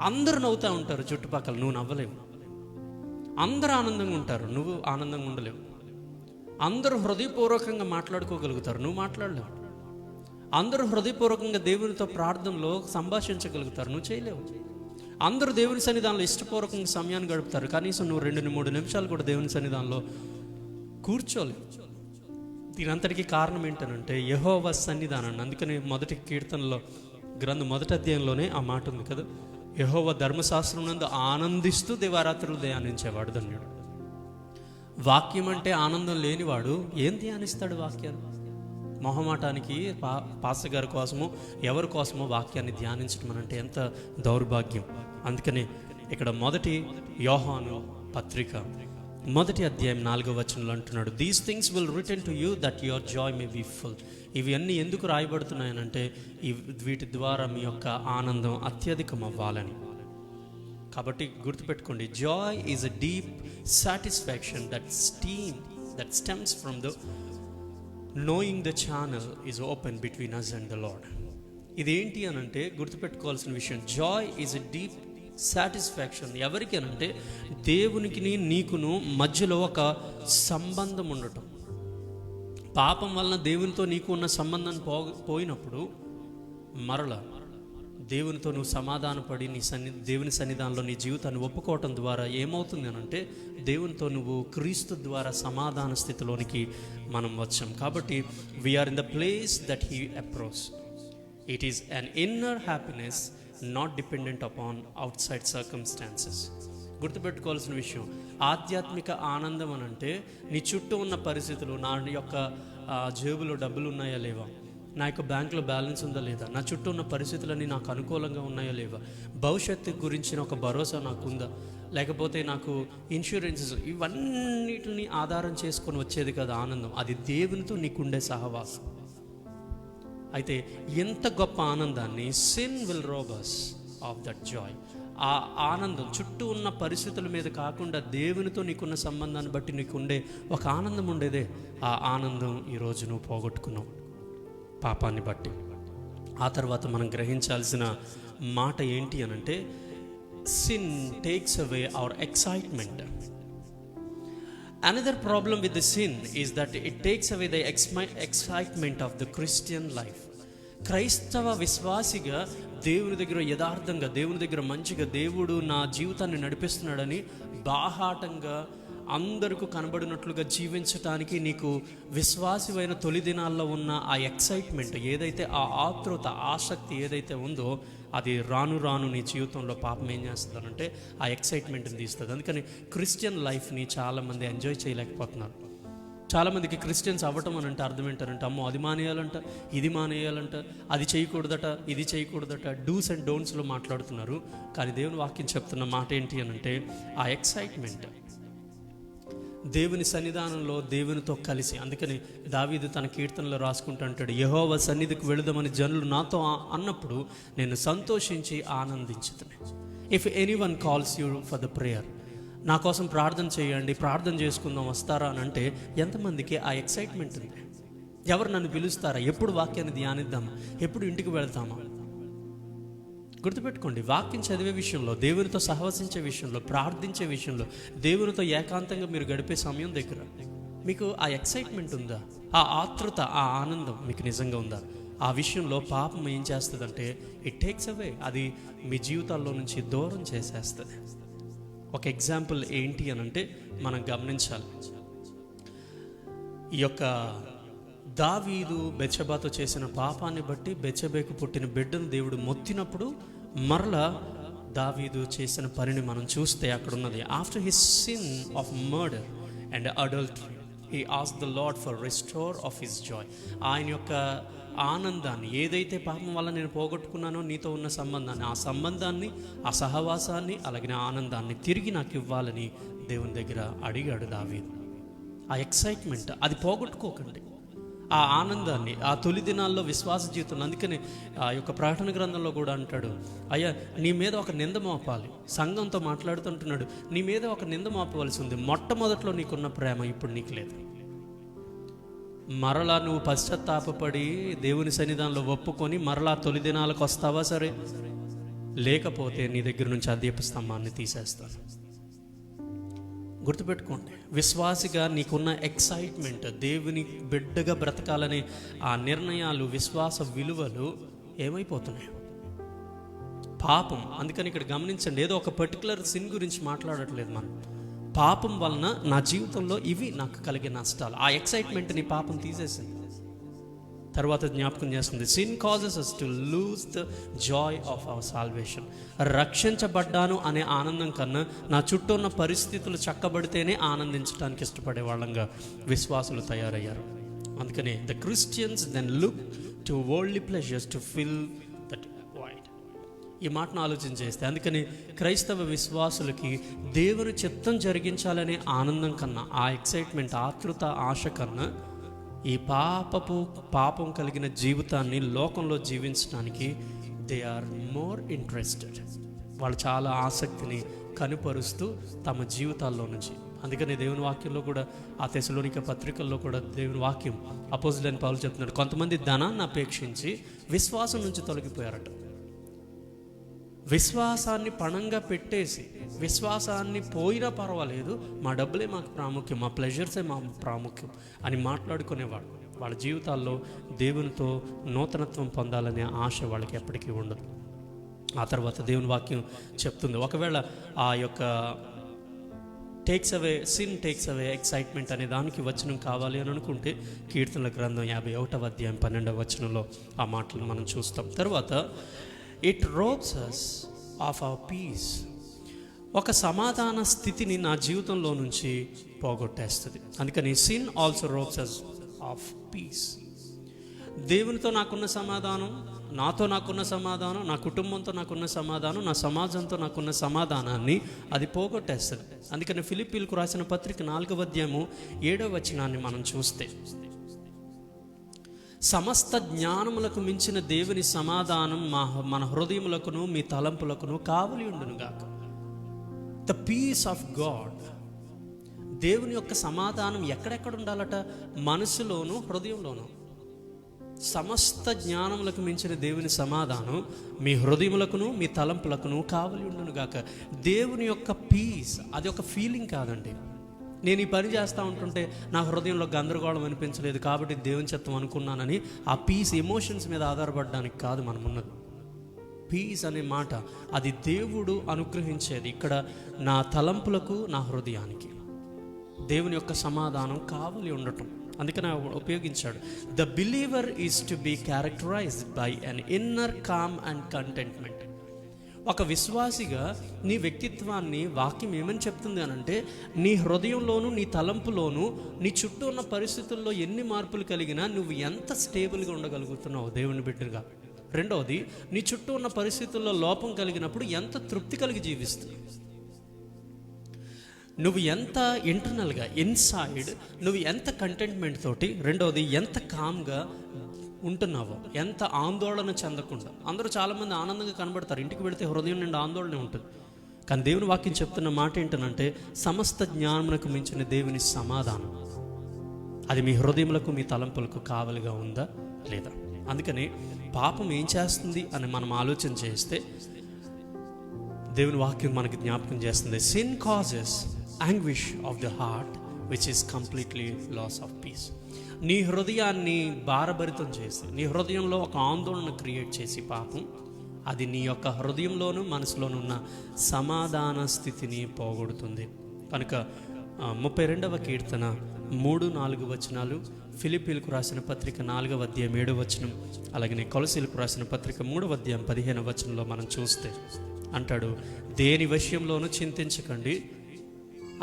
అందరూ నవ్వుతూ ఉంటారు చుట్టుపక్కల, నువ్వు నవ్వలేవు. అందరూ ఆనందంగా ఉంటారు, నువ్వు ఆనందంగా ఉండలేవు. అందరూ హృదయపూర్వకంగా మాట్లాడుకోగలుగుతారు, నువ్వు మాట్లాడలేవు. అందరూ హృదయపూర్వకంగా దేవునితో ప్రార్థనలో సంభాషించగలుగుతారు, నువ్వు చేయలేవు. అందరూ దేవుని సన్నిధానంలో ఇష్టపూర్వకంగా సమయాన్ని గడుపుతారు, కనీసం నువ్వు 2-3 నిమిషాలు కూడా దేవుని సన్నిధానంలో కూర్చోలేవు. దీనంతటికీ కారణం ఏంటనంటే యెహోవా సన్నిధానాన్ని. అందుకని మొదటి కీర్తనలో గ్రంథం 1వ అధ్యాయంలోనే ఆ మాట ఉంది కదా, యెహోవా ధర్మశాస్త్రం నందు ఆనందిస్తూ దివారాత్రులు ధ్యానించేవాడు ధన్యుడు. వాక్యం అంటే ఆనందం లేనివాడు ఏం ధ్యానిస్తాడు వాక్యాన్ని? మొహమాటానికి పాస్టర్ గారి కోసమో ఎవరి కోసమో వాక్యాన్ని ధ్యానించడం అంటే ఎంత దౌర్భాగ్యం. అందుకనే ఇక్కడ మొదటి యోహాను పత్రిక 1వ అధ్యాయం 4వ వచనంలో అంటున్నాడు, these things will return to you that your joy may be full. ఇవన్నీ ఎందుకు రాయబడుతున్నాయనంటే వీటి ద్వారా మీ యొక్క ఆనందం అత్యధికం అవ్వాలని. కాబట్టి గుర్తుపెట్టుకోండి, Joy is a deep satisfaction that stems from the knowing the channel is open between us and the Lord. ఇదేంటి అనంటే గుర్తుపెట్టుకోవాల్సిన విషయం, Joy is a deep satisfaction. ఎవరికి అనంటే దేవునికి నీకును మధ్యలో ఒక సంబంధం ఉండటం. పాపం వలన దేవునితో నీకు ఉన్న సంబంధం పోయినప్పుడు మరల దేవునితో నువ్వు సమాధానపడి దేవుని సన్నిధానంలో నీ జీవితాన్ని ఒప్పుకోవటం ద్వారా ఏమవుతుంది అని అంటే దేవునితో నువ్వు క్రీస్తు ద్వారా సమాధాన స్థితిలోనికి మనం వచ్చాం. కాబట్టి we are in the place that he approach. It is an inner happiness not dependent upon outside circumstances. గుర్తుపెట్టుకోవాల్సిన విషయం, ఆధ్యాత్మిక ఆనందం అని అంటే నీ చుట్టూ ఉన్న పరిస్థితులు, నా యొక్క జేబులో డబ్బులు ఉన్నాయా లేవా, నా యొక్క బ్యాంకులో బ్యాలెన్స్ ఉందా లేదా, నా చుట్టూ ఉన్న పరిస్థితులన్నీ నాకు అనుకూలంగా ఉన్నాయా లేవా, భవిష్యత్తు గురించిన ఒక భరోసా నాకుందా, లేకపోతే నాకు ఇన్సూరెన్సెస్, ఇవన్నిటిని ఆధారం చేసుకొని వచ్చేది కదా ఆనందం. అది దేవునితో నీకుండే సహవాసం. అయితే ఎంత గొప్ప ఆనందాన్ని sin will robe us of that Joy. ఆ ఆనందం చుట్టూ ఉన్న పరిస్థితుల మీద కాకుండా దేవునితో నీకున్న సంబంధాన్ని బట్టి నీకుండే ఒక ఆనందం ఉండేదే. ఆ ఆనందం ఈరోజు నువ్వు పోగొట్టుకున్నావు పాపాన్ని బట్టి. ఆ తర్వాత మనం గ్రహించాల్సిన మాట ఏంటి అనంటే, sin takes away hour excitement. Another problem with the sin is that it takes away the excitement of the Christian life. క్రైస్తవ విశ్వాసిగా దేవుని దగ్గర యథార్థంగా, దేవుని దగ్గర మంచిగా, దేవుడు నా జీవితాన్ని నడిపిస్తున్నాడని బాహాటంగా అందరికీ కనబడినట్లుగా జీవించటానికి నీకు విశ్వాసివైన తొలి దినాల్లో ఉన్న ఆ ఎక్సైట్మెంట్ ఏదైతే, ఆ ఆతృత, ఆసక్తి ఏదైతే ఉందో, అది రాను రాను నీ జీవితంలో పాపం ఏం చేస్తుందనంటే ఆ ఎక్సైట్మెంట్ని తీస్తుంది. అందుకని క్రిస్టియన్ లైఫ్ని చాలామంది ఎంజాయ్ చేయలేకపోతున్నారు. చాలామందికి క్రిస్టియన్స్ అవ్వటం అని అంటే అర్థం ఏంటారంటే, అమ్మో అది మానేయాలంట, ఇది మానేయాలంట, అది చేయకూడదట, ఇది చేయకూడదట, డూస్ అండ్ డోంట్స్లో మాట్లాడుతున్నారు. కానీ దేవుని వాక్యం చెప్తున్న మాట ఏంటి అని అంటే, ఆ ఎక్సైట్మెంట్ దేవుని సన్నిధానంలో దేవునితో కలిసి. అందుకని దావీదు తన కీర్తనలో రాసుకుంటూ అంటాడు, యెహోవా సన్నిధికి వెళదామని జనులు నాతో అన్నప్పుడు నేను సంతోషించి ఆనందించుతాను. If anyone calls you for the prayer, నా కోసం ప్రార్థన చేయండి, ప్రార్థన చేసుకుందాం, వస్తారా అని అంటే ఎంతమందికి ఆ ఎక్సైట్మెంట్ ఉంది? ఎవరు నన్ను పిలుస్తారా, ఎప్పుడు వాక్యాన్ని ధ్యానిద్దామా, ఎప్పుడు ఇంటికి వెళ్తామా? గుర్తుపెట్టుకోండి, వాక్యం చదివే విషయంలో, దేవునితో సహవసించే విషయంలో, ప్రార్థించే విషయంలో, దేవునితో ఏకాంతంగా మీరు గడిపే సమయం దగ్గర మీకు ఆ ఎక్సైట్మెంట్ ఉందా? ఆ ఆతృత, ఆ ఆనందం మీకు నిజంగా ఉందా? ఆ విషయంలో పాపం ఏం చేస్తుందంటే ఇట్ టేక్స్ అవే, అది మీ జీవితాల్లో నుంచి దూరం చేసేస్తుంది. ఒక ఎగ్జాంపుల్ ఏంటి అని అంటే మనం గమనించాలి. ఈ యొక్క దావీదు బెత్షెబాతో చేసిన పాపాన్ని బట్టి బెత్షెబకు పుట్టిన బిడ్డను దేవుడు మొత్తినప్పుడు మరలా దావీదు చేసిన పనిని మనం చూస్తే అక్కడ ఉన్నది, after his sin of murder and adultery he asked the lord for restore of his Joy. ఆయన యొక్క ఆనందాన్ని, ఏదైతే పాపం వల్ల నేను పోగొట్టుకున్నానో నీతో ఉన్న సంబంధాన్ని, ఆ సంబంధాన్ని, ఆ సహవాసాన్ని, అలాగే ఆనందాన్ని తిరిగి నాకు ఇవ్వాలని దేవుని దగ్గర అడిగాడు దావీదు. ఆ ఎక్సైట్మెంట్ అది పోగొట్టుకోకండి. ఆ ఆనందాన్ని, ఆ తొలి దినాల్లో విశ్వాస జీవితంలో, అందుకని ఆ యొక్క ప్రకటన గ్రంథంలో కూడా అంటాడు, అయ్యా నీ మీద ఒక నింద మోపాలి. సంఘంతో మాట్లాడుతుంటున్నాడు, నీ మీద ఒక నింద మోపవలసి ఉంది. మొట్టమొదట్లో నీకున్న ప్రేమ ఇప్పుడు నీకు లేదు. మరలా నువ్వు పశ్చాత్తాపడి దేవుని సన్నిధానంలో ఒప్పుకొని మరలా తొలి దినాలకు వస్తావా? సరే, లేకపోతే నీ దగ్గర నుంచి ఆ దీపస్తంభాన్ని తీసేస్తాను. గుర్తుపెట్టుకోండి, విశ్వాసిగా నీకున్న ఎక్సైట్మెంట్, దేవుని బిడ్డగా బ్రతకాలనే ఆ నిర్ణయాలు, విశ్వాస విలువలు ఏమైపోతున్నాయి? పాపం. అందుకని ఇక్కడ గమనించండి, ఏదో ఒక పర్టికులర్ సిన్ గురించి మాట్లాడట్లేదు మనం. పాపం వలన నా జీవితంలో ఇవి నాకు కలిగే నష్టాలు. ఆ ఎక్సైట్మెంట్ని పాపం తీసేసింది. తర్వాత జ్ఞాపకం చేస్తుంది, sin causes us to lose the joy of our salvation. రక్షించబడ్డాను అనే ఆనందం కన్నా నా చుట్టూ ఉన్న పరిస్థితులు చక్కబడితేనే ఆనందించడానికి ఇష్టపడే వాళ్ళంగా విశ్వాసులు తయారయ్యారు. అందుకనే the Christians then look to worldly pleasures to fill that void. ఈ మాటను ఆలోచన చేస్తే, అందుకని క్రైస్తవ విశ్వాసులకి దేవుని చిత్తం జరిగించాలనే ఆనందం కన్నా, ఆ ఎక్సైట్మెంట్, ఆతృత, ఆశ కన్నా ఈ పాపం కలిగిన జీవితాన్ని లోకంలో జీవించడానికి దే ఆర్ మోర్ ఇంట్రెస్టెడ్. వాళ్ళు చాలా ఆసక్తిని కనుపరుస్తూ తమ జీవితాల్లో నుంచి. అందుకని దేవుని వాక్యంలో కూడా, ఆ తెసలోనిక పత్రికల్లో కూడా దేవుని వాక్యం అపోజిట్ పౌలు చెప్తున్నాడు, కొంతమంది ధనాన్ని అపేక్షించి విశ్వాసం నుంచి తొలగిపోయారట. విశ్వాసాన్ని పణంగా పెట్టేసి, విశ్వాసాన్ని పోయినా పర్వాలేదు, మా డబ్బులే మాకు ప్రాముఖ్యం, మా ప్లెజర్సే మా ప్రాముఖ్యం అని మాట్లాడుకునేవాడు. వాళ్ళ జీవితాల్లో దేవునితో నూతనత్వం పొందాలనే ఆశ వాళ్ళకి ఎప్పటికీ ఉండదు. ఆ తర్వాత దేవుని వాక్యం చెప్తుంది, ఒకవేళ ఆ యొక్క సిన్ టేక్స్ అవే ఎక్సైట్మెంట్ అనే దానికి వచనం కావాలి అని అనుకుంటే కీర్తనల గ్రంథం 51వ అధ్యాయం 12వ వచనంలో ఆ మాటలు మనం చూస్తాం. తర్వాత it robs us of our peace, ఒక సమాధాన స్థితిని నా జీవితంలో నుంచి పోగొట్టేస్తుంది. అందుకని sin also robs us of peace. దేవునితో నాకున్న సమాధానం, నాతో నాకున్న సమాధానం, నా కుటుంబంతో నాకున్న సమాధానం, నా సమాజంతో నాకున్న సమాధానాన్ని అది పోగొట్టేస్తుంది. అందుకని ఫిలిప్పీలకు రాసిన పత్రిక 4వ అధ్యాయము 7వ వచనాన్ని మనం చూస్తే, సమస్త జ్ఞానములకు మించిన దేవుని సమాధానం మన హృదయములకును మీ తలంపులకును కావలి ఉండునుగాక. ద పీస్ ఆఫ్ గాడ్, దేవుని యొక్క సమాధానం ఎక్కడెక్కడ ఉండాలట? మనసులోను హృదయంలోను. సమస్త జ్ఞానములకు మించిన దేవుని సమాధానం మీ హృదయములకును మీ తలంపులకును కావలి ఉండునుగాక. దేవుని యొక్క పీస్ అది ఒక ఫీలింగ్ కాదండి. నేను ఈ పని చేస్తూ ఉంటుంటే నా హృదయంలో గందరగోళం అనిపించలేదు కాబట్టి దేవుని చిత్తం అనుకున్నానని ఆ పీస్ ఎమోషన్స్ మీద ఆధారపడడానికి కాదు మనమున్నది. పీస్ అనే మాట అది దేవుడు అనుగ్రహించేది. ఇక్కడ నా తలంపులకు నా హృదయానికి దేవుని యొక్క సమాధానం కావలి ఉండటం. అందుకని ఉపయోగించాడు. The believer is to be characterised by an inner calm and contentment. ఒక విశ్వాసిగా నీ వ్యక్తిత్వాన్ని వాక్యం ఏమని చెప్తుంది అనంటే, నీ హృదయంలోను నీ తలంపులోను నీ చుట్టూ ఉన్న పరిస్థితుల్లో ఎన్ని మార్పులు కలిగినా నువ్వు ఎంత స్టేబుల్గా ఉండగలుగుతున్నావు దేవుని బిడ్డగా. రెండవది, నీ చుట్టూ ఉన్న పరిస్థితుల్లో లోపం కలిగినప్పుడు ఎంత తృప్తి కలిగి జీవిస్తున్నావు, నువ్వు ఎంత ఇంటర్నల్గా ఇన్సైడ్ నువ్వు ఎంత కంటెంట్మెంట్ తోటి, రెండవది ఎంత కామ్గా ఉంటున్నావో, ఎంత ఆందోళన చెందకుండా. అందరూ చాలామంది ఆనందంగా కనబడతారు, ఇంటికి వెళితే హృదయం నిండా ఆందోళన ఉంటుంది. కానీ దేవుని వాక్యం చెప్తున్న మాట ఏంటనంటే, సమస్త జ్ఞానమునకు మించిన దేవుని సమాధానం అది మీ హృదయములకు మీ తలంపులకు కావలిగా ఉందా లేదా. అందుకని పాపం ఏం చేస్తుంది అని మనం ఆలోచన చేస్తే దేవుని వాక్యం మనకి జ్ఞాపకం చేస్తుంది, sin causes anguish of the heart which is completely loss of peace. నీ హృదయాన్ని భారభరితం చేసి, నీ హృదయంలో ఒక ఆందోళన క్రియేట్ చేసి పాపం అది నీ యొక్క హృదయంలోను మనసులోను ఉన్న సమాధాన స్థితిని పోగొడుతుంది. కనుక 32వ కీర్తన 3-4 వచనాలు, ఫిలిప్పీలకు రాసిన పత్రిక 4వ అధ్యాయం 7వ వచనం, అలాగే కొలసీలకు రాసిన పత్రిక 3వ అధ్యాయం 15వ వచనంలో మనం చూస్తే అంటాడు, దేని విషయంలోనూ చింతించకండి,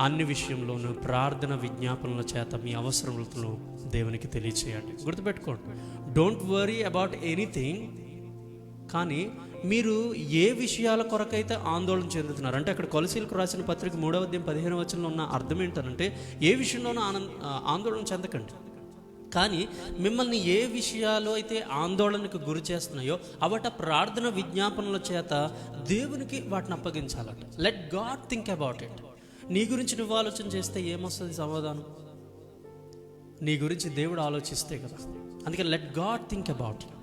అన్ని విషయంలోనూ ప్రార్థన విజ్ఞాపనల చేత మీ అవసరములను దేవునికి తెలియచేయండి. గుర్తుపెట్టుకోండి, డోంట్ వరీ అబౌట్ ఎనీథింగ్. కానీ మీరు ఏ విషయాల కొరకైతే ఆందోళన చెందుతున్నారు అంటే, అక్కడ కొలసీలకు రాసిన పత్రిక 3వ అధ్యాయం 15వ వచనంలో ఉన్న అర్థం ఏంటంటే, ఏ విషయంలోనూ ఆందోళన చెందకండి. కానీ మిమ్మల్ని ఏ విషయాలు అయితే ఆందోళనకు గురి చేస్తున్నాయో అవట ప్రార్థన విజ్ఞాపనల చేత దేవునికి వాటిని అప్పగించాలట. Let God think about it. నీ గురించి నువ్వు ఆలోచన చేస్తే ఏమొస్తుంది సమాధానం? నీ గురించి దేవుడు ఆలోచిస్తే కదా. అందుకే let God think about it.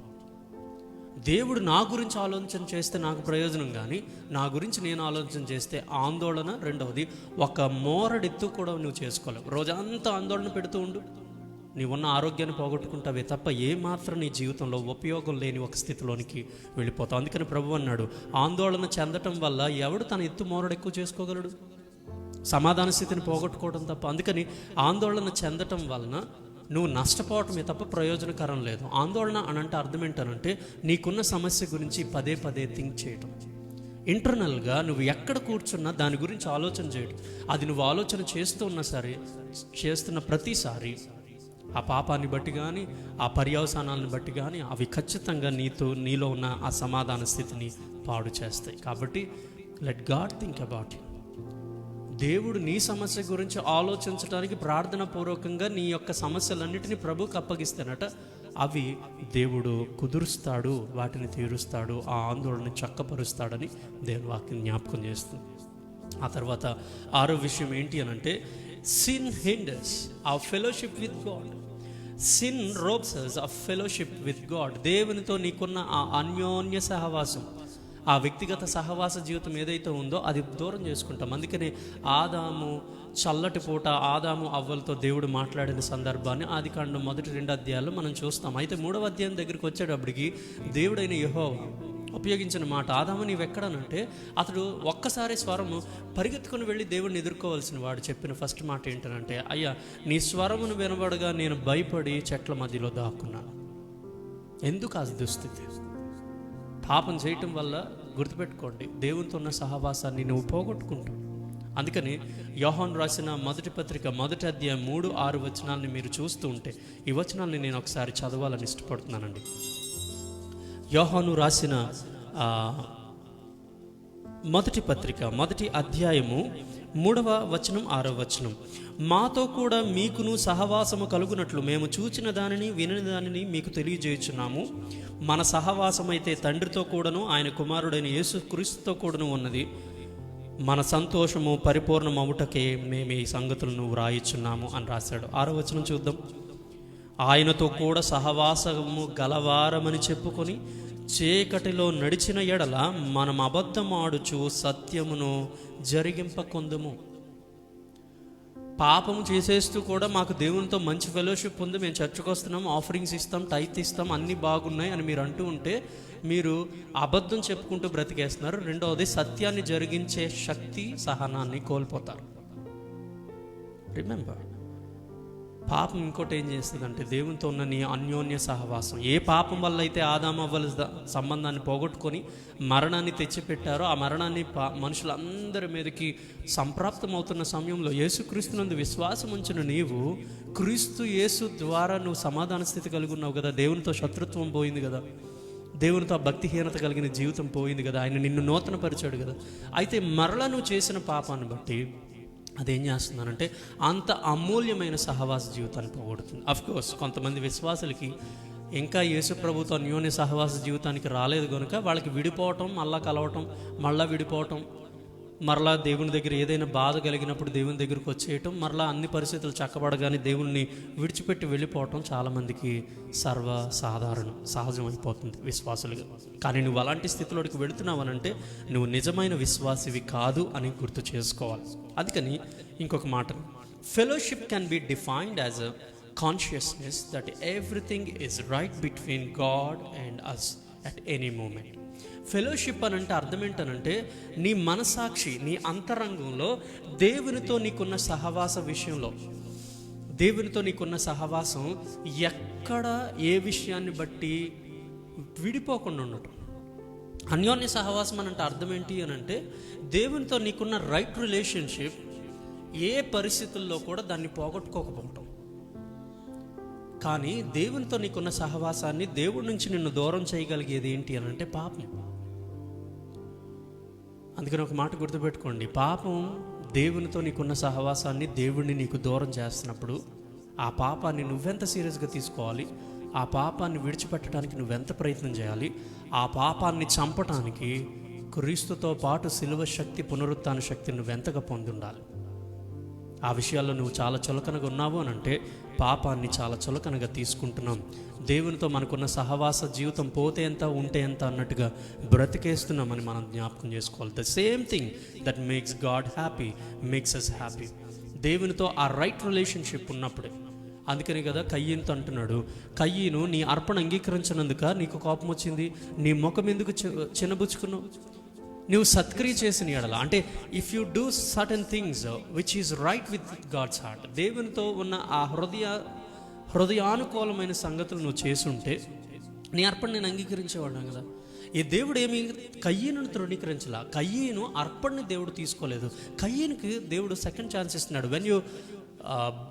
దేవుడు నా గురించి ఆలోచన చేస్తే నాకు ప్రయోజనం, కానీ నా గురించి నేను ఆలోచన చేస్తే ఆందోళన. రెండవది, ఒక మోరడెత్తు కూడా నువ్వు చేసుకోలేవు. రోజంతా ఆందోళన పెడుతూ ఉండు, నీవున్న ఆరోగ్యాన్ని పోగొట్టుకుంటావే తప్ప ఏమాత్రం నీ జీవితంలో ఉపయోగం లేని ఒక స్థితిలోనికి వెళ్ళిపోతావు. అందుకని ప్రభువు అన్నాడు, ఆందోళన చెందటం వల్ల ఎవడు తన ఎత్తు మోరడు ఎక్కువ చేసుకోగలడు? సమాధాన స్థితిని పోగొట్టుకోవడం తప్ప. అందుకని ఆందోళన చెందటం వలన నువ్వు నష్టపోవటమే తప్ప ప్రయోజనకరం లేదు. ఆందోళన అనంటే అర్థం ఏంటనంటే, నీకున్న సమస్య గురించి పదే పదే థింక్ చేయటం, ఇంటర్నల్గా నువ్వు ఎక్కడ కూర్చున్నా దాని గురించి ఆలోచన చేయడం. అది నువ్వు ఆలోచన చేస్తున్న ప్రతిసారి ఆ పాపాన్ని బట్టి కానీ ఆ పర్యవసానాలను బట్టి కానీ అవి ఖచ్చితంగా నీలో ఉన్న ఆ సమాధాన స్థితిని పాడు చేస్తాయి. కాబట్టి let God think about it. దేవుడు నీ సమస్య గురించి ఆలోచించడానికి ప్రార్థన పూర్వకంగా నీ యొక్క సమస్యలన్నిటినీ ప్రభువుకి అప్పగిస్తానట. అవి దేవుడు కుదురుస్తాడు, వాటిని తీరుస్తాడు, ఆ ఆందోళన చక్కపరుస్తాడని దేవుని వాక్యం జ్ఞాపకం చేస్తుంది. ఆ తర్వాత 6వ విషయం ఏంటి అనంటే, sin hinders our fellowship with God. Sin robs us of fellowship with God. దేవునితో నీకున్న ఆ అన్యోన్య సహవాసం, ఆ వ్యక్తిగత సహవాస జీవితం ఏదైతే ఉందో అది దూరం చేసుకుంటాం. అందుకని ఆదాము చల్లటి పూట ఆదాము అవ్వలతో దేవుడు మాట్లాడిన సందర్భాన్ని ఆదికాండం 1-2 అధ్యాయాల్లో మనం చూస్తాం. అయితే 3వ అధ్యాయం దగ్గరికి వచ్చేటప్పటికి దేవుడైన యెహోవా ఉపయోగించిన మాట. ఆదాము నీవెక్కడనంటే అతడు ఒక్కసారి స్వరము పరిగెత్తుకుని వెళ్ళి దేవుడిని ఎదుర్కోవాల్సిన వాడు చెప్పిన ఫస్ట్ మాట ఏంటనంటే, అయ్యా నీ స్వరమును వినబడగా నేను భయపడి చెట్ల మధ్యలో దాక్కున్నాను. ఎందుకు ఆ దుస్థితి? పాపం చేయటం వల్ల గుర్తుపెట్టుకోండి, దేవునితో ఉన్న సహవాసాన్ని నువ్వు పోగొట్టుకుంటావు. అందుకని యోహాను రాసిన మొదటి పత్రిక 1వ అధ్యాయం 3-6 వచనాలని మీరు చూస్తూ ఉంటే, ఈ వచనాలని నేను ఒకసారి చదవాలని ఇష్టపడుతున్నానండి. యోహాను రాసిన మొదటి పత్రిక 1వ అధ్యాయము 3వ వచనం 6వ వచనం, మాతో కూడా మీకును సహవాసము కలుగునట్లు మేము చూచిన దానిని వినిన దానిని మీకు తెలియజేయుచున్నాము. మన సహవాసం అయితే తండ్రితో కూడాను ఆయన కుమారుడైన యేసుక్రీస్తుతో కూడాను ఉన్నది. మన సంతోషము పరిపూర్ణమవుటకే మేము ఈ సంగతులను వ్రాయిచున్నాము అని రాశాడు. 6వ వచనం చూద్దాం. ఆయనతో కూడా సహవాసము గలవారమని చెప్పుకొని చీకటిలో నడిచిన ఎడల మనం అబద్ధమాడుచు సత్యమును జరిగింపకొందుము. పాపము చేసేస్తూ కూడా మాకు దేవునితో మంచి ఫెలోషిప్ ఉంది, మేము చర్చకు వస్తున్నాం, ఆఫరింగ్స్ ఇస్తాం, టైత్ ఇస్తాం, అన్నీ బాగున్నాయి అని మీరు అంటూ ఉంటే మీరు అబద్ధం చెప్పుకుంటూ బ్రతికేస్తున్నారు. రెండవది, సత్యాన్ని జరిగించే శక్తి సహనాన్ని కోల్పోతారు. రిమెంబర్, పాపం ఇంకోటి ఏం చేస్తుందంటే దేవునితో ఉన్న నీ అన్యోన్య సహవాసం. ఏ పాపం వల్ల అయితే ఆదాము అవ్వల సంబంధాన్ని పోగొట్టుకొని మరణాన్ని తెచ్చిపెట్టారో ఆ మరణాన్ని మనుషులందరి మీదకి సంప్రాప్తమవుతున్న సమయంలో యేసుక్రీస్తునందు విశ్వాసం ఉంచిన నీవు క్రీస్తు యేసు ద్వారా నువ్వు సమాధాన స్థితి కలిగి ఉన్నావు కదా. దేవునితో శత్రుత్వం పోయింది కదా, దేవునితో భక్తిహీనత కలిగిన జీవితం పోయింది కదా, ఆయన నిన్ను నూతన పరిచాడు కదా. అయితే మరలా నువ్వు చేసిన పాపాన్ని బట్టి అదేం చేస్తున్నానంటే అంత అమూల్యమైన సహవాస జీవితాన్ని పోగొడుతుంది. అఫ్కోర్స్ కొంతమంది విశ్వాసులకి ఇంకా యేసు ప్రభుతో అన్యోన్య సహవాస జీవితానికి రాలేదు కనుక వాళ్ళకి విడిపోవటం, మళ్ళా కలవటం, మళ్ళా విడిపోవటం, మరలా దేవుని దగ్గర ఏదైనా బాధ కలిగినప్పుడు దేవుని దగ్గరకు వచ్చేయటం, మరలా అన్ని పరిస్థితులు చక్కబడగానే దేవుణ్ణి విడిచిపెట్టి వెళ్ళిపోవటం చాలామందికి సర్వసాధారణం, సహజం అయిపోతుంది విశ్వాసులుగా. కానీ నువ్వు అలాంటి స్థితిలోకి వెళుతున్నావనంటే నువ్వు నిజమైన విశ్వాసివి కాదు అని గుర్తు చేసుకోవాలి. అందుకని ఇంకొక మాట, fellowship can be defined as a consciousness that everything is right between God and us at any moment. Fellowship అని అంటే అర్థం ఏంటనంటే నీ మనసాక్షి, నీ అంతరంగంలో దేవునితో నీకున్న సహవాస విషయంలో, దేవునితో నీకున్న సహవాసం ఎక్కడ ఏ విషయాన్ని బట్టి విడిపోకుండా ఉండటం. అన్యోన్య సహవాసం అని అంటే అర్థం ఏంటి అని అంటే దేవునితో నీకున్న రైట్ రిలేషన్షిప్ ఏ పరిస్థితుల్లో కూడా దాన్ని పోగొట్టుకోకపోవటం. కానీ దేవునితో నీకున్న సహవాసాన్ని దేవుడి నుంచి నిన్ను దూరం చేయగలిగేది ఏంటి అని అంటే పాపం. అందుకని ఒక మాట గుర్తుపెట్టుకోండి, పాపం దేవునితో నీకున్న సహవాసాన్ని, దేవుడిని నీకు దూరం చేస్తున్నప్పుడు ఆ పాపాన్ని నువ్వెంత సీరియస్గా తీసుకోవాలి, ఆ పాపాన్ని విడిచిపెట్టడానికి నువ్వెంత ప్రయత్నం చేయాలి, ఆ పాపాన్ని చంపటానికి క్రీస్తుతో పాటు శిలువ శక్తి, పునరుత్థాన శక్తిని నువ్వెంతగా పొంది ఉండాలి. ఆ విషయాల్లో నువ్వు చాలా చులకనగా ఉన్నావు అని అంటే పాపాన్ని చాలా చులకనగా తీసుకుంటున్నాం. దేవునితో మనకున్న సహవాస జీవితం పోతే ఎంత ఉంటే ఎంత అన్నట్టుగా బ్రతికేస్తున్నామని మనం జ్ఞాపకం చేసుకోవాలి. The same thing that makes God happy makes us happy. దేవునితో ఆ రైట్ రిలేషన్షిప్ ఉన్నప్పుడే. అందుకని కదా కయ్యనుతో అంటున్నాడు, కయ్యను నీ అర్పణ అంగీకరించినందుక నీకు కోపం వచ్చింది, నీ ముఖం ఎందుకు చిన్నబుచ్చుకున్నావు? నువ్వు సత్క్రియ చేసిన ఎడల అంటే if you do certain things which is right with God's heart, దేవునితో ఉన్న ఆ హృదయానుకూలమైన సంగతులు నువ్వు చేసుంటే నీ అర్పణ నేను అంగీకరించేవాడినా కదా. ఈ దేవుడు ఏమి కయ్యను తృణీకరించలా, కయ్యను అర్పణని దేవుడు తీసుకోలేదు. కయ్యనుకి దేవుడు సెకండ్ ఛాన్స్ ఇస్తున్నాడు. When you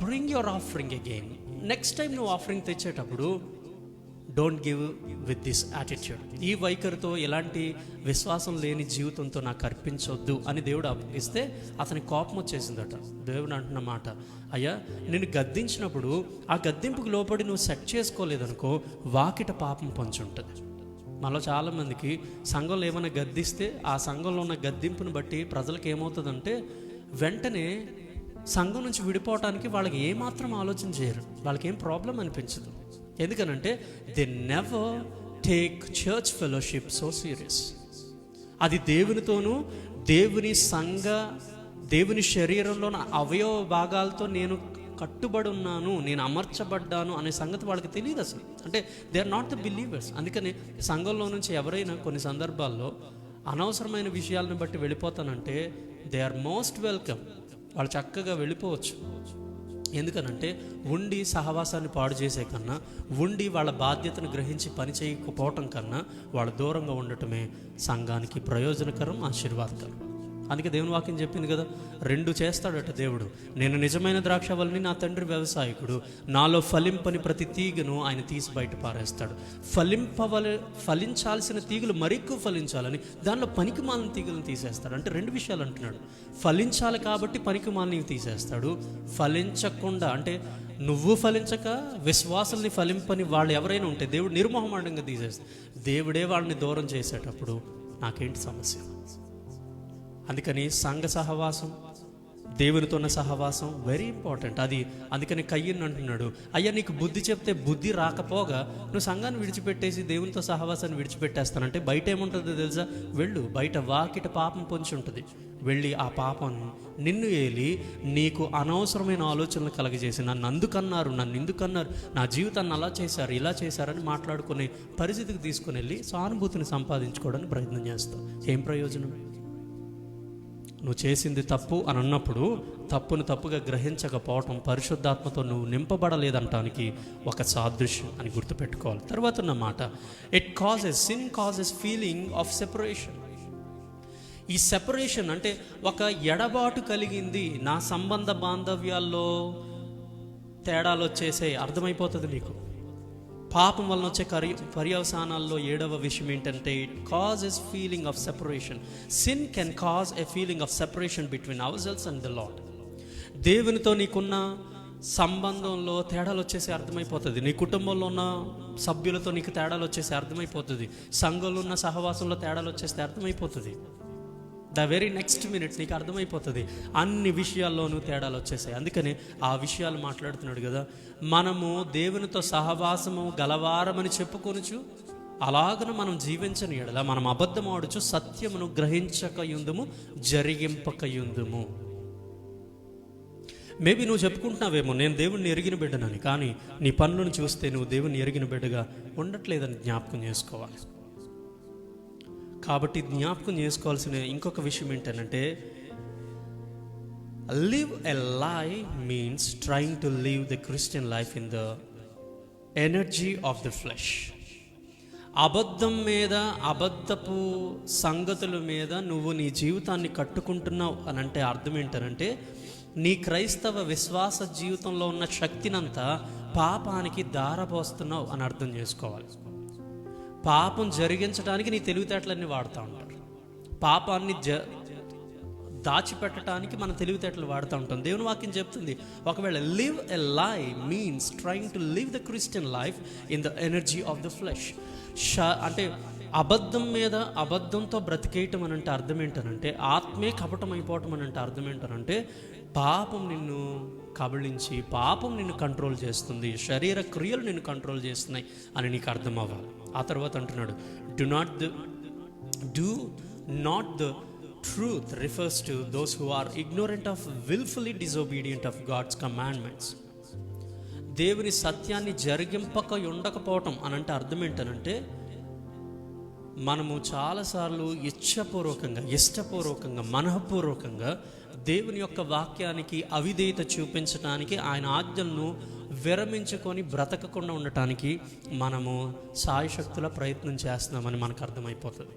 bring your offering again, next time నువ్వు ఆఫరింగ్ తెచ్చేటప్పుడు don't give with this attitude. ఈ వైఖరితో, ఎలాంటి విశ్వాసం లేని జీవితంతో నాకు అర్పించొద్దు అని దేవుడు ఇస్తే అతనికి కోపం వచ్చేసిందట. దేవుడు అంటున్న మాట, అయ్యా నేను గద్దించినప్పుడు ఆ గద్దింపుకు లోపడి నువ్వు సెట్ చేసుకోలేదనుకో వాకిట పాపం పంచుంటుంది. మనలో చాలామందికి సంఘంలో ఏమైనా గద్దిస్తే ఆ సంఘంలో ఉన్న గద్దింపుని బట్టి ప్రజలకు ఏమవుతుందంటే వెంటనే సంఘం నుంచి విడిపోవటానికి వాళ్ళకి ఏమాత్రం ఆలోచన చేయరు, వాళ్ళకి ఏం ప్రాబ్లం అనిపించదు. ఎందుకనంటే they never take church fellowship so serious. అది దేవునితోనూ, దేవుని శరీరంలో అవయవ భాగాలతో నేను కట్టుబడి ఉన్నాను, నేను అమర్చబడ్డాను అనే సంగతి వాళ్ళకి తెలియదు అసలు. అంటే they are not the believers. అందుకని సంఘంలో నుంచి ఎవరైనా కొన్ని సందర్భాల్లో అనవసరమైన విషయాలను బట్టి వెళ్ళిపోతానంటే దే ఆర్ మోస్ట్ వెల్కమ్. వాళ్ళు చక్కగా వెళ్ళిపోవచ్చు. ఎందుకనంటే ఉండి సహవాసాన్ని పాడు చేసే కన్నా, ఉండి వాళ్ళ బాధ్యతను గ్రహించి పని చేయకపోవటం కన్నా వాళ్ళు దూరంగా ఉండటమే సంఘానికి ప్రయోజనకరం, ఆశీర్వాదకరం. అందుకే దేవుని వాక్యం చెప్పింది కదా, 2 చేస్తాడట దేవుడు. నేను నిజమైన ద్రాక్షవల్లిని, నా తండ్రి వ్యవసాయకుడు. నాలో ఫలింపని ప్రతి తీగను ఆయన తీసి బయట పారేస్తాడు. ఫలించాల్సిన తీగలు మరెక్కువ ఫలించాలని దానిలో పనికిమాలిన తీగలను తీసేస్తాడు. అంటే 2 విషయాలు అంటున్నాడు. ఫలించాలి కాబట్టి పనికిమాలినవి తీసేస్తాడు. ఫలించకుండా అంటే నువ్వు ఫలించక విశ్వాసాలని ఫలింపని వాళ్ళు ఎవరైనా ఉంటే దేవుడు నిర్మోహమాటంగా తీసేస్తాడు. దేవుడే వాళ్ళని దూరం చేసేటప్పుడు నాకేంటి సమస్య? అందుకని సంఘ సహవాసం, దేవునితో ఉన్న సహవాసం వెరీ ఇంపార్టెంట్. అది అందుకని కయ్యను అంటున్నాడు, అయ్యా నీకు బుద్ధి చెప్తే బుద్ధి రాకపోగా నువ్వు సంఘాన్ని విడిచిపెట్టేసి దేవునితో సహవాసాన్ని విడిచిపెట్టేస్తానంటే బయట ఏముంటుందో తెలుసా? వెళ్ళు, బయట వాకిట పాపం పొంచి ఉంటుంది. వెళ్ళి ఆ పాపం నిన్ను ఏలి నీకు అనవసరమైన ఆలోచనలు కలగజేసి నన్ను అందుకన్నారు, నన్ను ఎందుకన్నారు, నా జీవితాన్ని అలా చేశారు, ఇలా చేశారని మాట్లాడుకునే పరిస్థితికి తీసుకుని వెళ్ళి సానుభూతిని సంపాదించుకోవడానికి ప్రయత్నం చేస్తావు. ఏం ప్రయోజనం? నువ్వు చేసింది తప్పు అని అన్నప్పుడు తప్పును తప్పుగా గ్రహించకపోవటం పరిశుద్ధాత్మతో నువ్వు నింపబడలేదంటానికి ఒక సాదృశ్యం అని గుర్తుపెట్టుకోవాలి. తర్వాత ఉన్న మాట, sin causes feeling of separation. ఈ సెపరేషన్ అంటే ఒక ఎడబాటు కలిగింది, నా సంబంధ బాంధవ్యాల్లో తేడాలు వచ్చేసే అర్థమైపోతుంది నీకు. పాపం వలన వచ్చే పర్యవసానాల్లో 7వ విషయం ఏంటంటే it causes feeling of separation. Sin can cause a feeling of separation between hour cells and the lord. దేవునితో నీకున్న సంబంధంలో తేడాలు వచ్చేసి అర్థమైపోతుంది. నీ కుటుంబంలో ఉన్న సభ్యులతో నీకు తేడాలు వచ్చేసి అర్థమైపోతుంది. సంఘంలో ఉన్న సహవాసంలో తేడాలు వచ్చేస్తే అర్థమైపోతుంది. ద వెరీ నెక్స్ట్ మినిట్ నీకు అర్థమైపోతుంది. అన్ని విషయాల్లోనూ తేడాలు వచ్చేసాయి. అందుకని ఆ విషయాలు మాట్లాడుతున్నాడు కదా, మనము దేవునితో సహవాసము గలవారమని చెప్పుకొనుచు అలాగన మనం జీవించని ఎడల మనం అబద్ధం ఆడుచు సత్యమును గ్రహించకయుందుము, జరిగింపకయుందుము. మేబీ నువ్వు చెప్పుకుంటున్నావేమో నేను దేవుణ్ణి ఎరిగిన బిడ్డనని, కానీ నీ పనులను చూస్తే నువ్వు దేవుణ్ణి ఎరిగిన బిడ్డగా ఉండట్లేదని జ్ఞాపకం చేసుకోవాలి. కాబట్టి జ్ఞాపకం చేసుకోవాల్సిన ఇంకొక విషయం ఏంటంటే live a life means trying to live the Christian life in the energy of the flesh. అబద్ధం మీద, అబద్ధపు సంగతుల మీద నువ్వు నీ జీవితాన్ని కట్టుకుంటున్నావు అని అంటే అర్థం ఏంటంటే నీ క్రైస్తవ విశ్వాస జీవితంలో ఉన్న శక్తినంతా పాపానికి దారపోస్తున్నావు అని అర్థం చేసుకోవాలి. పాపం జరిగించడానికి నీ తెలివితేటలన్నీ వాడుతూ ఉంటారు. పాపాన్ని దాచిపెట్టడానికి మన తెలివితేటలు వాడుతూ ఉంటాం. దేవుని వాక్యం చెప్తుంది, ఒకవేళ live a life means trying to live the Christian life in the energy of the flesh. అంటే అబద్ధం మీద అబద్ధంతో బ్రతికేయటం అని అంటే అర్థం ఏంటనంటే ఆత్మే కపటం అయిపోవటం అని అంటే అర్థం ఏంటనంటే పాపం నిన్ను కబళించి పాపం నిన్ను కంట్రోల్ చేస్తుంది, శరీర క్రియలు నిన్ను కంట్రోల్ చేస్తున్నాయి అని నీకు అర్థం అవ్వాలి. ఆ తర్వాత అంటున్నాడు, do not the truth refers to those who are ignorant of willfully disobedient of God's commandments. దేవుని సత్యాన్ని జరిగింపక ఉండకపోవటం అని అంటే అర్థం ఏంటనంటే మనము చాలాసార్లు ఇష్టపూర్వకంగా మనఃపూర్వకంగా దేవుని యొక్క వాక్యానికి అవిధేయత చూపించడానికి, ఆయన ఆజ్ఞలను విరమించుకొని బ్రతకకుండా ఉండటానికి మనము సాయశక్తుల ప్రయత్నం చేస్తున్నామని మనకు అర్థమైపోతుంది.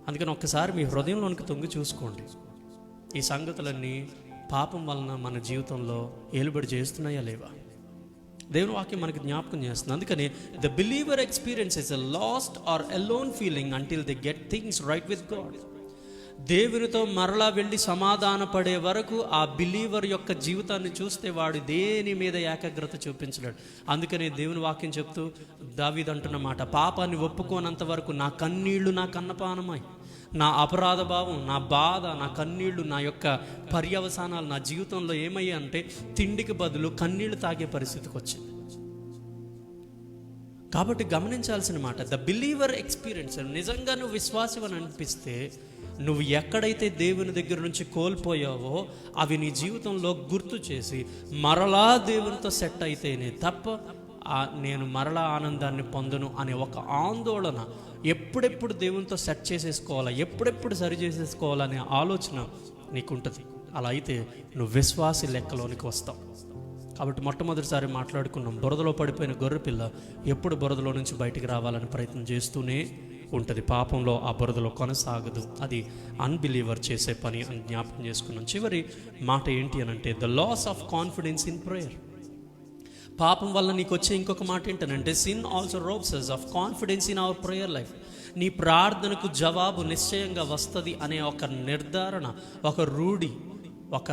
అందుకని ఒక్కసారి మీ హృదయంలోనికి తొంగి చూసుకోండి, ఈ సంగతులన్నీ పాపం వలన మన జీవితంలో ఏలుబడి చేస్తున్నాయా లేవా? దేవుని వాక్యం మనకి జ్ఞాపకం చేస్తుంది. అందుకని the believer experiences a lost or alone feeling until they get things right with God. దేవునితో మరలా వెళ్ళి సమాధాన పడే వరకు ఆ బిలీవర్ యొక్క జీవితాన్ని చూస్తే వాడు దేని మీద ఏకాగ్రత చూపించలేడు. అందుకనే దేవుని వాక్యం చెప్తూ దావీదు అంటున్న మాట, పాపాన్ని ఒప్పుకోనంత వరకు నా కన్నీళ్లు నా కన్నపానమై, నా అపరాధ భావం, నా బాధ, నా కన్నీళ్లు, నా యొక్క పర్యవసానాలు నా జీవితంలో ఏమయ్యాయి అంటే తిండికి బదులు కన్నీళ్లు తాగే పరిస్థితికి వచ్చింది. కాబట్టి గమనించాల్సిన మాట, ద బిలీవర్ ఎక్స్పీరియన్స్, నిజంగా నువ్వు విశ్వాసం అని అనిపిస్తే నువ్వు ఎక్కడైతే దేవుని దగ్గర నుంచి కోల్పోయావో అవి నీ జీవితంలో గుర్తు చేసి మరలా దేవునితో సెట్ అయితేనే తప్ప నేను మరలా ఆనందాన్ని పొందను అనే ఒక ఆందోళన, ఎప్పుడెప్పుడు దేవునితో సెట్ చేసేసుకోవాలా, ఎప్పుడెప్పుడు సరి చేసేసుకోవాలనే ఆలోచన నీకుంటుంది. అలా అయితే నువ్వు విశ్వాసి లెక్కలోనికి వస్తావు. కాబట్టి మొట్టమొదటిసారి మాట్లాడుకున్నాం, బురదలో పడిపోయిన గొర్రెపిల్ల ఎప్పుడు బురదలో నుంచి బయటికి రావాలని ప్రయత్నం చేస్తూనే ఉంటుంది. పాపంలో ఆ బురదలో కొనసాగదు. అది అన్బిలీవర్ చేసే పని అని జ్ఞాపకం చేసుకున్నాం. చివరి మాట ఏంటి అని అంటే the loss of confidence in prayer. పాపం వల్ల నీకు వచ్చే ఇంకొక మాట ఏంటనంటే sin also robs us of confidence in our prayer life. నీ ప్రార్థనకు జవాబు నిశ్చయంగా వస్తుంది అనే ఒక నిర్ధారణ, ఒక రూఢి, ఒక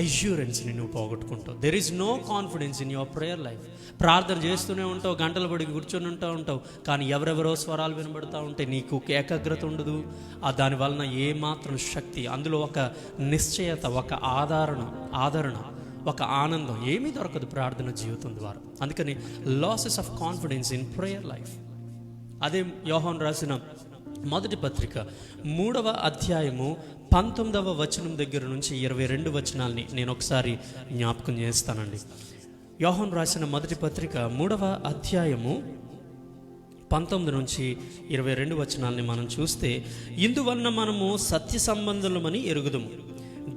అష్యూరెన్స్ని నువ్వు పోగొట్టుకుంటావు. There is no confidence in your prayer life. ప్రార్థన చేస్తూనే ఉంటావు, గంటల పడి కూర్చొని ఉంటావు, కానీ ఎవరెవరో స్వరాలు వినబడతా ఉంటే నీకు ఏకాగ్రత ఉండదు. దాని వలన ఏమాత్రం శక్తి, అందులో ఒక నిశ్చయత, ఒక ఆదరణ, ఒక ఆనందం ఏమీ దొరకదు ప్రార్థన జీవితం ద్వారా. అందుకని losses of confidence in prayer life. అదే యోహాను రాసిన మొదటి పత్రిక 3వ అధ్యాయము 19వ వచనం దగ్గర నుంచి 22 వచనాల్ని నేను ఒకసారి జ్ఞాపకం చేస్తానండి. యోహాను రాసిన మొదటి పత్రిక 3వ అధ్యాయము 19 నుంచి 22 వచనాల్ని మనం చూస్తే, ఇందువలన మనము సత్య సంబంధులమని ఎరుగుదుము.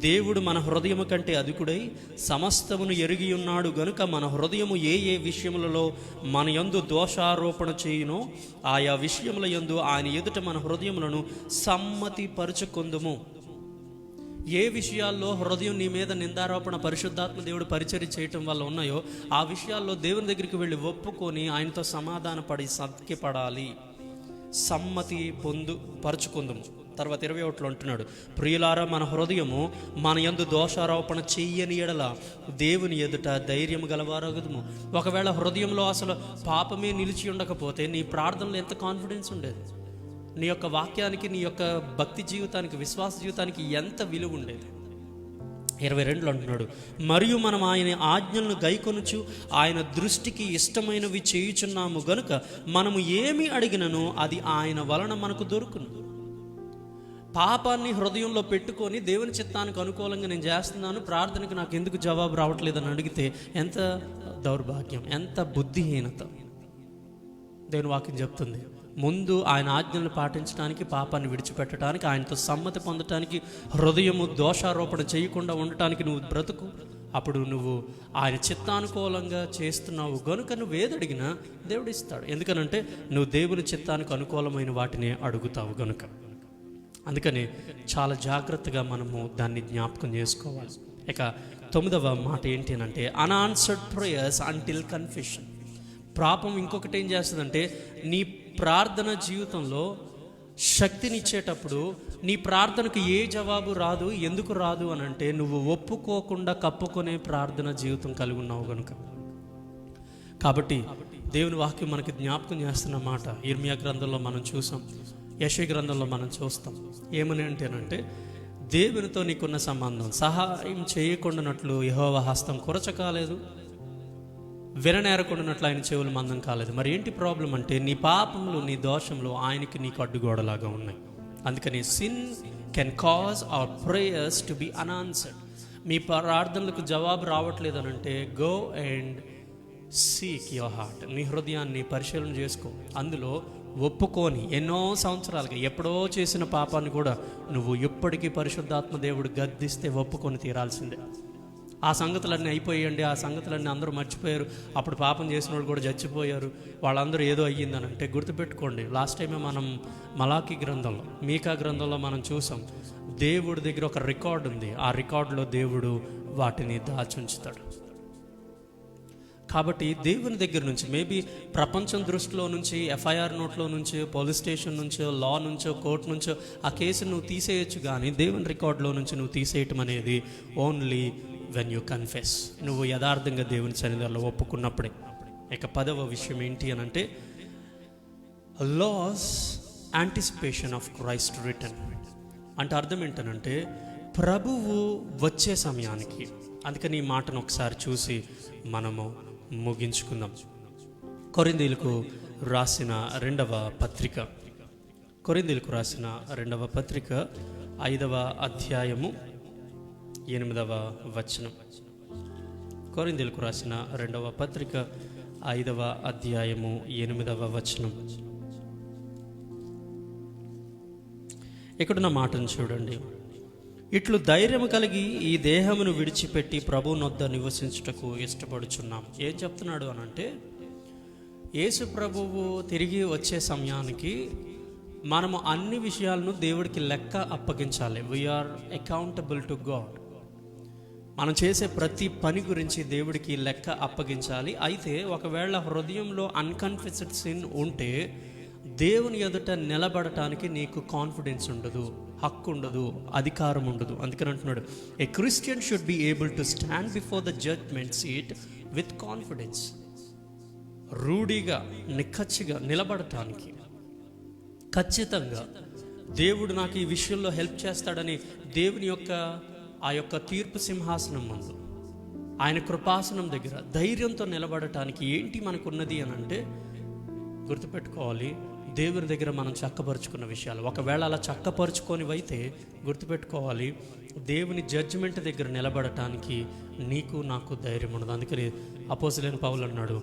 దేవుడు మన హృదయము కంటే అధికుడై సమస్తమును ఎరిగి ఉన్నాడు గనుక మన హృదయము ఏ విషయములలో మన యందు దోషారోపణ చేయునో ఆయా విషయముల యందు ఆయన ఎదుట మన హృదయములను సమ్మతి పరుచుకొందుము. ఏ విషయాల్లో హృదయం నీ మీద నిందారోపణ పరిశుద్ధాత్మ దేవుడు పరిచర్య చేయటం వల్ల ఉన్నాయో ఆ విషయాల్లో దేవుని దగ్గరికి వెళ్ళి ఒప్పుకొని ఆయనతో సమాధానపడి సత్యపడాలి, సమ్మతి పరుచుకుందుము. తర్వాత 21లో అంటున్నాడు, ప్రియులారా మన హృదయము మన యందు దోషారోపణ చెయ్యని ఎడల దేవుని ఎదుట ధైర్యం గలవారగుదుము. ఒకవేళ హృదయంలో అసలు పాపమే నిలిచి ఉండకపోతే నీ ప్రార్థనలో ఎంత కాన్ఫిడెన్స్ ఉండేది, నీ యొక్క వాక్యానికి, నీ యొక్క భక్తి జీవితానికి, విశ్వాస జీవితానికి ఎంత విలువ ఉండేది. 22లో అంటున్నాడు, మరియు మనం ఆయన ఆజ్ఞలను గైకొనుచు ఆయన దృష్టికి ఇష్టమైనవి చేయుచున్నాము గనుక మనము ఏమి అడిగినను అది ఆయన వలన మనకు దొరుకును. పాపాన్ని హృదయంలో పెట్టుకొని దేవుని చిత్తానికి అనుకూలంగా నేను చేస్తున్నాను, ప్రార్థనకు నాకు ఎందుకు జవాబు రావట్లేదని అడిగితే ఎంత దౌర్భాగ్యం, ఎంత బుద్ధిహీనత. దేవుని వాక్యం చెప్తుంది, ముందు ఆయన ఆజ్ఞలను పాటించడానికి, పాపాన్ని విడిచిపెట్టడానికి, ఆయనతో సమ్మతి పొందటానికి, హృదయము దోషారోపణ చేయకుండా ఉండటానికి నువ్వు బ్రతుకు. అప్పుడు నువ్వు ఆయన చిత్తానుకూలంగా చేస్తున్నావు గనుక నువ్వు ఏది అడిగినా దేవుడు ఇస్తాడు. ఎందుకనంటే నువ్వు దేవుని చిత్తానికి అనుకూలమైన వాటిని అడుగుతావు గనుక. అందుకని చాలా జాగ్రత్తగా మనము దాన్ని జ్ఞాపకం చేసుకోవాలి. ఇక 9వ మాట ఏంటి అంటే అన్ఆన్సర్డ్ ప్రేయర్స్ అంటిల్ కన్ఫెషన్. పాపం ఇంకొకటి ఏం చేస్తుందంటే నీ ప్రార్థన జీవితంలో శక్తినిచ్చేటప్పుడు నీ ప్రార్థనకు ఏ జవాబు రాదు. ఎందుకు రాదు అని అంటే నువ్వు ఒప్పుకోకుండా కప్పుకునే ప్రార్థన జీవితం కలిగి ఉన్నావు కనుక. కాబట్టి దేవుని వాక్యం మనకి జ్ఞాపకం చేస్తున్న మాట ఇర్మియా గ్రంథంలో మనం చూసాం, యెషయా గ్రంథంలో మనం చూస్తాం. ఏమని అంటేనంటే దేవునితో నీకున్న సంబంధం సహాయం చేయకుండానట్లు యెహోవా హస్తం కొరచ కాలేదు, విననేరకుండానట్లు ఆయన చెవులు మందం కాలేదు. మరి ఏంటి ప్రాబ్లం అంటే నీ పాపములు, నీ దోషములు ఆయనకి నీకు అడ్డుగోడలాగా ఉన్నాయి. అందుకని sin can cause our prayers to be unanswered. మీ ప్రార్థనలకు జవాబు రావట్లేదు అని అంటే go and seek your heart. నీ హృదయాన్ని పరిశీలన చేసుకో. అందులో ఒప్పుకొని ఎన్నో సంవత్సరాలుగా ఎప్పుడో చేసిన పాపాన్ని కూడా నువ్వు ఎప్పటికీ పరిశుద్ధాత్మ దేవుడు గద్దిస్తే ఒప్పుకొని తీరాల్సిందే. ఆ సంగతులన్నీ అయిపోయాయండి, ఆ సంగతులన్నీ అందరూ మర్చిపోయారు, అప్పుడు పాపం చేసిన వాళ్ళు కూడా చచ్చిపోయారు, వాళ్ళందరూ ఏదో అయ్యిందని అంటే గుర్తుపెట్టుకోండి. లాస్ట్ టైమే మనం మలాకీ గ్రంథంలో, మీకా గ్రంథంలో మనం చూసాం, దేవుడి దగ్గర ఒక రికార్డు ఉంది. ఆ రికార్డులో దేవుడు వాటిని దాచుంచుతాడు. కాబట్టి దేవుని దగ్గర నుంచి మేబీ ప్రపంచం దృష్టిలో నుంచి, ఎఫ్ఐఆర్ నోట్లో నుంచో, పోలీస్ స్టేషన్ నుంచో, లా నుంచో, కోర్టు నుంచో ఆ కేసును నువ్వు తీసేయచ్చు, కానీ దేవుని రికార్డులో నుంచి నువ్వు తీసేయటం అనేది ఓన్లీ వెన్ యూ కన్ఫెస్. నువ్వు యథార్థంగా దేవుని సన్నిధిలో ఒప్పుకున్నప్పుడే. ఇక 10వ విషయం ఏంటి అని అంటే loss anticipation of Christ return. అంటే అర్థం ఏంటనంటే ప్రభువు వచ్చే సమయానికి. అందుకని ఈ మాటను ఒకసారి చూసి మనము ముగించుకుందాం. కొరింథీయులకు రాసిన 2వ పత్రిక కొరింథీయులకు రాసిన 2వ పత్రిక 5వ అధ్యాయము 8వ వచనం. కొరింథీయులకు రాసిన 2వ పత్రిక 5వ అధ్యాయము 8వ వచనం. ఇక్కడున్న మాటను చూడండి. ఇట్లు ధైర్యము కలిగి ఈ దేహమును విడిచిపెట్టి ప్రభువునొద్ద నివసించుటకు ఇష్టపడుచున్నాం. ఏం చెప్తున్నాడు అనంటే, యేసు ప్రభువు తిరిగి వచ్చే సమయానికి మనము అన్ని విషయాలను దేవుడికి లెక్క అప్పగించాలి. We are accountable to God. మనం చేసే ప్రతి పని గురించి దేవుడికి లెక్క అప్పగించాలి. అయితే ఒకవేళ హృదయంలో అన్కన్ఫెస్డ్ సిన్ ఉంటే దేవుని ఎదుట నిలబడటానికి నీకు కాన్ఫిడెన్స్ ఉండదు, హక్కు ఉండదు, అధికారం ఉండదు. అందుకని అంటున్నాడు, a Christian should be able to stand before the judgement seat with confidence. రూఢిగా నిక్కచ్చిగా నిలబడటానికి, ఖచ్చితంగా దేవుడు నాకు ఈ విషయంలో హెల్ప్ చేస్తాడని దేవుని యొక్క ఆ యొక్క తీర్పు సింహాసనం ముందు, ఆయన కృపాసనం దగ్గర ధైర్యంతో నిలబడటానికి ఏంటి మనకున్నది అని అంటే, గుర్తుపెట్టుకోవాలి, దేవుని దగ్గర మనం చక్కపరుచుకున్న విషయాలు. ఒకవేళ అలా చక్కపరుచుకోనివైతే గుర్తుపెట్టుకోవాలి, దేవుని జడ్జిమెంట్ దగ్గర నిలబడటానికి నీకు నాకు ధైర్యం ఉండదు. అందుకని అపోస్తలుడైన పౌలు అన్నాడు,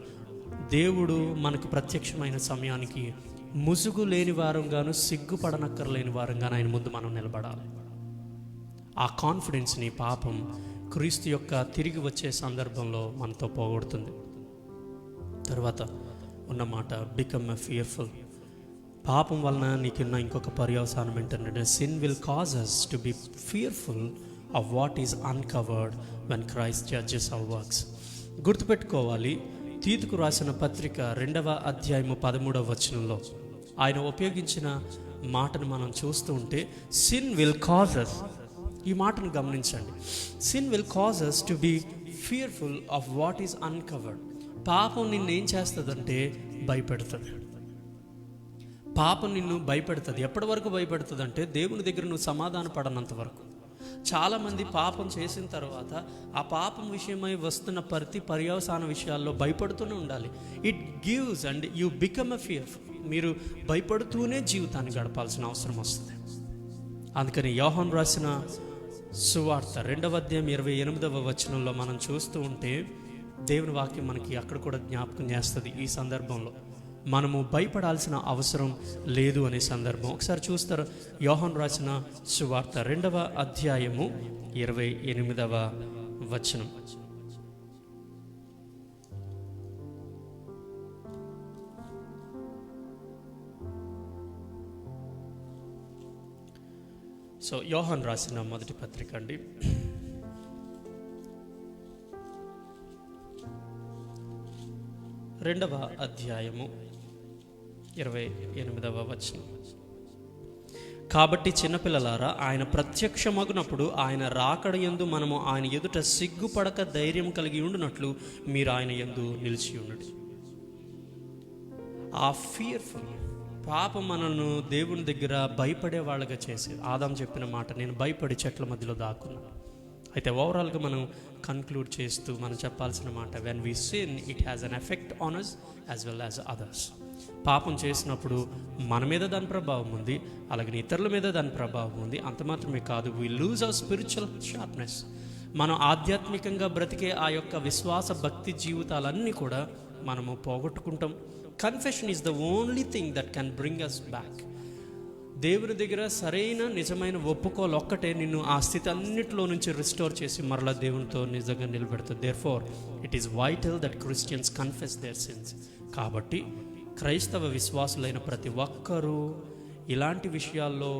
దేవుడు మనకు ప్రత్యక్షమైన సమయానికి ముసుగు లేని వారంగాను సిగ్గుపడనక్కర్లేని వారంగాను ఆయన ముందు మనం నిలబడాలి. ఆ కాన్ఫిడెన్స్ని పాపం క్రీస్తు యొక్క తిరిగి వచ్చే సందర్భంలో మనతో పోగొడుతుంది. తర్వాత ఉన్న మాట, బికమ్ ఎ ఫియర్ఫుల్. పాపం వలన నీకున్న ఇంకొక పర్యవసానం ఏంటంటే, sin will cause us to be fearful of what is uncovered when Christ judges our works. గుర్తుపెట్టుకోవాలి, తీతుకు రాసిన పత్రిక 2వ అధ్యాయము 13వ వచనంలో ఆయన ఉపయోగించిన మాటను మనం చూస్తూ ఉంటే, సిన్ విల్ కాజ్ us, ఈ మాటను గమనించండి, sin will cause us to be fearful of what is uncovered. పాపం నిన్ను ఏం చేస్తుందంటే భయపెడుతుంది. పాపం నిన్ను భయపెడుతుంది. ఎప్పటి వరకు భయపెడుతుంది అంటే, దేవుని దగ్గర నువ్వు సమాధాన పడనంత వరకు. చాలామంది పాపం చేసిన తర్వాత ఆ పాపం విషయమై వస్తున్న ప్రతి పర్యవసాన విషయాల్లో భయపడుతూనే ఉండాలి. It gives and you become a fearful. మీరు భయపడుతూనే జీవితాన్ని గడపాల్సిన అవసరం వస్తుంది. అందుకని యోహాను రాసిన సువార్త 2వ అధ్యాయం 28వ వచనంలో మనం చూస్తూ ఉంటే, దేవుని వాక్యం మనకి అక్కడ కూడా జ్ఞాపకం చేస్తుంది. ఈ సందర్భంలో మనము భయపడాల్సిన అవసరం లేదు అనే సందర్భం ఒకసారి చూస్తారు. యోహాను రాసిన సువార్త 2వ అధ్యాయము 28వ వచనం. సో యోహాను రాసిన మొదటి పత్రిక అండి, 2వ అధ్యాయము 28వ వచనం. కాబట్టి చిన్నపిల్లలారా, ఆయన ప్రత్యక్షమగునప్పుడు ఆయన రాకడ యందు మనము ఆయన ఎదుట సిగ్గుపడక ధైర్యం కలిగి ఉండునట్లు మీరు ఆయన యందు నిలిచి ఉండండి. ఆ ఫియర్ఫుల్ పాపం మనను దేవుని దగ్గర భయపడే వాళ్ళగా చేసి, ఆదాం చెప్పిన మాట, నేను భయపడి చెట్ల మధ్యలో దాక్కున్నాను. అయితే ఓవరాల్గా మనం కన్క్లూడ్ చేస్తూ మనం చెప్పాల్సిన మాట, when we sin it has an effect on us as well as others. పాపం చేసినప్పుడు మన మీద దాని ప్రభావం ఉంది, అలాగే ఇతరుల మీద దాని ప్రభావం ఉంది. అంత మాత్రమే కాదు, we lose our spiritual sharpness. మనం ఆధ్యాత్మికంగా బ్రతికే ఆ యొక్క విశ్వాస భక్తి జీవితాలన్నీ కూడా మనము పోగొట్టుకుంటాం. Confession is the only thing that can bring us back. దేవుని దగ్గర సరైన నిజమైన ఒప్పుకోలు ఒక్కటే నిన్ను ఆ స్థితి అన్నిటిలో నుంచి రిస్టోర్ చేసి మరలా దేవునితో నిజంగా నిలబెడుతుంది. Therefore it is vital that Christians confess their sins. కాబట్టి క్రైస్తవ విశ్వాసులైన ప్రతి ఒక్కరూ, ఇలాంటి విషయాల్లో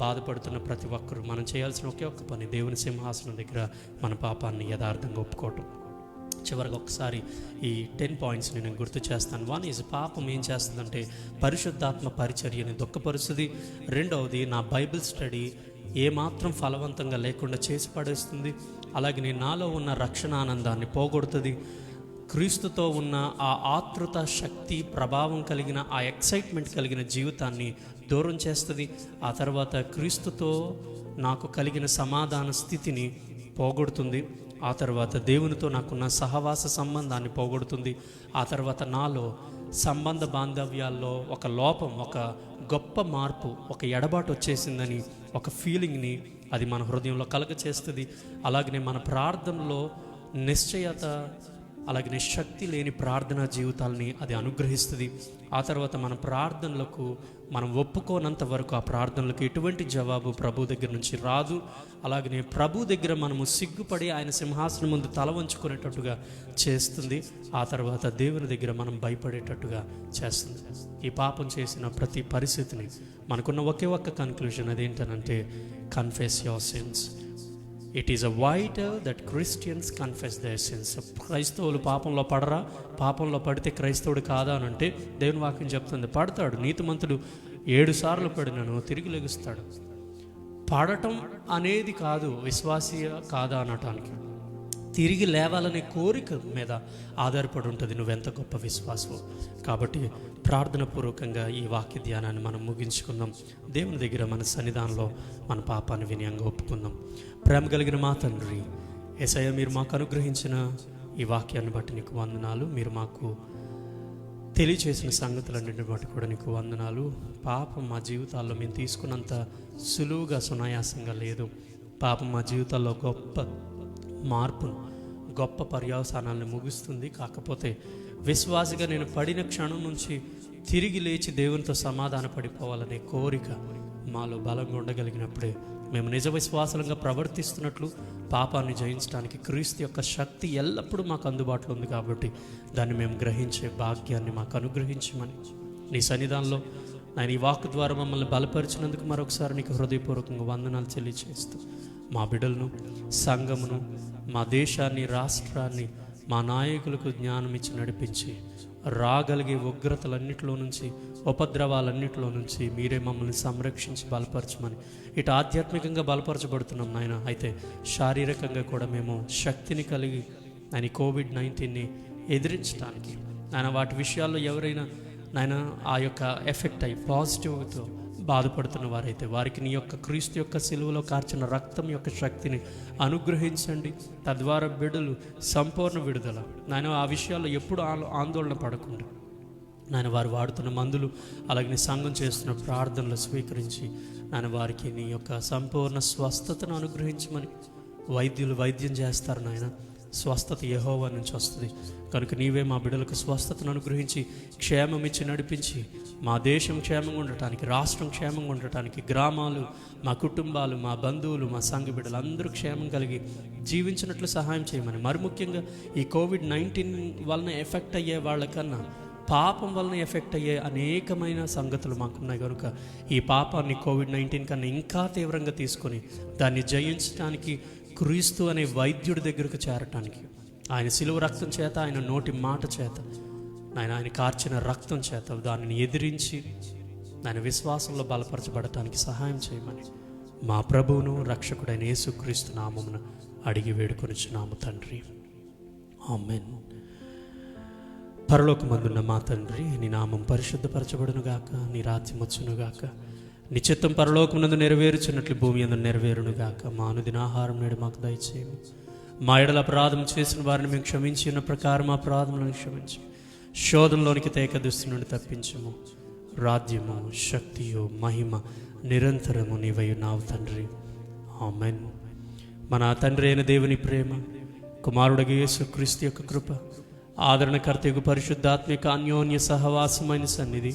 బాధపడుతున్న ప్రతి ఒక్కరూ మనం చేయాల్సిన ఒకే ఒక్క పని, దేవుని సింహాసనం దగ్గర మన పాపాన్ని యథార్థంగా ఒప్పుకోవటం. చివరికి ఒకసారి ఈ 10 పాయింట్స్ నేను గుర్తు చేస్తాను. 1 ఈజ్, పాపం ఏం చేస్తుందంటే పరిశుద్ధాత్మ పరిచర్యని దుఃఖపరుస్తుంది. 2వది, నా బైబిల్ స్టడీ ఏమాత్రం ఫలవంతంగా లేకుండా చేసి పడేస్తుంది. అలాగే నాలో ఉన్న రక్షణ ఆనందాన్ని పోగొడుతుంది. క్రీస్తుతో ఉన్న ఆ ఆతృత, శక్తి, ప్రభావం కలిగిన ఆ ఎక్సైట్మెంట్ కలిగిన జీవితాన్ని దూరం చేస్తుంది. ఆ తర్వాత క్రీస్తుతో నాకు కలిగిన సమాధాన స్థితిని పోగొడుతుంది. ఆ తర్వాత దేవునితో నాకున్న సహవాస సంబంధాన్ని పోగొడుతుంది. ఆ తర్వాత నాలో సంబంధ బాంధవ్యాల్లో ఒక లోపం, ఒక గొప్ప మార్పు, ఒక ఎడబాటు వచ్చేసిందని ఒక ఫీలింగ్ని అది మన హృదయంలో కలగచేస్తుంది. అలాగనే మన ప్రార్థనలో నిశ్చయత, అలాగనే శక్తి లేని ప్రార్థనా జీవితాలని అది అనుగ్రహిస్తుంది. ఆ తర్వాత మన ప్రార్థనలకు మనం ఒప్పుకోనంత వరకు ఆ ప్రార్థనలకు ఎటువంటి జవాబు ప్రభు దగ్గర నుంచి రాదు. అలాగనే ప్రభు దగ్గర మనము సిగ్గుపడి ఆయన సింహాసనం ముందు తల వంచుకునేటట్టుగా చేస్తుంది. ఆ తర్వాత దేవుని దగ్గర మనం భయపడేటట్టుగా చేస్తుంది. ఈ పాపం చేసిన ప్రతి పరిస్థితిని మనకున్న ఒకే ఒక్క కన్క్లూజన్ అదేంటనంటే, confess your sins. It is a vital that Christians confess their sins. క్రైస్తవులు పాపంలో పడరా? పాపంలో పడితే క్రైస్తవుడు కాదా అని అంటే దేవుని వాక్యం చెప్తుంది, పడతాడు. నీతిమంతుడు 7 సార్లు పడినను తిరిగి లెగుస్తాడు. పడటం అనేది కాదు విశ్వాసీ కాదా అనటానికి, తిరిగి లేవాలనే కోరిక మీద ఆధారపడి ఉంటుంది నువ్వెంత గొప్ప విశ్వాసమో. కాబట్టి ప్రార్థన పూర్వకంగా ఈ వాక్య ధ్యానాన్ని మనం ముగించుకుందాం. దేవుని దగ్గర మన సన్నిధానంలో మన పాపాన్ని వినయంగా ఒప్పుకుందాం. ప్రేమ కలిగిన మా తండ్రి యేసయ్య, మీరు మాకు అనుగ్రహించిన ఈ వాక్యాన్ని బట్టి నీకు వందనాలు. మీరు మాకు తెలియచేసిన సంగతులన్నింటిని బట్టి కూడా నీకు వందనాలు. పాపం మా జీవితాల్లో మేము తీసుకున్నంత సులువుగా సునాయాసంగా లేదు. పాపం మా జీవితాల్లో గొప్ప మార్పును, గొప్ప పర్యవసానాలను ముగిస్తుంది. కాకపోతే విశ్వాసిగా నేను పడిన క్షణం నుంచి తిరిగి లేచి దేవునితో సమాధాన పడిపోవాలనే కోరిక మాలో బలంగా ఉండగలిగినప్పుడే మేము నిజ విశ్వాసంగా ప్రవర్తిస్తున్నట్లు పాపాన్ని జయించడానికి క్రీస్తు యొక్క శక్తి ఎల్లప్పుడూ మాకు అందుబాటులో ఉంది. కాబట్టి దాన్ని మేము గ్రహించే భాగ్యాన్ని మాకు అనుగ్రహించమని నీ సన్నిధానంలో నేను ఈ వాక్ ద్వారా మమ్మల్ని బలపరిచినందుకు మరొకసారి నీకు హృదయపూర్వకంగా వందనాలు తెలియజేస్తూ మా బిడ్డలను, సంఘమును, మా దేశాన్ని, రాష్ట్రాన్ని, మా నాయకులకు జ్ఞానం ఇచ్చి నడిపించి రాగలిగే ఉగ్రతలన్నిటిలో నుంచి, ఉపద్రవాలన్నిటిలో నుంచి మీరే మమ్మల్ని సంరక్షించి బలపరచమని, ఇటు ఆధ్యాత్మికంగా బలపరచబడుతున్నాం నాయన, అయితే శారీరకంగా కూడా మేము శక్తిని కలిగి ఆయన కోవిడ్-19ని ఎదిరించడానికి నాయన వాటి విషయాల్లో ఎవరైనా నాయన ఆ యొక్క ఎఫెక్ట్ అయ్యి పాజిటివ్తో బాధపడుతున్న వారైతే వారికి నీ యొక్క క్రీస్తు యొక్క సిలువలో కార్చిన రక్తం యొక్క శక్తిని అనుగ్రహించండి. తద్వారా బిడ్డలు సంపూర్ణ విడుదల నాయన ఆ విషయాల్లో ఎప్పుడు ఆందోళన పడకుండా నాయన వారు వాడుతున్న మందులు, అలాగే సంఘం చేస్తున్న ప్రార్థనలు స్వీకరించి నాయన వారికి నీ యొక్క సంపూర్ణ స్వస్థతను అనుగ్రహించమని. వైద్యులు వైద్యం చేస్తారు నాయన, స్వస్థత యెహోవా నుంచి వస్తుంది కనుక నీవే మా బిడ్డలకు స్వస్థతను అనుగ్రహించి క్షేమం ఇచ్చి నడిపించి మా దేశం క్షేమంగా ఉండటానికి, రాష్ట్రం క్షేమంగా ఉండటానికి, గ్రామాలు, మా కుటుంబాలు, మా బంధువులు, మా సంఘ బిడ్డలు అందరూ క్షేమం కలిగి జీవించినట్లు సహాయం చేయమని. మరి ముఖ్యంగా ఈ కోవిడ్-19 వలన ఎఫెక్ట్ అయ్యే వాళ్ళకన్నా పాపం వలన ఎఫెక్ట్ అయ్యే అనేకమైన సంగతులు మాకున్నాయి కనుక ఈ పాపాన్ని కోవిడ్-19 కన్నా ఇంకా తీవ్రంగా తీసుకొని దాన్ని జయించడానికి క్రీస్తు అనే వైద్యుడి దగ్గరకు చేరటానికి ఆయన శిలువ రక్తం చేత, ఆయన నోటి మాట చేత, ఆయన కార్చిన రక్తం చేత దానిని ఎదిరించి ఆయన విశ్వాసంలో బలపరచబడటానికి సహాయం చేయమని మా ప్రభువును రక్షకుడైన యేసుక్రీస్తు నామమున అడిగి వేడుకొనిచున్నాము తండ్రి, ఆమేన్. పరలోకమందున్న మా తండ్రి, నీ నామం పరిశుద్ధపరచబడునుగాక, నీ రాజ్యం వచ్చునుగాక, నీ చిత్తం పరలోకమునందు నెరవేరుచున్నట్లు భూమి యందు నెరవేరునుగాక. మా అనుదిన ఆహారం నేడు మాకు దయచేయము. మా ఎడల అపరాధం చేసిన వారిని మేము క్షమించి ఉన్న ప్రకారం మా అపరాధములను క్షమించి శోధంలోనికి తేకదుస్తు నుండి తప్పించము. రాజ్యము, శక్తియు, మహిమ నిరంతరము నీవై ఉన్నావు తండ్రి, ఆమేన్. మన తండ్రి అయిన దేవుని ప్రేమ, కుమారుడగు యేసుక్రీస్తు యొక్క కృప, ఆదరణకర్తయగు పరిశుద్ధాత్మిక అన్యోన్య సహవాసమైన సన్నిధి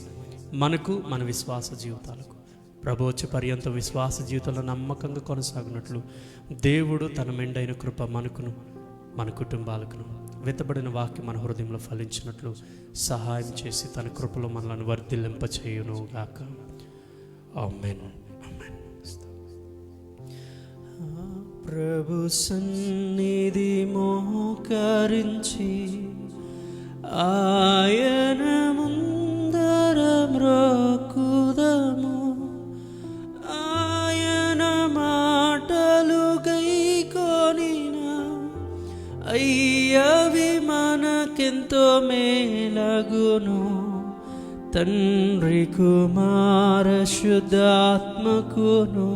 మనకు, మన విశ్వాస జీవితాలకు, ప్రభు వచ్చే పర్యంత విశ్వాస జీవితంలో నమ్మకంగా కొనసాగినట్లు దేవుడు తన మెండైన కృప మనకును, మన కుటుంబాలకును, వెతబడిన వాక్యం మన హృదయంలో ఫలించినట్లు సహాయం చేసి తన కృపలో మనల్ని వర్ధిల్లింపచేయును గాక. ఆమేన్. ఆమేన్. ప్రభు సన్నిధి మోకరించి ఆయన ముందర మ్రొక్కుదము, ఆయన మాటలు గైకొనిన అయ్యవి మనకెంతో మేలగును. తండ్రి కుమార శుద్ధాత్మకును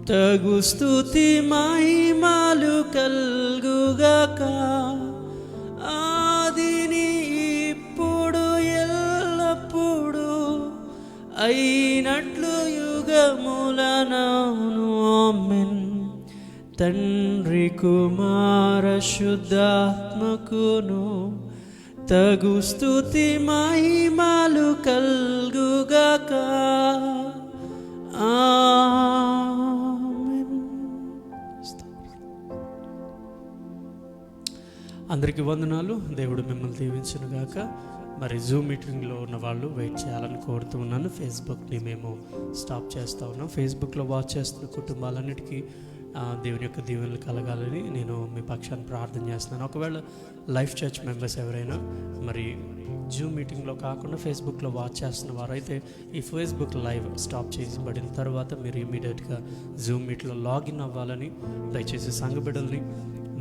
తగు స్తుతి మహిమలు కల్గుగాక, ఆదిని ఇప్పుడు అయినట్లు యుగములనను ఆమేన్. తండ్రి కుమార శుద్ధాత్మకును తగు స్తుతి మహిమలు కల్గుగాక. ఆమేన్. అందరికీ వందనాలు. దేవుడు మిమ్మల్ని దీవించునుగాక. మరి జూమ్ మీటింగ్లో ఉన్న వాళ్ళు వెయిట్ చేయాలని కోరుతూ ఉన్నాను. ఫేస్బుక్ని మేము స్టాప్ చేస్తూ ఉన్నాం. ఫేస్బుక్లో వాచ్ చేస్తున్న కుటుంబాలన్నిటికీ దేవుని యొక్క దీవెనలు కలగాలని నేను మీ పక్షాన్ని ప్రార్థన చేస్తున్నాను. ఒకవేళ లైఫ్ చర్చ్ మెంబర్స్ ఎవరైనా మరి జూమ్ మీటింగ్లో కాకుండా ఫేస్బుక్లో వాచ్ చేస్తున్న వారైతే ఈ ఫేస్బుక్ లైవ్ స్టాప్ చేయబడిన తర్వాత మీరు ఇమీడియట్గా జూమ్ మీట్లో లాగిన్ అవ్వాలని, దయచేసి సంఘ బిడ్డల్ని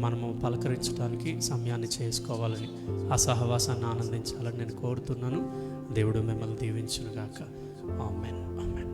మనము పలకరించడానికి సమయాన్ని చేసుకోవాలని, ఆ సహవాసాన్ని ఆనందించాలని నేను కోరుతున్నాను. దేవుడు మిమ్మల్ని దీవించునుగాక. ఆమేన్. ఆమేన్.